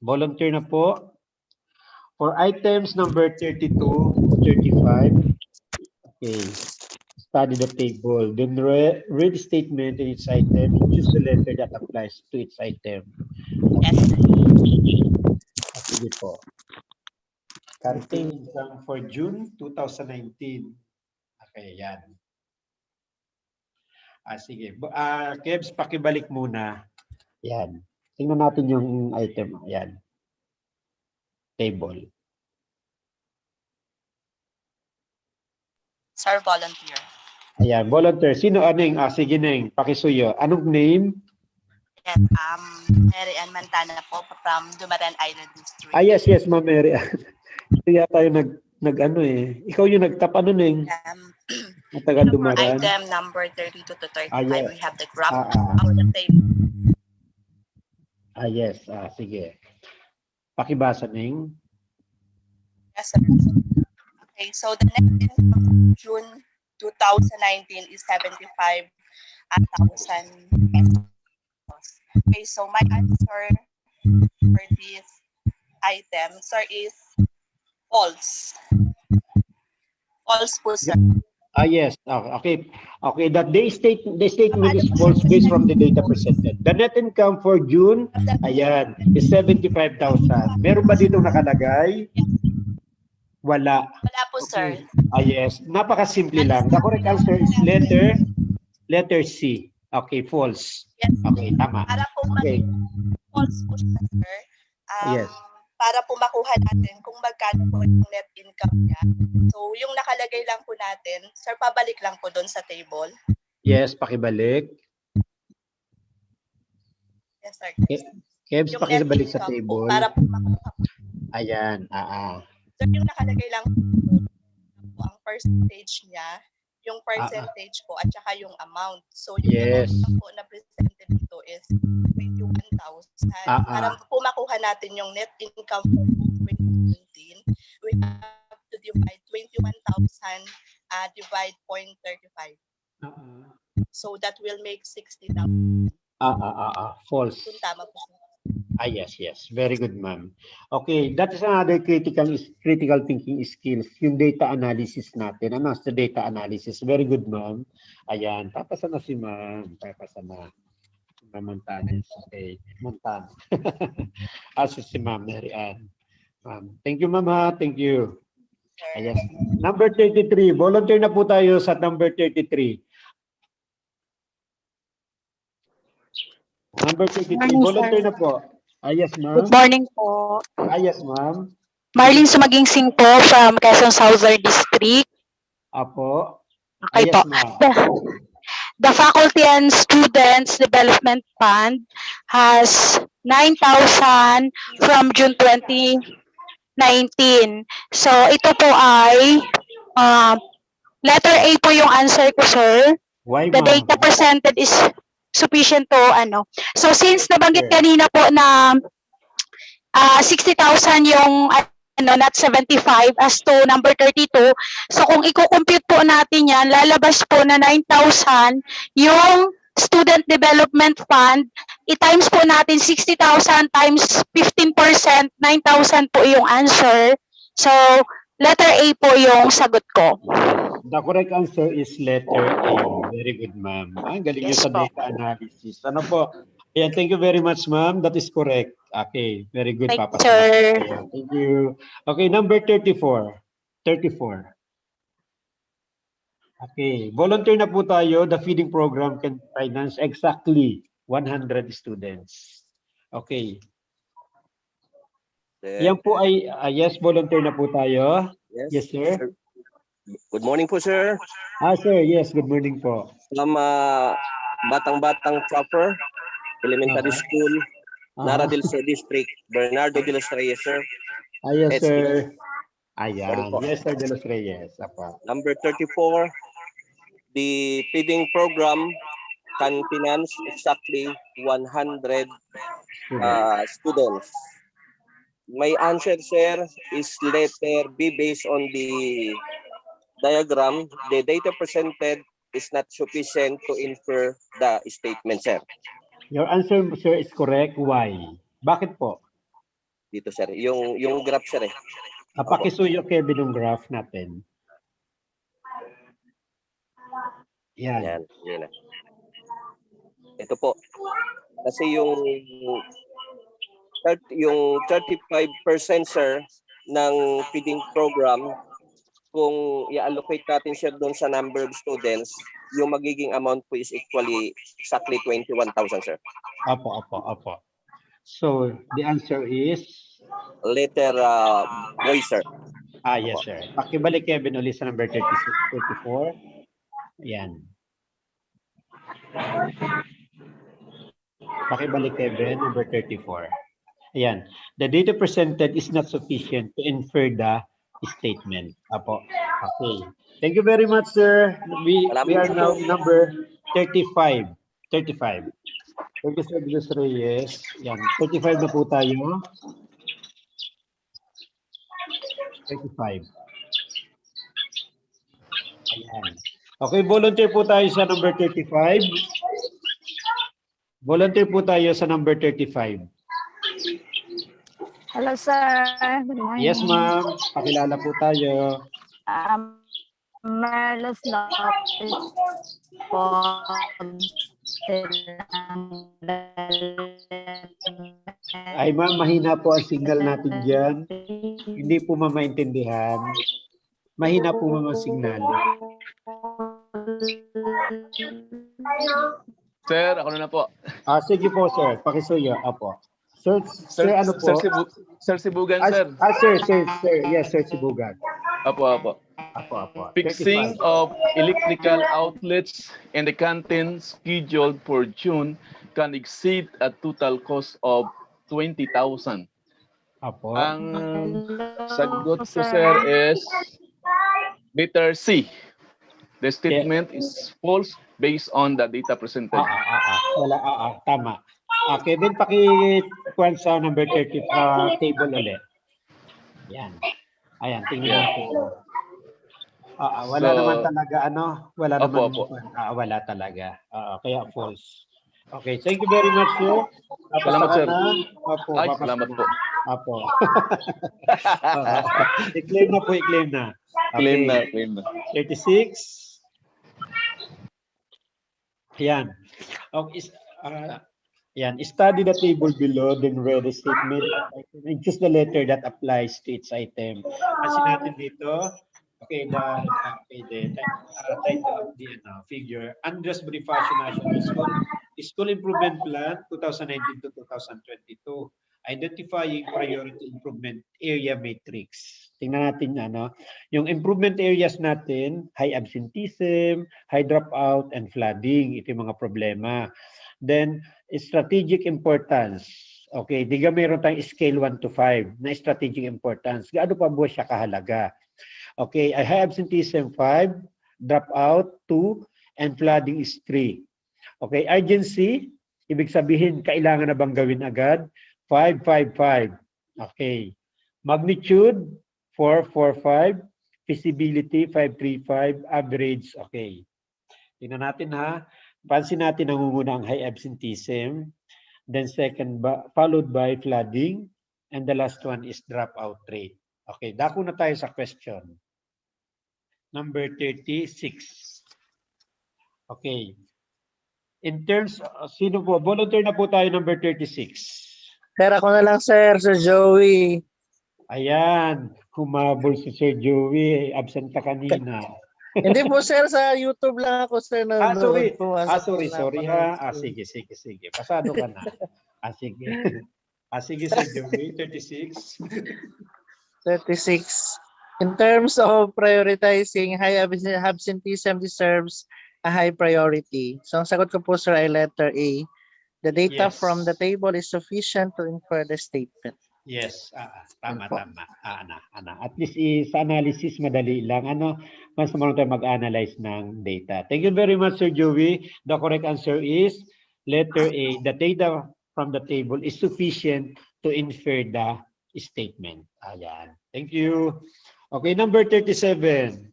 Volunteer na po. For items number 32 to 35, okay, study the table. Then read the statement in each item. Choose the letter that applies to each item. Sige po. Campaign income for June 2019. Okay, yan. Sige. Kebs, pakibalik muna. Yan. Tingnan natin yung item. Yan. Table. Sir, volunteer. Ayan, volunteer. Sino aneng? Sige Neng, pakisuyo. Anong name? Yes, Mary Ann Mantana po from Dumaran Island District. Yes, Ma'am Mary. Ito yata yung nag-ano eh. Ikaw yung nagtap ano Neng? Matagal For Dumaran. item number 32 to 35, yes. we have the graph of the table. Yes. Sige. Pakibasa Neng. Yes, sir. Okay, so the net income June 2019 is 75,000 pesos. Okay, so my answer for this item, sir, is false. False po, sir. Yes. Okay. That the statement is false based from the data presented. The net income for June, ayan, is 75,000. Meron ba dito nakalagay? Wala. Wala po, sir. Yes. Napakasimple lang. The correct answer is letter C. Okay, false. Yes. Okay, tama. Para po Okay. false po siya, sir. Yes. Para po makuha natin kung magkano po yung net income niya. So, yung nakalagay lang po natin, sir, pabalik lang po doon sa table. Yes, pakibalik. Yes, sir. Kebs, Yung pakibalik net sa income table. po, para po makuha po. Ayan. Sir, yung nakalagay lang po ang percentage niya, yung percentage po at saka yung amount. So, yung Yes. amount po na presented dito is 21,000. Para po makuha natin yung net income for 2019, we have to divide 21,000 divide 0.35. So, that will make 60,000. False. Kung tama po. Yes. Very good, ma'am. Okay, that is another critical thinking skills, yung data analysis natin. Ano sa data analysis? Very good, ma'am. Ayan, tapasa na si ma'am. Tapasa na. Montana. Okay, Montana. Si ma'am, Mary Ann. Thank you, ma'am ha. Thank you. Ayan. Number 33. Volunteer na po tayo sa number 33. Number 33. Morning, Volunteer sir. na po. Yes, ma'am. Good morning po. Yes, ma'am. Marlene Sumagingsing po from Quezon Southern District. Apo. Okay Yes, po. ma'am. the Faculty and Students Development Fund has 9,000 from June 2019. So ito po ay letter A po yung answer ko, sir. Why, The ma'am? data presented is sufficient to ano. So since nabanggit Sure. kanina po na 60,000 yung ano, not 75 as to number 32. So kung i-compute po natin yan, lalabas po na 9,000 yung Student Development Fund. I-times po natin 60,000 times 15%, 9,000 po yung answer. So letter A po yung sagot ko. The correct answer is letter A. Very good, ma'am. Ang galing niyo Yes sa po. data analysis. Ano po? Ayan, thank you very much, ma'am. That is correct. Okay, very good. Thank you, Papasalamat sir. kayo. Thank you. Okay, number 34. 34. Okay, volunteer na po tayo. The feeding program can finance exactly 100 students. Okay. Yan po ay, yes, volunteer na po tayo. Yes, sir. Good morning po, sir. Sir, yes, good morning po. From Batang-Batang Proper Elementary School, Nara del Sur District, Bernardo de los Reyes, sir. Yes, SK. sir. Ayan. Sorry po. Yes, sir, de los Reyes. Apa. Number 34, the feeding program can finance exactly 100 students. My answer, sir, is letter B based on the diagram. The data presented is not sufficient to infer the statement, sir. Your answer, sir, is correct. Why? Bakit po? Dito, sir. Yung graph, sir, eh. Pakisuyo, Kevin, yung graph natin. Yan. Yan. Yan na. Ito po. Kasi yung 35%, sir, ng feeding program, kung i-allocate natin, sir, doon sa number of students, yung magiging amount po is exactly 21,000, sir. Apo. So, the answer is? Letter Y, sir. Yes, sir. Pakibalik, Kevin, ulit sa number 34. Yan. Pakibalik, Kevin, number 34. Ayan. The data presented is not sufficient to infer the statement. Apo. Okay. Thank you very much, sir. We are now number 35. 35. Thank you, Sir Bilos Reyes. Yan. 35 na po tayo. 35. Ayan. Okay, volunteer po tayo sa number 35. Volunteer po tayo sa number 35. Hello, sir. Good morning. Yes, ma'am. Pakilala po tayo. Merlos Lopez po. Ay, ma'am, mahina po ang signal natin dyan. Hindi po maintindihan. Mahina po ang signal. Sir, ako na po. Sige po, sir. Pakisuyo. Apo. Sir, ano po? Sir Sibugan, sir. Sir. Yes, Sir Sibugan. Apo. Fixing 35. of electrical outlets in the canteen scheduled for June can exceed a total cost of 20,000. Apo. Ang sagot ko, sir, is letter C. The statement is false based on the data presented. Tama. Kevin, paki-kuwan sa number 30 table ulit. Yan. Ayan, tingnan natin. Wala naman talaga, wala naman. Wala talaga. Kaya false. Okay, thank you very much, sir. Salamat, sir. Salamat po. Apo. I-claim na po, i-claim na. Okay. Claim na. 36. Yan. Okay. Yan. Study the table below, then read the statement and choose the letter that applies to its item. Kasi natin dito, the title of the figure, Andres Bonifacio National School, School Improvement Plan 2019 to 2022, identifying priority improvement area matrix. Tingnan natin ano, yung improvement areas natin, high absenteeism, high dropout, and flooding. Ito yung mga problema. Then, strategic importance. Okay, diga meron tayong scale 1 to 5 na strategic importance. Gaano pa ba siya kahalaga? Okay, high absenteeism 5, dropout 2, and flooding is 3. Okay, urgency, ibig sabihin, kailangan na bang gawin agad? 5, 5, 5. Okay. Magnitude, 4, 4, 5. Feasibility, 5, 3, 5. Average, okay. Tingnan natin ha. Pansin natin nangunguna ang high absenteeism. Then second, followed by flooding. And the last one is dropout rate. Okay, dako na tayo sa question. Number 36. Okay. In terms, sino po? Volunteer na po tayo, number 36. Sir, ako na lang, sir. Sir Joey. Ayan, humabol si Sir Joey. Absent ka kanina. Hindi po, sir. Sa YouTube lang ako, sir. Sorry. Po, Sorry ha. Sige. Pasado ka na. Sige. Sige, Sir Joey. 36. 36. In terms of prioritizing, high absenteeism deserves a high priority. So, ang sagot ko po, sir, ay letter A. The data from the table is sufficient to infer the statement. Yes, tama. At least sa analysis, madali lang. Mas marunong tayo mag-analyze ng data. Thank you very much, Sir Joey. The correct answer is letter A. The data from the table is sufficient to infer the statement. Ayan. Thank you. Okay, number 37.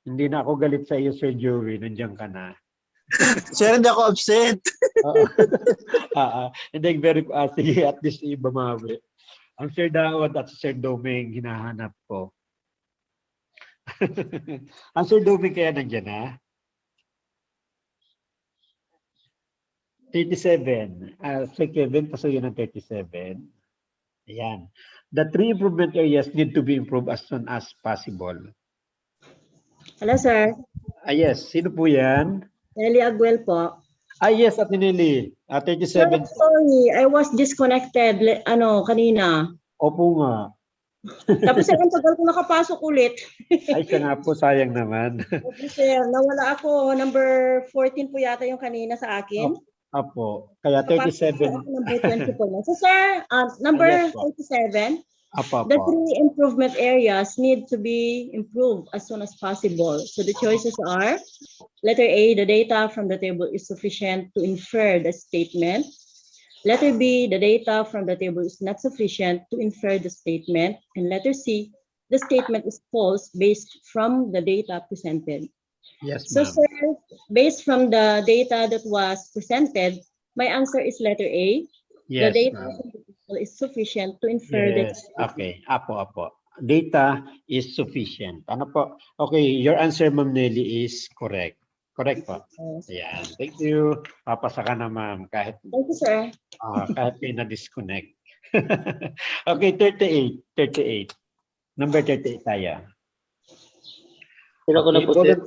Hindi na ako galit sa iyo, Sir Joey. Nandiyan ka na. Sir, hindi ako upset. Hindi, very, sige, at least iba mawi. Ang Sir Dawad at Sir Doming hinahanap ko. Ang Sir Doming kaya nandiyan na? 37. Sir Kevin, pasuyo ng 37. Ayan. The three improvement areas need to be improved as soon as possible. Hello, sir. Yes. Sino po yan? Nelly Aguel po. Yes, at Nelly. 37. Sir, sorry, I was disconnected kanina. Opo nga. Tapos sir, ang tagal ko nakapasok ulit. Ay, siya nga po, sayang naman. Okay, sir, nawala ako. Number 14 po yata yung kanina sa akin. Apo. Kaya 37. Number 20 po lang. So sir, number 37. Apo. The three improvement areas need to be improved as soon as possible. So the choices are letter A, the data from the table is sufficient to infer the statement. Letter B, the data from the table is not sufficient to infer the statement. And letter C, the statement is false based from the data presented. Yes, so ma'am. sir, based from the data that was presented, my answer is letter A. Yes, the data ma'am. from the table is sufficient to infer the Yes. Okay. Apo. Data is sufficient. Ano po? Okay, your answer, Ma'am Nelly, is correct. Correct po. Ayan. Thank you. Papasa ka na, ma'am. Kahit, Thank you, sir. kahit may na-disconnect. Okay, 38. Number 38 tayo. Sino ko na po, sir?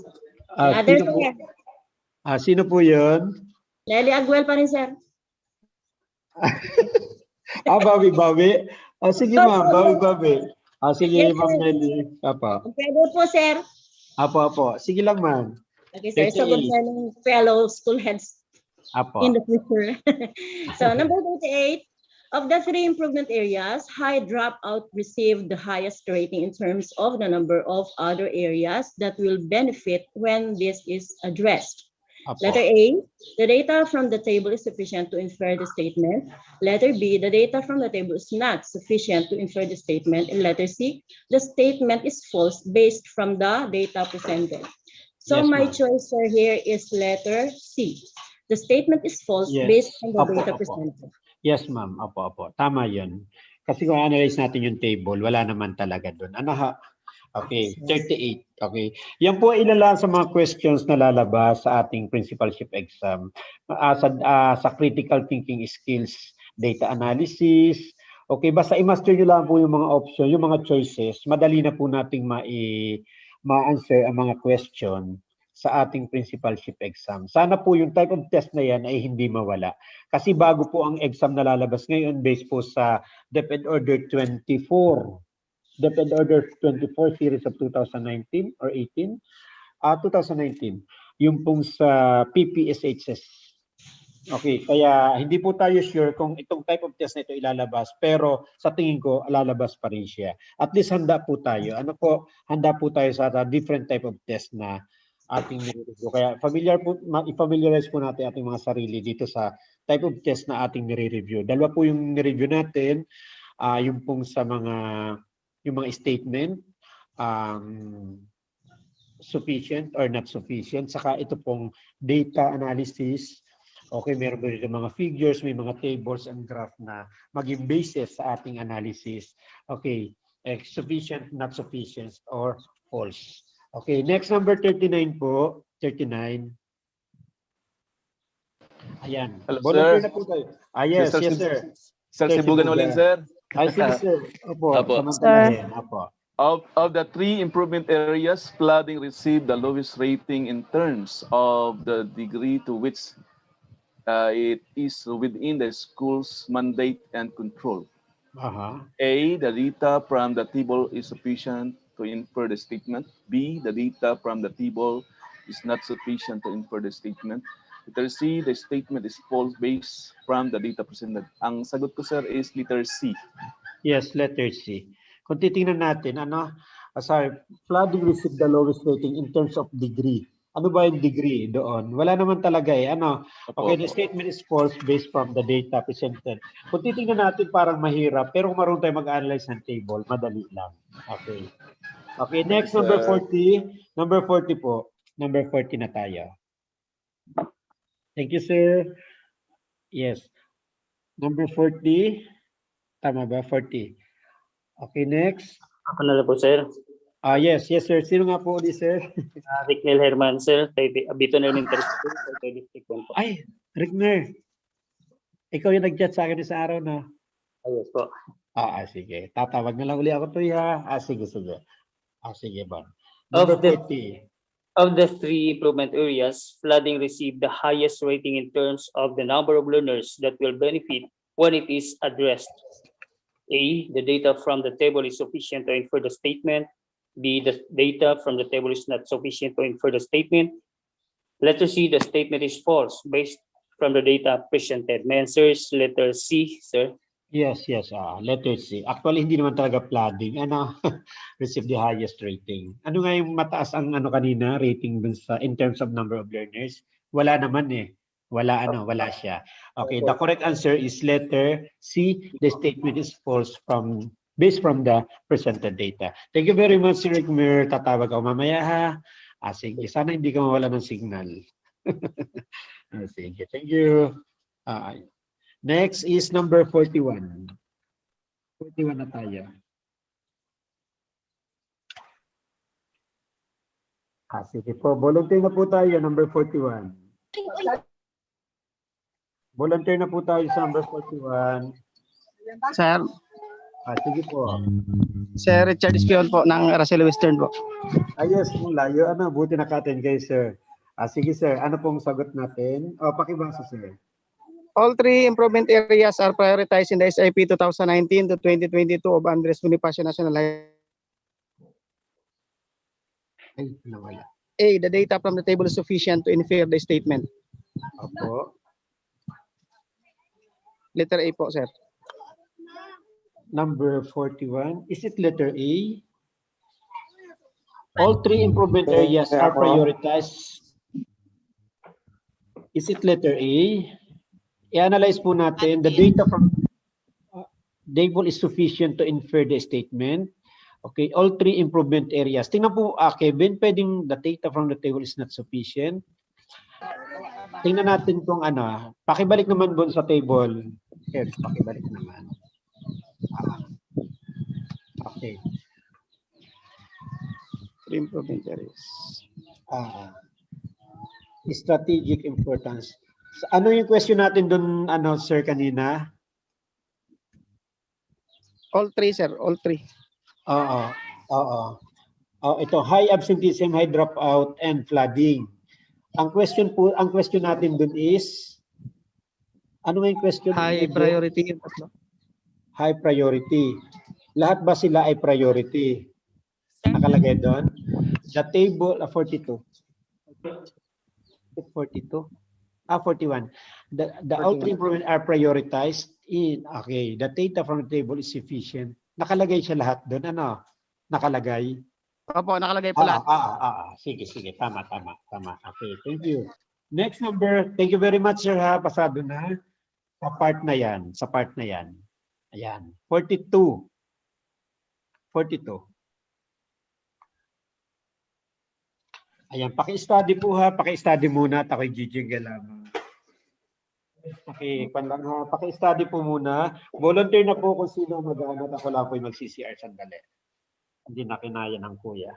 Sino po yun? Nelly Aguel pa rin, sir. Bawi-bawi. Sige, ma'am. Bawi-bawi. Sige, Ma'am Nelly. Apo. Pwede po, sir. Apo. Sige lang, ma'am. Okay, sir. So, good morning, fellow school heads in the future. So, number 38, of the three improvement areas, high dropout received the highest rating in terms of the number of other areas that will benefit when this is addressed. Letter A, the data from the table is sufficient to infer the statement. Letter B, the data from the table is not sufficient to infer the statement. And letter C, the statement is false based from the data presented. So Yes, my ma'am. choice for here is letter C. The statement is false based on the data presented. Yes, ma'am. Apo. Tama yun. Kasi kung analyze natin yung table, wala naman talaga doon. Okay, 38. Okay. Yan po ay ilan sa mga questions na lalabas sa ating principalship exam. Sa critical thinking skills, data analysis. Okay, basta i-master nyo lang po yung mga option, yung mga choices. Madali na po nating ma-answer ang mga question sa ating principalship exam. Sana po yung type of test na yan ay hindi mawala. Kasi bago po ang exam na lalabas ngayon based po sa DepEd Order 24. DepEd Order 24 series of 2019 or 18? 2019. Yung pong sa PPSHS. Okay, kaya hindi po tayo sure kung itong type of test na ito ilalabas, pero sa tingin ko, lalabas pa rin siya. At least handa po tayo. Ano po, handa po tayo sa different type of test na ating nire-review. Kaya i-familiarize po natin ating mga sarili dito sa type of test na ating nire-review. Dalawa po yung nire-review natin, yung pong sa yung mga statement, sufficient or not sufficient, saka ito pong data analysis. Okay, meron ba dito mga figures, may mga tables and graph na maging basis sa ating analysis. Okay, sufficient, not sufficient, or false. Okay, next number 39 po. 39. Ayan. Hello, Volunteer sir. na po tayo. Yes, yes, sir. Sir Sibugan ulit, sir. Ay, sige, sir. Opo, Opo. samantalahin. Opo. Of the 3 improvement areas, flooding received the lowest rating in terms of the degree to which it is within the school's mandate and control. A, the data from the table is sufficient to infer the statement. B, the data from the table is not sufficient to infer the statement. Letter C, the statement is false based from the data presented. Ang sagot ko, sir, is letter C. Yes, letter C. Kung titingnan natin, sorry, flooding received the lowest rating in terms of degree. Ano ba yung degree doon? Wala naman talaga eh. Okay, the statement is false based from the data presented. Kung titingnan natin, parang mahirap. Pero kung marunong tayo mag-analyze ng table, madali lang. Okay. Okay, next, number 40. Number 40 po. Number 40 na tayo. Thank you, sir. Yes. Number 40. Tama ba? 40. Okay, next. Ako na lang po, sir. Yes, yes, sir. Sino nga po ulit, sir? Ricknel Herman, sir. Bito na yung District 1 po. Ay, Rickner. Ikaw yung nag-chat sa akin sa araw, no? Ayos po. Sige. Tatawag na lang uli ako to, ya. Sige, sige. Sige, Bon. Number 40. Of the 3 improvement areas, flooding received the highest rating in terms of the number of learners that will benefit when it is addressed. A, the data from the table is sufficient to infer the statement. B, the data from the table is not sufficient to infer the statement. Letter C, the statement is false based from the data presented. My answer is letter C, sir. Yes, yes. Letter C. Actually, hindi naman talaga flooding. Receive the highest rating. Ano nga yung mataas ang kanina, rating dun sa in terms of number of learners? Wala naman eh. Wala siya. Okay, the correct answer is letter C. The statement is false based from the presented data. Thank you very much, Sir Rickmer. Tatawag ako mamaya ha. Sige, sana hindi ka mawala ng signal. Sige, thank you. Next is number 41. 41 na tayo. Sige po, volunteer na po tayo, number 41. Volunteer na po tayo sa number 41. Sir. Sige po. Sir Richard Espion po ng Araceli Western po. Yes, kung layo. Buti nakaten kayo, sir. Sige, sir. Ano pong sagot natin? Pakibasa, sir. All 3 improvement areas are prioritized in the SIP 2019 to 2022 of Andres Bonifacio National High. A, the data from the table is sufficient to infer the statement. Opo. Letter A po, sir. Number 41. Is it letter A? All 3 improvement areas are prioritized. Is it letter A? I-analyze po natin. The data from table is sufficient to infer the statement. Okay, all 3 improvement areas. Tingnan po, Kevin, pwedeng the data from the table is not sufficient. Tingnan natin kung pakibalik naman doon sa table. Yes, pakibalik naman. Okay. 3 improvement areas. Strategic importance. Ano yung question natin doon, sir, kanina? All 3, sir. All 3. Ito, high absenteeism, high dropout, and flooding. Ang question natin doon is, ano nga yung question? High priority. High priority. Lahat ba sila ay priority? Nakalagay doon? The table, 42. Okay. 42? 41. The outer improvement are prioritized in, okay, the data from the table is sufficient. Nakalagay siya lahat doon, ano? Nakalagay? Opo, nakalagay po lahat. Sige. Tama. Okay, thank you. Next number, thank you very much, sir, ha. Pasado na. Sa part na yan. Ayan. 42. Ayan, paki-study po ha. Paki-study muna at ako'y jijingle lamang. Paki-study po muna. Volunteer na po kung sino mag-ano at ako lang po'y mag-CCR sandali. Hindi na kinaya ng kuya.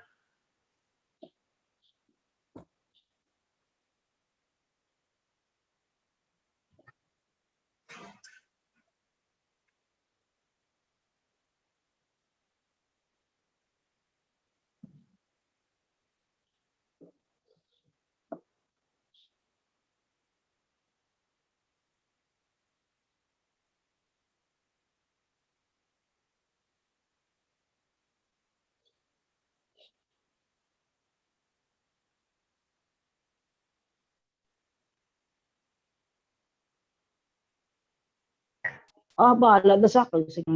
Bahala na sa akin. Sige.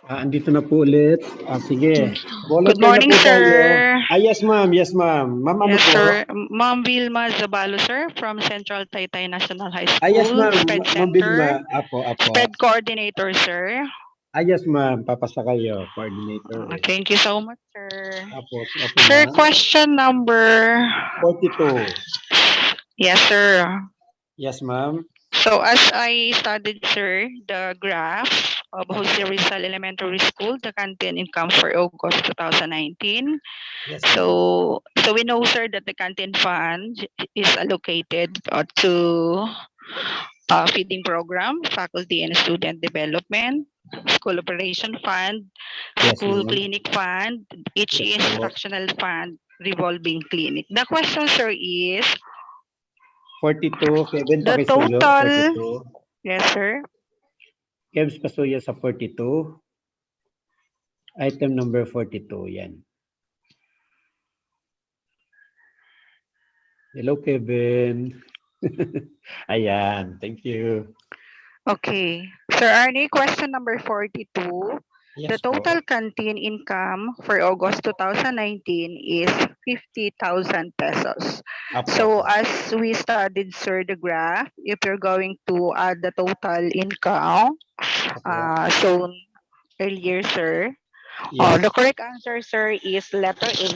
Andito na po ulit. Sige. Good Volunteer na morning, po tayo. sir. Yes, ma'am. Ma'am, ano Yes, po? sir. Ma'am Vilma Zabalo, sir, from Central Taytay National High Yes, School, ma'am. SPED Ma'am Center, Vilma. Apo. SPED Coordinator, sir. Yes, ma'am. Papasa kayo. Coordinator. Thank you so much, sir. Opo, Sir, ma'am. question number... 42. Yes, sir. Yes, ma'am. So as I studied, sir, the graph of Jose Rizal Elementary School, the canteen income for August 2019. Yes, so we know, sir, that the canteen fund is allocated to feeding program, faculty and student development, school operation fund, Yes, school ma'am. clinic fund, each Yes, po. instructional fund, revolving clinic. The question, sir, is 42. Kevin the Pakisuyo, total. 42. Yes, sir. Kevs Pasuyo sa 42. Item number 42, yan. Hello, Kevin. Ayan, thank you. Okay. Sir Arnie, question number 42. The Yes po. total canteen income for August 2019 is 50,000 pesos. Apo, So apo. as we studied, sir, the graph, if you're going to add the total income shown earlier, sir, Yes. the correct answer, sir, is letter A.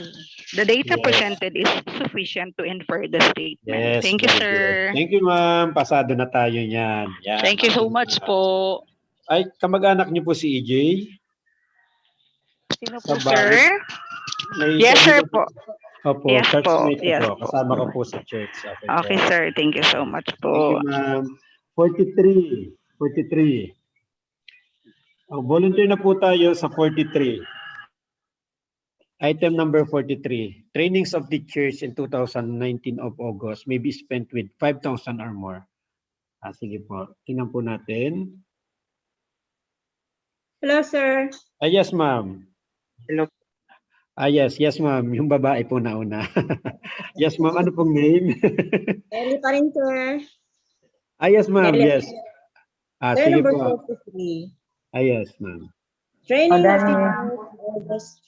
The data Yes. presented is sufficient to infer the statement. Yes, Thank you, very sir. good. Thank you, ma'am. Pasado na tayo niyan. Yan. Thank you so much po. Ay, kamag-anak niyo po si EJ? Sino Sa po, sir? May Yes, sir kaibigan po. Opo, Yes po. churchmate ko Yes po. po. Kasama ko po sa church. Okay po. Okay, sir. Thank you so much Thank you, po. ma'am. 43. 43. Volunteer na po tayo sa 43. Item number 43. Trainings of teachers in 2019 of August may be spent with 5,000 or more. Sige po. Tingnan po natin. Hello, sir. Yes, ma'am. Hello. Yes, ma'am. Yung babae po nauna. Yes, ma'am. Ano pong name? Nelly pa rin, sir. Yes, ma'am. Nelly. Yes. Sir, Sige number po. 43. Yes, ma'am. Training of teachers August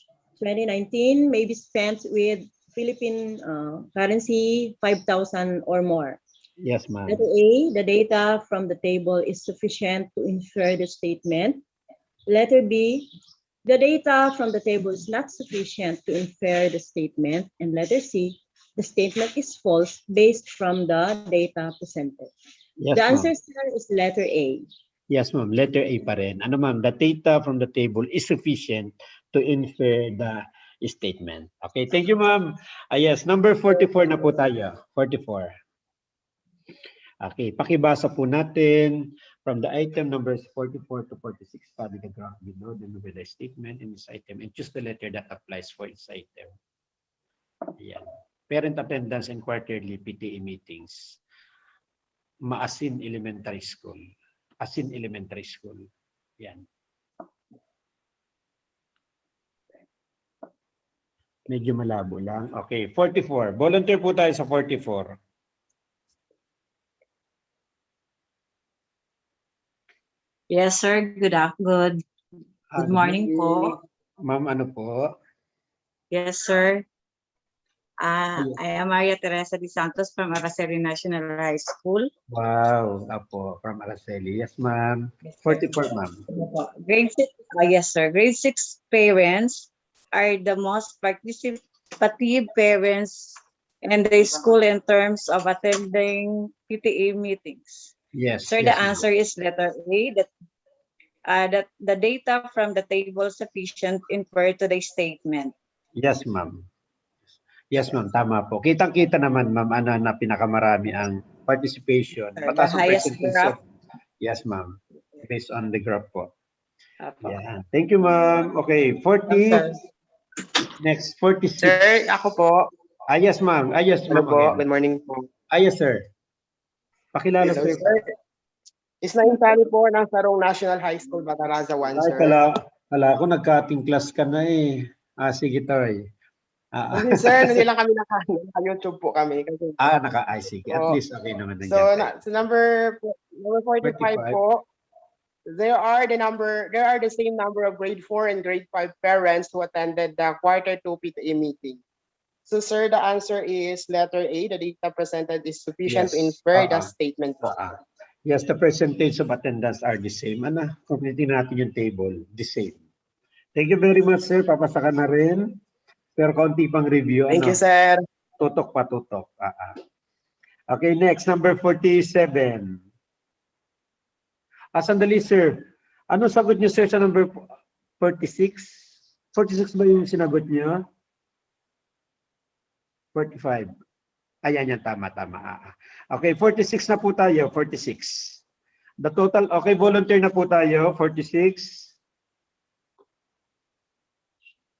2019 may be spent with Philippine currency 5,000 or more. Yes, ma'am. Letter A, the data from the table is sufficient to infer the statement. Letter B, the data from the table is not sufficient to infer the statement. And letter C, the statement is false based from the data presented. Yes, The ma'am. answer, sir, is letter A. Yes, ma'am. Letter A pa rin. Ano, ma'am? The data from the table is sufficient to infer the statement. Okay, thank you, ma'am. Yes, number 44 na po tayo. 44. Okay, pakibasa po natin from the item numbers 44 to 46. Study the graph below, then with the statement in this item and choose the letter that applies for its item. Ayan. Parent attendance and quarterly PTA meetings. Maasin Elementary School. Asin Elementary School. Yan. Medyo malabo lang. Okay, 44. Volunteer po tayo sa 44. Yes, sir. Good morning po. Ma'am, ano po? Yes, sir. I am Maria Teresa de Santos from Araceli National High School. Wow, apo, from Araceli. Yes, ma'am. 44, ma'am. Grade 6, yes, sir. Grade 6 parents are the most participative parents in the school in terms of attending PTA meetings. Yes. Sir, yes, the answer is letter A, that the data from the table sufficient infer to the statement. Yes, ma'am. Yes, ma'am. Tama po. Kitang-kita naman, ma'am, na pinakamarami ang participation. The highest graph. Yes, ma'am. Based on the graph po. Yeah. Thank you, ma'am. Okay, 40. Next, 46. Sir, ako po. Yes, ma'am. Yes, Hello ma'am. po. Again. Good morning po. Yes, sir. Pakilala, Hello, sir. sir. Isnain Sani po ng Sarong National High School, Bataraza 1, Ay, sir. kala ko nagka-team class ka na eh. Sige, Toy. Hindi, sir. Hindi lang kami naka-YouTube po kami. Kasi, Sige. At least okay naman. So, number 45 po, there are the same number of grade 4 and grade 5 parents who attended the quarter 2 PTA meeting. So, sir, the answer is letter A. The data presented is sufficient to infer the statement po. Yes, the percentage of attendance are the same. Completing natin yung table. The same. Thank you very much, sir. Papasaka na rin. Pero kaunti pang review. Thank you, sir. Tutok pa tutok. Okay, next. Number 47. Sandali, sir. Ano sagot niyo, sir, sa number 46? 46 ba yung sinagot niyo? 45. Ayan yan, tama. Okay, 46 na po tayo, 46. The total, okay, volunteer na po tayo, 46.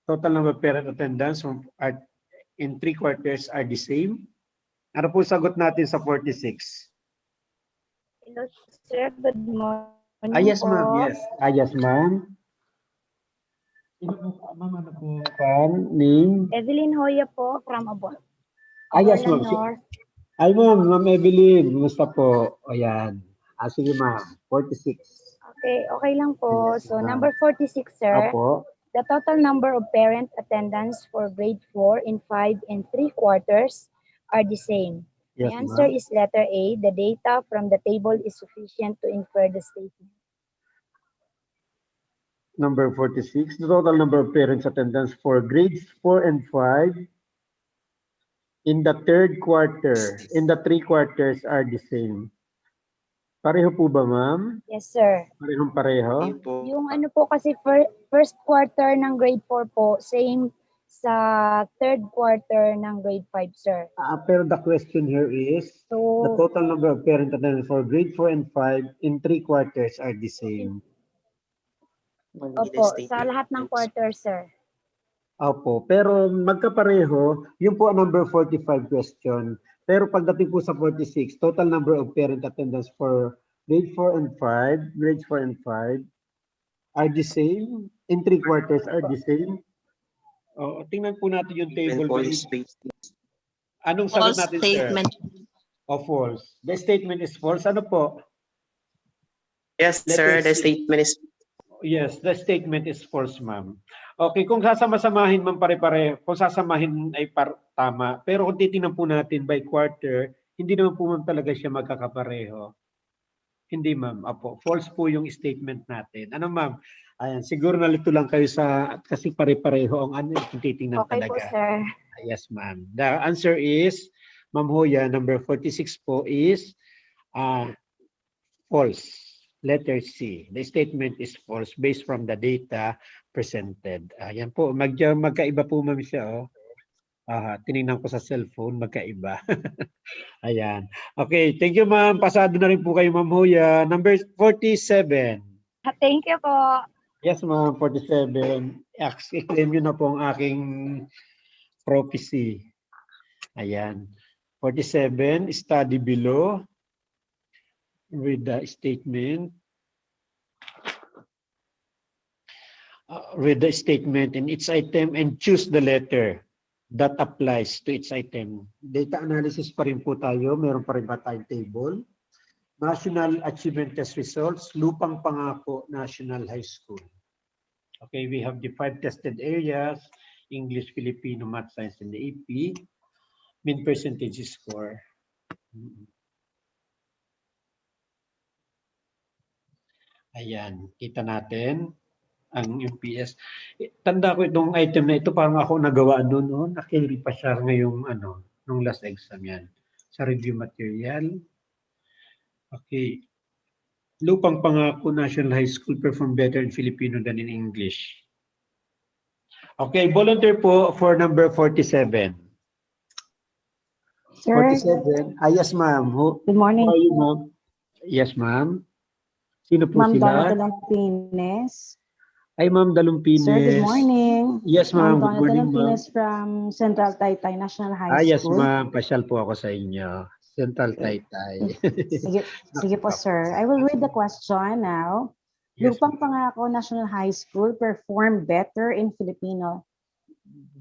Total number of parent attendance in 3 quarters are the same. Ano po sagot natin sa 46? Hello, sir. Good morning Yes, ma'am. Yes. Yes, ma'am. Ma'am, ano po kan? Name? Evelyn Hoya po from Yes, Aborlan ma'am. North. Ay, ma'am Evelyn. Kumusta po? Ayan. Sige, ma'am. 46. Okay, okay lang po. Yes, So ma'am. number 46, sir. Opo. The total number of parent attendance for grade 4 in 5 and 3/4 are the same. Yes, My answer ma'am. is letter A. The data from the table is sufficient to infer the statement. Number 46. The total number of parents attendance for grades 4 and 5 in the 3rd quarter, in the 3/4 are the same. Pareho po ba, ma'am? Yes, sir. Parehong pareho? Yung ano po kasi first quarter ng grade 4 po, same sa 3rd quarter ng grade 5, sir. Pero the question here is, the So, total number of parent attendance for grade 4 and 5 in 3/4 are the same. opo, sa lahat ng quarter, sir. Opo, pero magkapareho, yun po ang number 45 question. Pero pagdating po sa 46, total number of parent attendance for grade 4 and 5, grades 4 and 5 are the same, in 3/4 are the same. Tingnan po natin yung table. Anong sagot False natin, statement. sir? False. The statement is false. Ano po? Yes, sir. The statement is Yes, the statement is false, ma'am. Okay, kung sasama-samahin man pare-pare, kung sasamahin ay tama. Pero kung titingnan po natin by quarter, hindi naman po ma'am talaga siya magkakapareho. Hindi, ma'am. Apo, false po yung statement natin. Ano, ma'am? Ayan, siguro nalito lang kayo sa kasi pare-pareho ang ano kung titingnan Okay po, talaga. sir. Yes, ma'am. The answer is, Ma'am Hoya, number 46 po is false. Letter C. The statement is false based from the data presented. Ayan po, magkaiba po ma'am siya. Tinignan ko sa cellphone, magkaiba. Ayan. Okay, thank you ma'am. Pasado na rin po kayo ma'am Hoya. Number 47. Thank you po. Yes ma'am, 47. I-claim nyo na po ang aking prophecy. Ayan. 47, study below. Read the statement. Read the statement in each item and choose the letter that applies to each item. Data analysis pa rin po tayo. Meron pa rin ba tayong table? National Achievement Test Results, Lupang Pangako National High School. Okay, we have the 5 tested areas, English, Filipino, Math, Science, and the AP. Mean percentage score. Ayan, kita natin ang UPS. Tanda ko itong item na ito, parang ako nagawa noon, no? Nakili pa siya ngayong nung last exam yan. Sa review material. Okay. Lupang Pangako National High School perform better in Filipino than in English. Okay, volunteer po for number 47. Sir? 47. Yes, ma'am. Good morning. How are you, ma'am? Yes, ma'am. Sino po Ma'am sila? Donna Dalumpines. Ay, Ma'am Dalumpines. Sir, good morning. Yes, ma'am. Good Donna morning, ma'am. Dalumpines from Central Taytay National High Yes, School. ma'am. Pasyal po ako sa inyo. Central Taytay. Sige po, sir. I will read the question now. Yes, Lupang Pangako National High School performed better in Filipino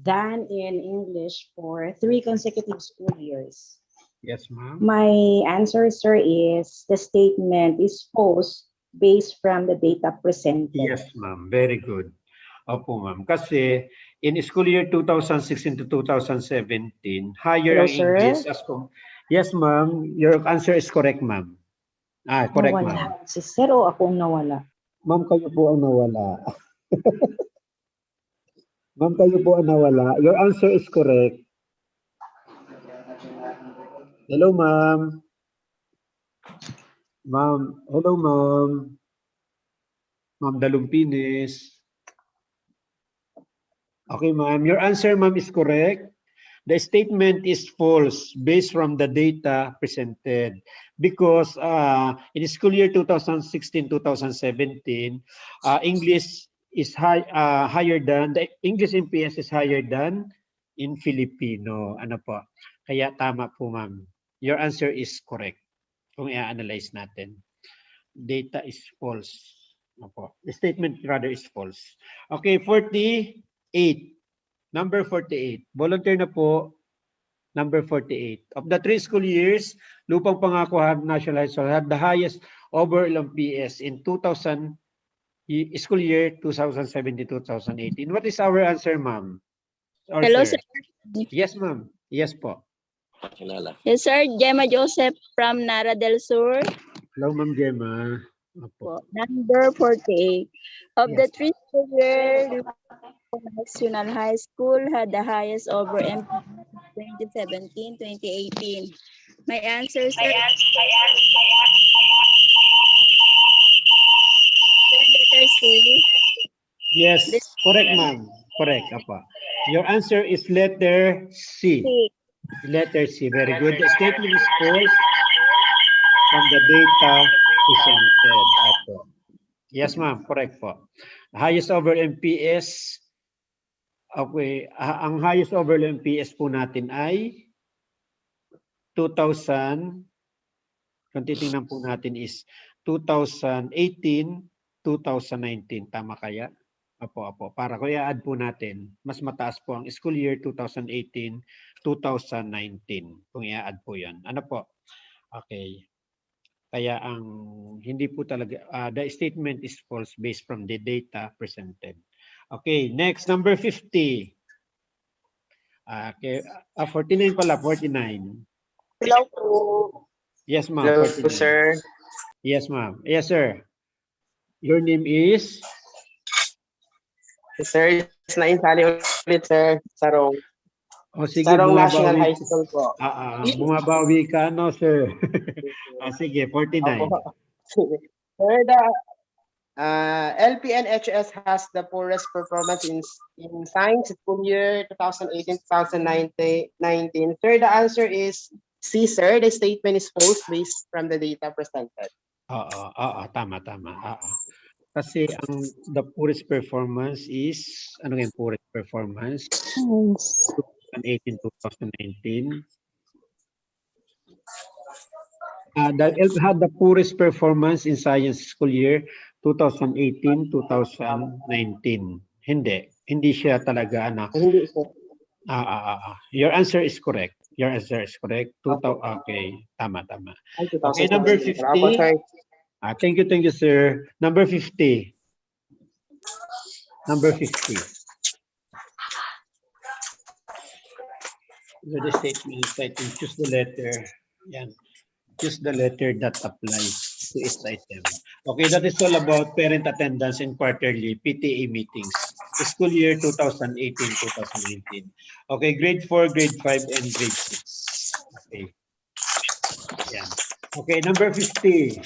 than in English for 3 consecutive school years. Yes, ma'am. My answer, sir, is the statement is false based from the data presented. Yes, ma'am. Very good. Opo, ma'am. Kasi in school year 2016 to 2017, higher Hello, ang sir? English as Yes, ma'am. Your answer is correct, ma'am. Correct, ma'am. Nawala. Si sir o ako ang nawala? Ma'am, kayo po ang nawala. Ma'am, kayo po ang nawala. Your answer is correct. Hello, ma'am. Ma'am, hello, ma'am. Ma'am Dalumpines. Okay, ma'am. Your answer, ma'am, is correct. The statement is false based from the data presented because in school year 2016-2017, English is higher than the English MPS is higher than in Filipino. Ano po? Kaya tama po, ma'am. Your answer is correct. Kung i-analyze natin, data is false Opo. The statement rather is false. Okay, 48. Number 48. Volunteer na po. Number 48. Of the 3 school years, Lupang Pangako had National High School had the highest overall PS in 2000 school year 2017-2018. What is our answer, ma'am? Hello, sir. Yes, ma'am. Yes po. Yes, sir. Gemma Joseph from Nara del Sur. Hello, ma'am Gemma. Opo. Number 48. Of the Yes. 3 school years, National High School had the highest over MP 2017-2018. My answer, sir. Letter C. Yes, correct, ma'am. Correct. Apa. Your answer is letter C. Letter C. Very good. The statement is false from the data presented. Apo. Yes, ma'am. Correct po. Highest over MPS. Okay. Ang highest over MPS po natin ay 2,000. Kung titingnan po natin is 2018, 2019. Tama kaya? Apo. Para ko i-add po natin, mas mataas po ang school year 2018, 2019. Kung i-add po yan. Ano po? Okay. Kaya ang hindi po talaga, the statement is false based from the data presented. Okay, next, number 50. Okay, 49 pala, 49. Hello po. Yes, ma'am. Hello, 49. sir. Yes, ma'am. Yes, sir. Your name is? Sir, it's Naintali ulit, sir. Sarong. O sige, Sarong National bumabawi. High School po. Bumabawi ka, no, sir? Sige, 49. Sir, the LPNHS has the poorest performance in science school year 2018-2019. Sir, the answer is C, sir. The statement is false based from the data presented. Tama. Kasi ang the poorest performance is, ano yung poorest performance? 2018-2019. The ELP had the poorest performance in science school year 2018-2019. Hindi siya talaga anak. Hindi siya. Your answer is correct. Okay, tama. Okay, number 50. Thank you, sir. Number 50. The statement citing choose the letter. Yan. Choose the letter that applies to each item. Okay, that is all about parent attendance in quarterly PTA meetings. School year 2018-2019. Okay, grade 4, grade 5, and grade 6. Okay. Yan. Okay, number 50.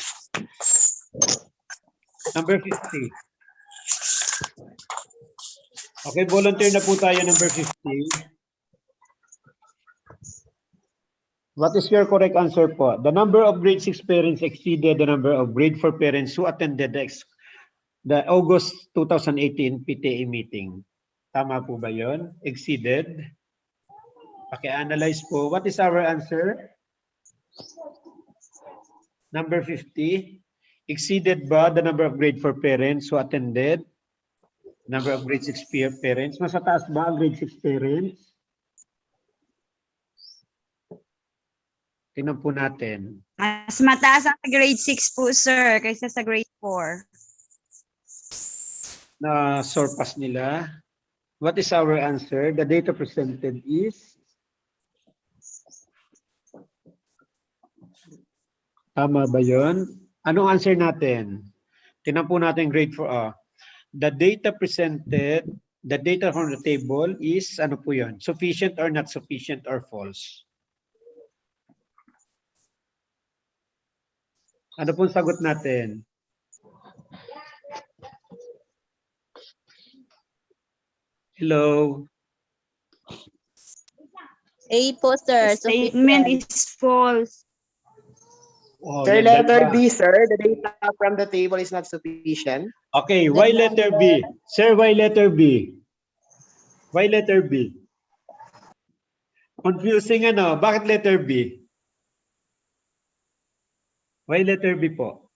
Okay, volunteer na po tayo, number 50. What is your correct answer po? The number of grade 6 parents exceeded the number of grade 4 parents who attended the August 2018 PTA meeting. Tama po ba yun? Exceeded? Paki-analyze po. What is our answer? Number 50. Exceeded ba the number of grade 4 parents who attended? Number of grade 6 parents? Mas mataas ba ang grade 6 parents? Tingnan po natin. Mas mataas ang grade 6 po, sir, kaysa sa grade 4. Na surpass nila. What is our answer? The data presented is? Tama ba yun? Anong answer natin? Tingnan po natin grade 4. The data presented, the data from the table is, ano po yun? Sufficient or not sufficient or false? Ano pong sagot natin? Hello? A po, sir. Statement is false. Sir, letter B, sir. The data from the table is not sufficient. Okay, why letter B? Sir, why letter B? Why letter B? Confusing ano? Bakit letter B? Why letter B po?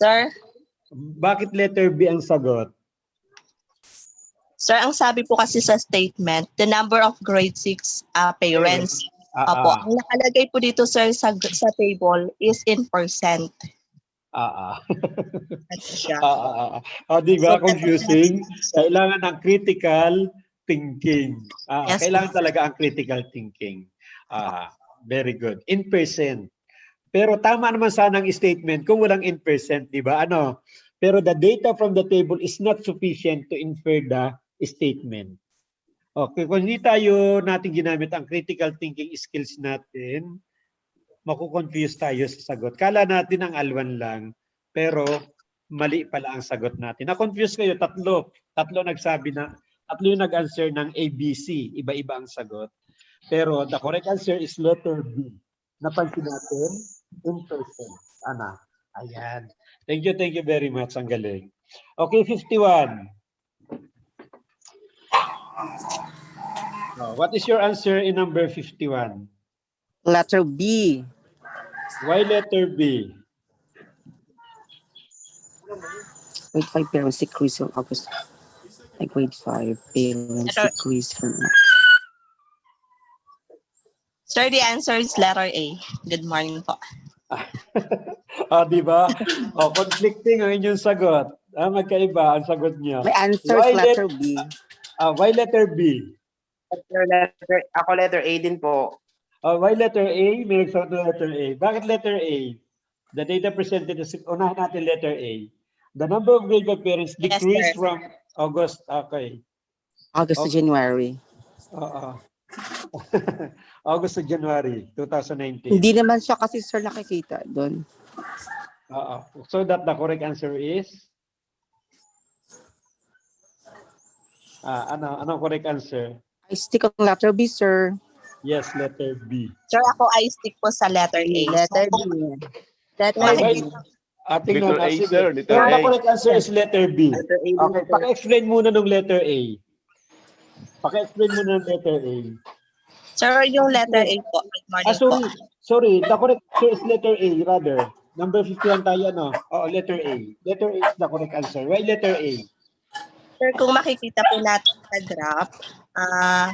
Sir, Bakit letter B ang sagot? sir, ang sabi po kasi sa statement, the number of grade 6 parents. Opo, ang nakalagay po dito sir sa table is in percent. Di ba? Confusing. Kailangan ng critical thinking. Yes, Kailangan talaga ang critical thinking. Very good. In percent. Pero tama naman sana ang statement kung walang in percent, di ba? Ano? Pero the data from the table is not sufficient to infer the statement. Okay, kung hindi tayo natin ginamit ang critical thinking skills natin, makukonfuse tayo sa sagot. Kala natin ang L1 lang, pero mali pala ang sagot natin. Na-confuse kayo, tatlo yung nag-answer ng ABC, iba-iba ang sagot. Pero the correct answer is letter B. Napansin natin, in percent. Ayan. Thank you very much. Ang galing. Okay, 51. What is your answer in number 51? Letter B. Why letter B? Grade 5 parents decrease from August. Grade 5 parents decrease from... Sir, the answer is letter A. Good morning po. Di ba? Conflicting ang inyong sagot. Magkaiba ang sagot niya. My answer is letter B. Why letter B? Ako letter A din po. Why letter A? May nagsagot na letter A. Bakit letter A? The data presented is, unahin natin letter A. The number of grade 5 parents decreased from August. Okay. August to January. August to January 2019. Hindi naman siya kasi sir nakikita doon. So that the correct answer is? Ano correct answer? I stick on letter B, sir. Yes, letter B. Sir, ako I stick po sa letter A. Letter B. Letter B. Tingnan, letter A, sir. Letter Pero A. the correct answer is letter B. Okay, paki-explain muna ng letter A. Paki-explain muna ng letter A. Sir, yung letter A po. Good morning po. Sorry. The correct answer is letter A, rather. Number 51 tayo, letter A. Letter A is the correct answer. Why letter A? Sir, kung makikita po natin sa graph,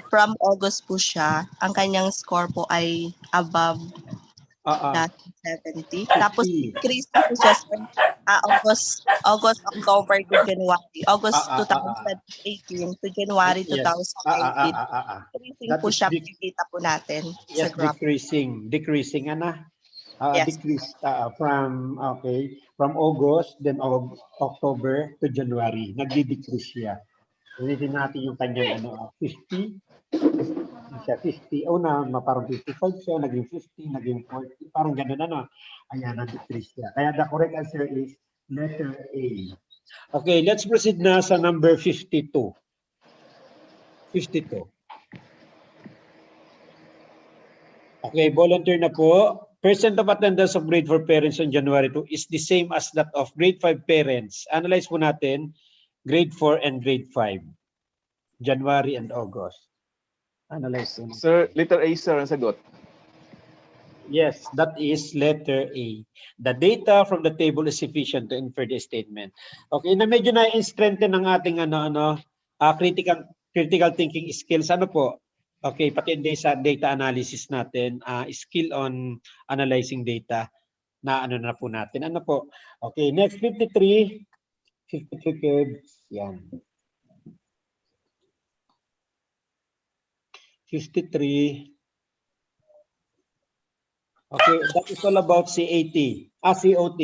from August po siya, ang kanyang score po ay above 70. Tapos increase po siya sa August, October to January. August 2018 to January 2019. Increasing po siya, makikita po natin sa Yes, graph. decreasing. Yes. Decreased from August, then October to January. Nagdi-decrease siya. Ulitin natin yung kanyang 50. Siya 50. Parang 55 siya, naging 50, naging 40. Parang ganun Ayan, nag-decrease siya. Kaya the correct answer is letter A. Okay, let's proceed na sa number 52. 52. Okay, volunteer na po. Percent of attendance of grade 4 parents on January 2 is the same as that of grade 5 parents. Analyze po natin grade 4 and grade 5. January and August. Analyze po natin. Sir, letter A, sir, ang sagot. Yes, that is letter A. The data from the table is sufficient to infer the statement. Okay, na medyo na-strengthen ng ating critical thinking skills. Ano po? Okay, pati sa data analysis natin, skill on analyzing data na na po natin. Ano po? Okay, next 53 kids. Yan. 53. Okay, that is all about CAT. COT.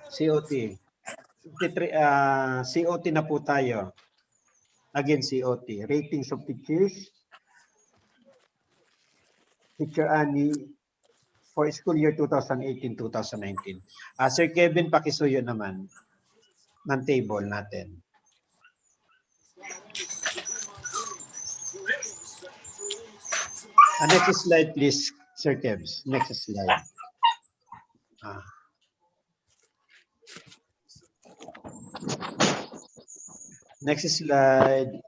COT. 53, COT na po tayo. Again, COT. Ratings of teachers. Teacher Annie for school year 2018-2019. Sir Kevin, pakisuyo naman ng table natin. Next slide, please, Sir Kevs. Next slide. Next slide.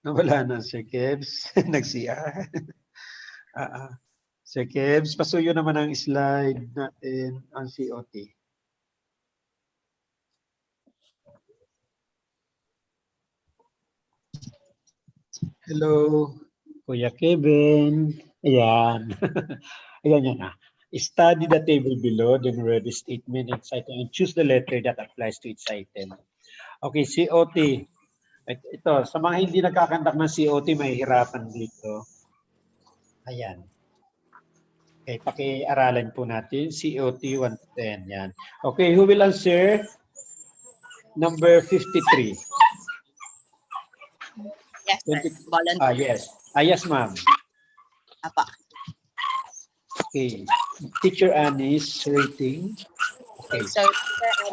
Nawala na, Sir Kevs. Nag-CR. Sir Kebs, pasuyo naman ang slide natin ang COT. Hello, Kuya Kevin. Ayan. Ayan yan ah. Study the table below, then read the statement and item and choose the letter that applies to each item. Okay, COT. Ito, sa mga hindi nagkakandak ng COT, may hirapan dito. Ayan. Okay, paki-aralan po natin. COT 1 to 10. Yan. Okay, who will answer? Number 53. Yes, sir. Volunteer. Yes. Yes, ma'am. Apa. Okay. Teacher Annie's rating. Okay. Sir,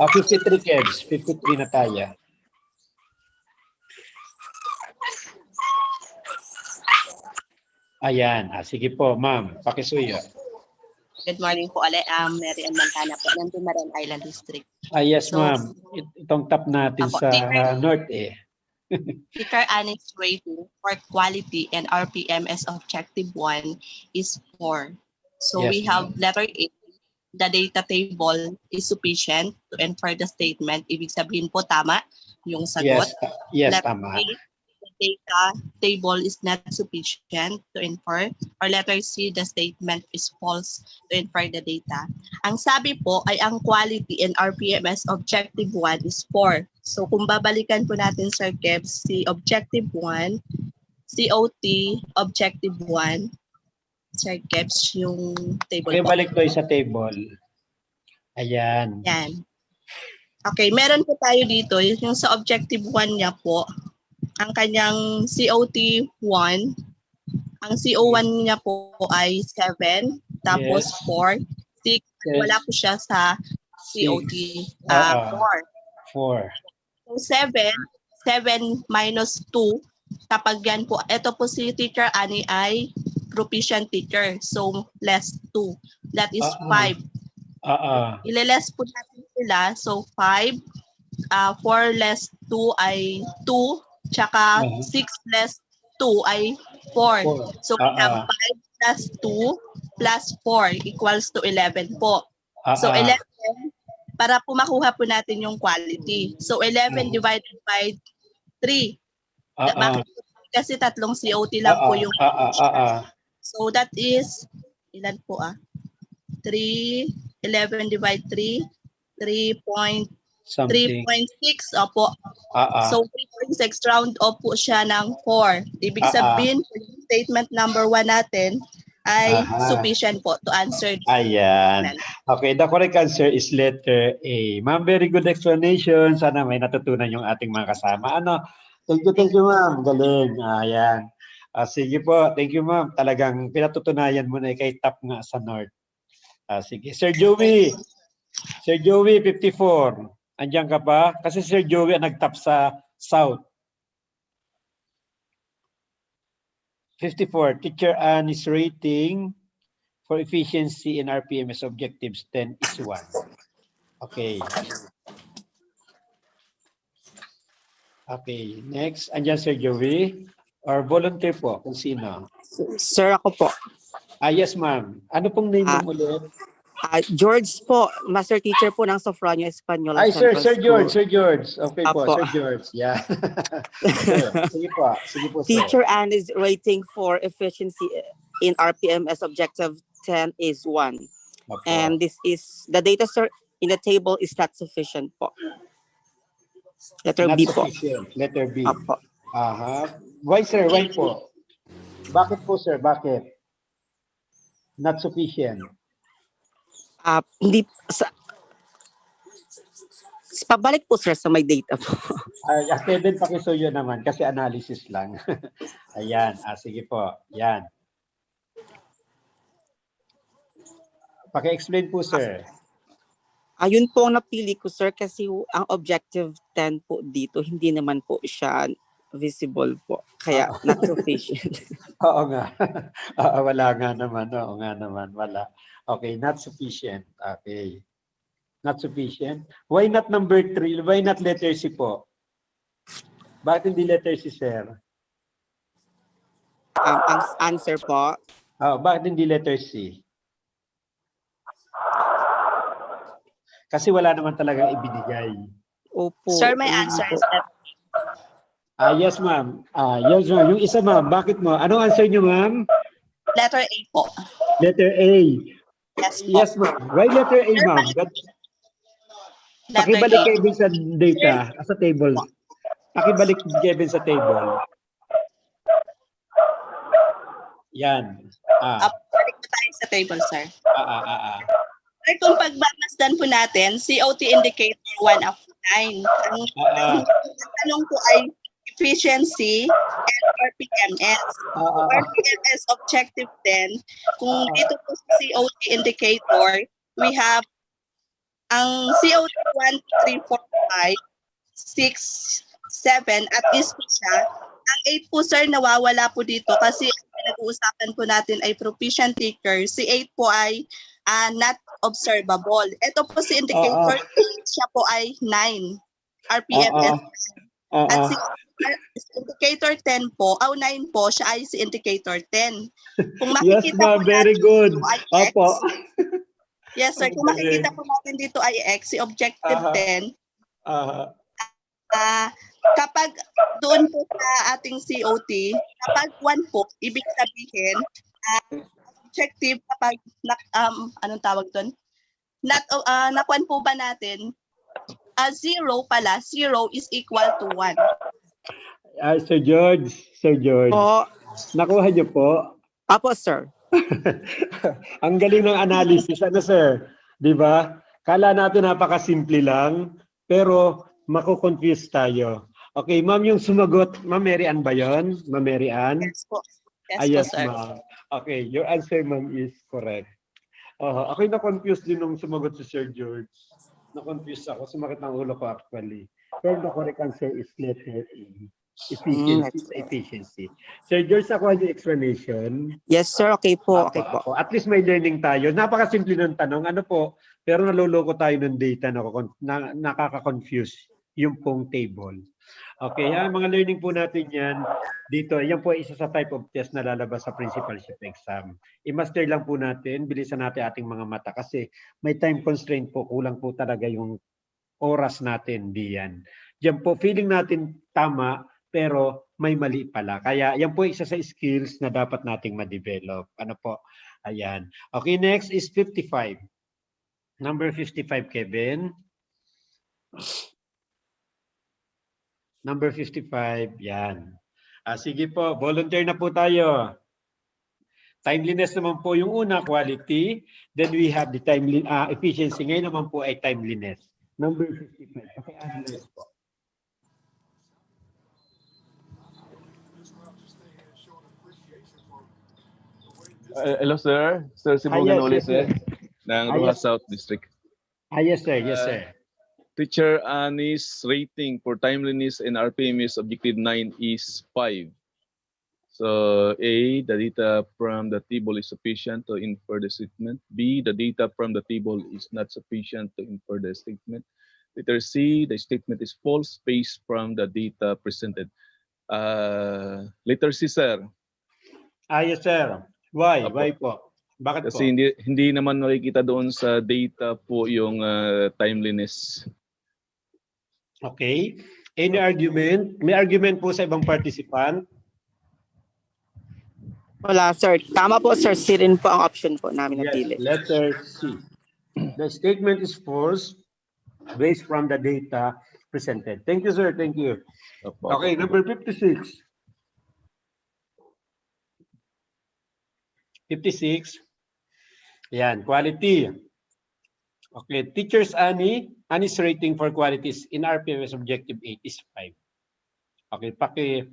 53 kids. 53 na tayo. Ayan. Sige po, ma'am. Pakisuyo. Good morning po ulit. Mary Ann Mantana po ng Tumaran Island District. Yes, So, ma'am. Itong top natin Apo, sa North eh. Teacher Annie's rating for quality and RPMS objective 1 is 4. So Yes, we have letter A. The data table is sufficient to infer the statement. Ibig sabihin po tama yung sagot. Yes, Letter tama. B, the data table is not sufficient to infer. Or letter C, the statement is false to infer the data. Ang sabi po ay ang quality and RPMS objective 1 is 4. So kung babalikan po natin, Sir Kebs, si objective 1, COT objective 1, Sir Kebs, yung table Okay, po. balik ko sa table. Ayan. Yan. Okay, meron po tayo dito, yung sa objective 1 niya po, ang kanyang COT 1, ang CO1 niya po ay 7, tapos Yes. 4, 6, wala po siya sa COT 4. 4. So 7 minus 2, kapag yan po, ito po si Teacher Annie ay proficient teacher, so less 2. That is 5. Ile-less po natin sila, so 5, 4 less 2 ay 2, tsaka 6 less 2 ay 4. So we have 5 plus 2 plus 4 equals to 11 po. So 11, para po makuha po natin yung quality. So 11 divided by 3. Bakit? Kasi tatlong COT lang po yung So that is, ilan po 11 divide 3, 3.6, opo. So 3.6 round off po siya ng 4. Ibig sabihin, statement number 1 natin ay sufficient po to answer. Ayan. Okay, the correct answer is letter A. Ma'am, very good explanation. Sana may natutunan yung ating mga kasama. Thank you, ma'am. Galing. Ayan. Sige po. Thank you, ma'am. Talagang pinatutunayan mo na kay top nga sa North. Sige. Sir Joey. Sir Joey, 54. Andiyan ka pa? Kasi Sir Joey ang nag-top sa South. 54. Teacher Annie's rating for efficiency in RPMS objectives 10 is 1. Okay. Okay. Next. Andiyan Sir Joey. Or volunteer po kung sino. Sir, ako po. Yes, ma'am. Ano pong name mo ulit? George po, master teacher po ng Sofronio Espanyol. Sir George. Okay po, Apo. Sir George. Yeah. Sige po, sir. Teacher Annie's rating for efficiency in RPMS objective 10 is 1. Apo. And this is, the data sir in the table is not sufficient po. Letter Not B po. sufficient. Letter B. Apo. Why, sir? Why po? Bakit po, sir? Bakit? Not sufficient. Hindi, pabalik po sir sa may data po. Kevin, pakisuyo naman kasi analysis lang. Ayan. Sige po. Yan. Paki-explain po, sir. Ayun po ang napili ko sir kasi ang objective 10 po dito, hindi naman po siya visible po. Kaya not sufficient. Oo nga. Wala nga naman. Oo nga naman. Wala. Okay, not sufficient. Okay. Not sufficient. Why not number 3? Why not letter C po? Bakit hindi letter C, sir? Ang answer po, Bakit hindi letter C? Kasi wala naman talagang ibinigay. Opo. Sir, my answer is letter Yes, ma'am. Yes, ma'am. Yung isa, ma'am. Bakit mo? Anong answer niyo, ma'am? letter A po. Letter A. Yes po. Yes, ma'am. Why letter A, ma'am? Pakibalik Kevin sa data, sa table. Pakibalik Kevin sa table. Yan. Balik po tayo sa table, sir. Sir, kung pagbamasdan po natin, COT indicator 1 of 9. Ang tanong po ay efficiency and RPMS. RPMS objective 10. Kung dito po sa COT indicator, we have ang COT 1, 2, 3, 4, 5, 6, 7, at least po siya. Ang 8 po, sir, nawawala po dito kasi ang pinag-uusapan po natin ay proficient taker. Si 8 po ay not observable. Ito po si indicator, siya po ay 9. RPMS. At si indicator 10 po, 9 po, siya ay si indicator 10. Kung Yes, makikita ma'am. po Very natin good. dito ay X. Opo. Yes, sir. Kung makikita po natin dito ay X, si objective 10. Kapag doon po sa ating COT, kapag 1 po, ibig sabihin, objective kapag, anong tawag doon? Nakuan po ba natin? 0 pala, 0 is equal to 1. Sir George. Po. Nakuha niyo po? Apo, sir. Ang galing ng analysis. Ano, sir? Di ba? Kala natin napakasimple lang, pero mako-confuse tayo. Okay, ma'am, yung sumagot, Ma'am Mary Ann ba yun? Ma'am Mary Ann? Yes po. Yes, Sir. ma'am. Okay, your answer, ma'am, is correct. Ako'y na-confuse din nung sumagot si Sir George. Na-confuse ako. Sumakit ng ulo ko actually. Pero the correct answer is letter A. Efficiency. Sir George, nakuha yung explanation? Yes, sir. Okay po. Okay po. At least may learning tayo. Napakasimple ng tanong. Ano po? Pero naluloko tayo ng data na nakaka-confuse yung pong table. Okay, mga learning po natin yan. Dito, yan po ay isa sa type of test na lalabas sa principalship exam. I-master lang po natin, bilisan natin ating mga mata kasi may time constraint po, kulang po talaga yung oras natin diyan. Diyan po, feeling natin tama, pero may mali pala. Kaya yan po isa sa skills na dapat nating ma-develop. Ano po? Ayan. Okay, next is 55. Number 55, Kevin. Number 55, yan. Sige po, volunteer na po tayo. Timeliness naman po yung una, quality. Then we have the efficiency. Ngayon naman po ay timeliness. Number 55. Okay, analyze po. Hello, sir. Sir Sibugan ulit, sir. Ng Rojas South District. Yes, sir. Yes, sir. Teacher Annie's rating for timeliness and RPMS objective 9 is 5. So A, the data from the table is sufficient to infer the statement. B, the data from the table is not sufficient to infer the statement. Letter C, the statement is false based from the data presented. Letter C, sir. Yes, sir. Why? Why po? Bakit Kasi po? hindi naman makikita doon sa data po yung timeliness. Okay. Any argument? May argument po sa ibang participant? Wala, sir. Tama po, sir. C rin po ang option po namin Yes, napili. letter C. The statement is false based from the data presented. Thank you, sir. Thank you. Okay, number 56. 56. Yan, quality. Okay, teachers Annie's rating for qualities in RPMS objective 8 is 5. Okay,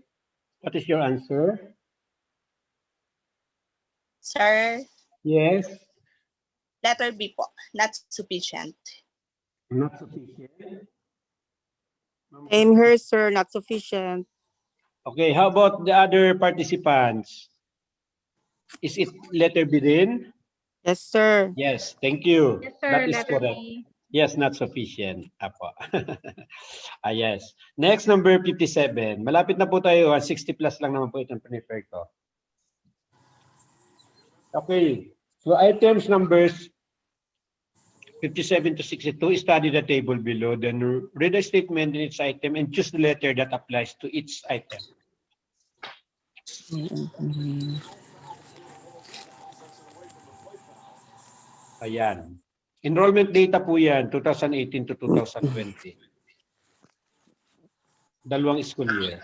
what is your answer? Sir? Yes. Letter B po, not sufficient. Not sufficient. Same here, sir. Not sufficient. Okay, how about the other participants? Is it letter B then? Yes, sir. Yes, thank you. Yes, sir. That is Letter correct. B. Yes, not sufficient. Apo. Yes. Next, number 57. Malapit na po tayo. 60 plus lang naman po itong prefer ko. Okay. So items numbers 57 to 62, study the table below, then read a statement in each item and choose the letter that applies to each item. Ayan. Enrollment data po yan, 2018 to 2020. Dalawang school year.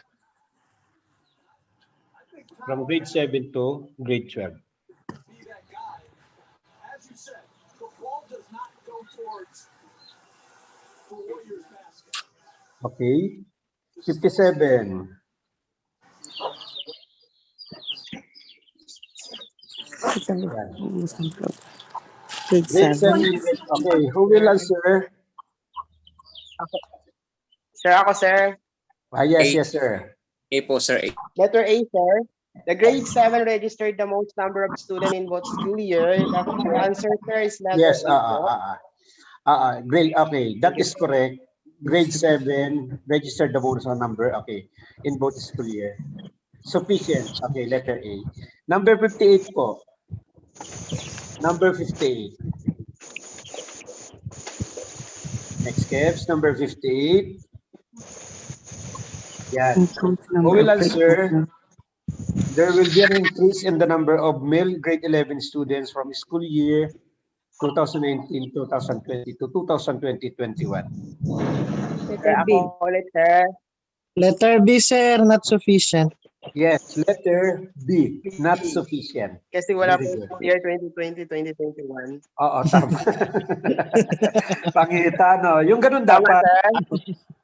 From grade 7 to grade 12. Okay. 57. Yan. Grade Grade 7. 7. Okay. Who will answer? Ako. Sir, ako, sir. Yes, yes, sir. A po, sir. A. Letter A, sir. The grade 7 registered the most number of students in both school year. The answer, sir, is letter Yes, A po. grade, okay, that is correct. Grade 7 registered the bonus number, okay, in both school year. Sufficient, okay, letter A. Number 58 po. Number 58. Next steps, number 58. Yan. Who will answer? There will be an increase in the number of male grade 11 students from school year 2019-2020 to 2020-21. Sir, ako ulit, sir. Letter B, sir, not sufficient. Yes, letter B, not sufficient. Kasi wala Very po good. year 2020, 2021. Oo, tama. Pangita, no? Yung ganun Tama, dapat. sir.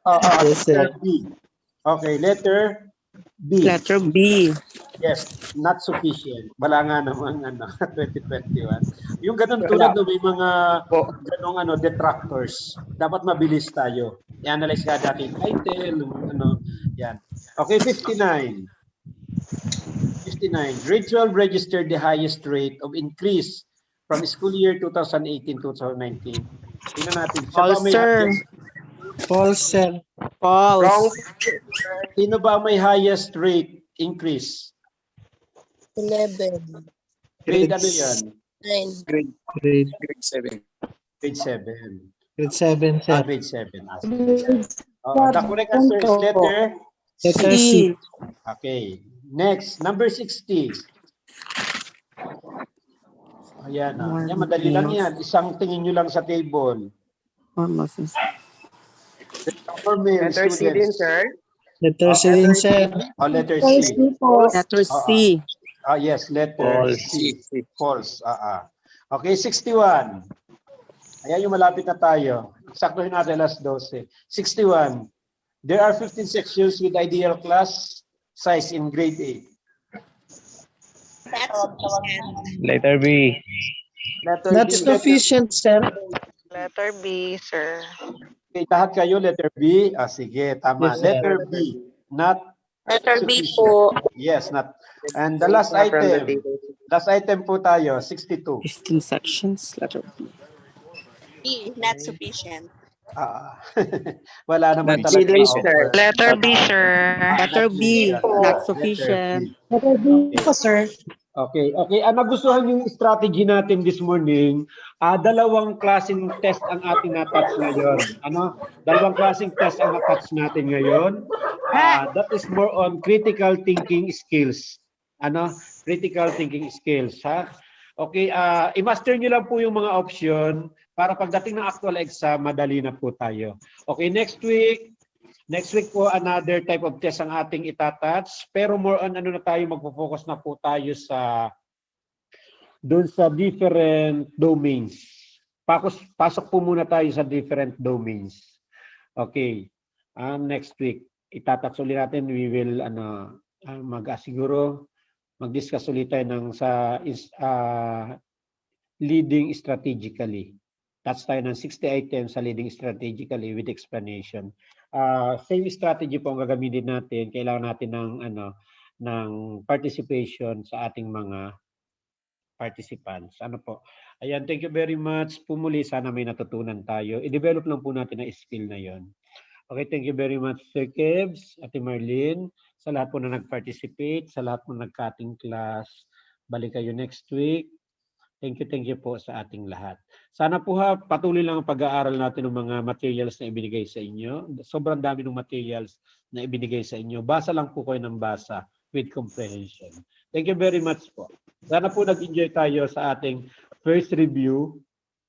Oo, Yes, sir. letter B. Okay, letter B. Letter B. Yes, not sufficient. Wala nga naman 2021. Yung ganun tulad no, may mga ganong detractors. Dapat mabilis tayo. I-analyze ka dati yung title, yan. Okay, 59. 59. Grade 12 registered the highest rate of increase from school year 2018-2019. Tingnan natin. False, sir. False, sir. False. Wrong. Sino ba may highest rate increase? 11. Grade ano yan? 9. Grade 7. Grade 7. Grade 7, sir. Grade 7. The correct answer is letter C. Okay. Next, number 60. Ayan. Yan, madali lang yan. Isang tingin nyo lang sa table. For male Letter C din, students. sir. Letter C din, sir. Letter C. Letter C. Yes, letter C. False. Okay, 61. Ayan yung malapit na tayo. Saktuhin natin alas 12. 61. There are 15 sections with ideal class size in grade 8. That's sufficient. Letter B. Letter Not B. sufficient, sir. Letter B, sir. Okay, lahat kayo letter B. Sige, tama. Yes, sir. Letter B. Not Letter B sufficient. po. Yes, not. And the last item. Last item po tayo, 62. 15 sections. Letter B. B, not sufficient. Wala naman Not talaga. sufficient, sir. Letter B, sir. Letter B. Not sufficient. Letter B po, sir. Okay, okay. Nagustuhan yung strategy natin this morning. Dalawang klaseng test ang ating na-touch ngayon. Dalawang klaseng test ang na-touch natin ngayon. That is more on critical thinking skills. Critical thinking skills, ha? Okay, i-master nyo lang po yung mga option para pagdating ng actual exam, madali na po tayo. Okay, next week po, another type of test ang ating itatouch. Pero more on na tayo, magpo-focus na po tayo doon sa different domains. Pasok po muna tayo sa different domains. Okay. Next week, itatouch ulit natin. We will mag-discuss ulit tayo leading strategically. Touch tayo ng 60 items sa leading strategically with explanation. Same strategy po ang gagamitin natin. Kailangan natin ng participation sa ating mga participants. Ayan, thank you very much. Pumuli, sana may natutunan tayo. I-develop lang po natin ang skill na yon. Okay, thank you very much, Sir Kebs, Ate Marlene, sa lahat po na nag-participate, sa lahat po na nag-cutting class. Balik kayo next week. Thank you po sa ating lahat. Sana po patuloy lang ang pag-aaral natin ng mga materials na ibinigay sa inyo. Sobrang dami ng materials na ibinigay sa inyo. Basa lang po kayo ng basa with comprehension. Thank you very much po. Sana po nag-enjoy tayo sa ating first review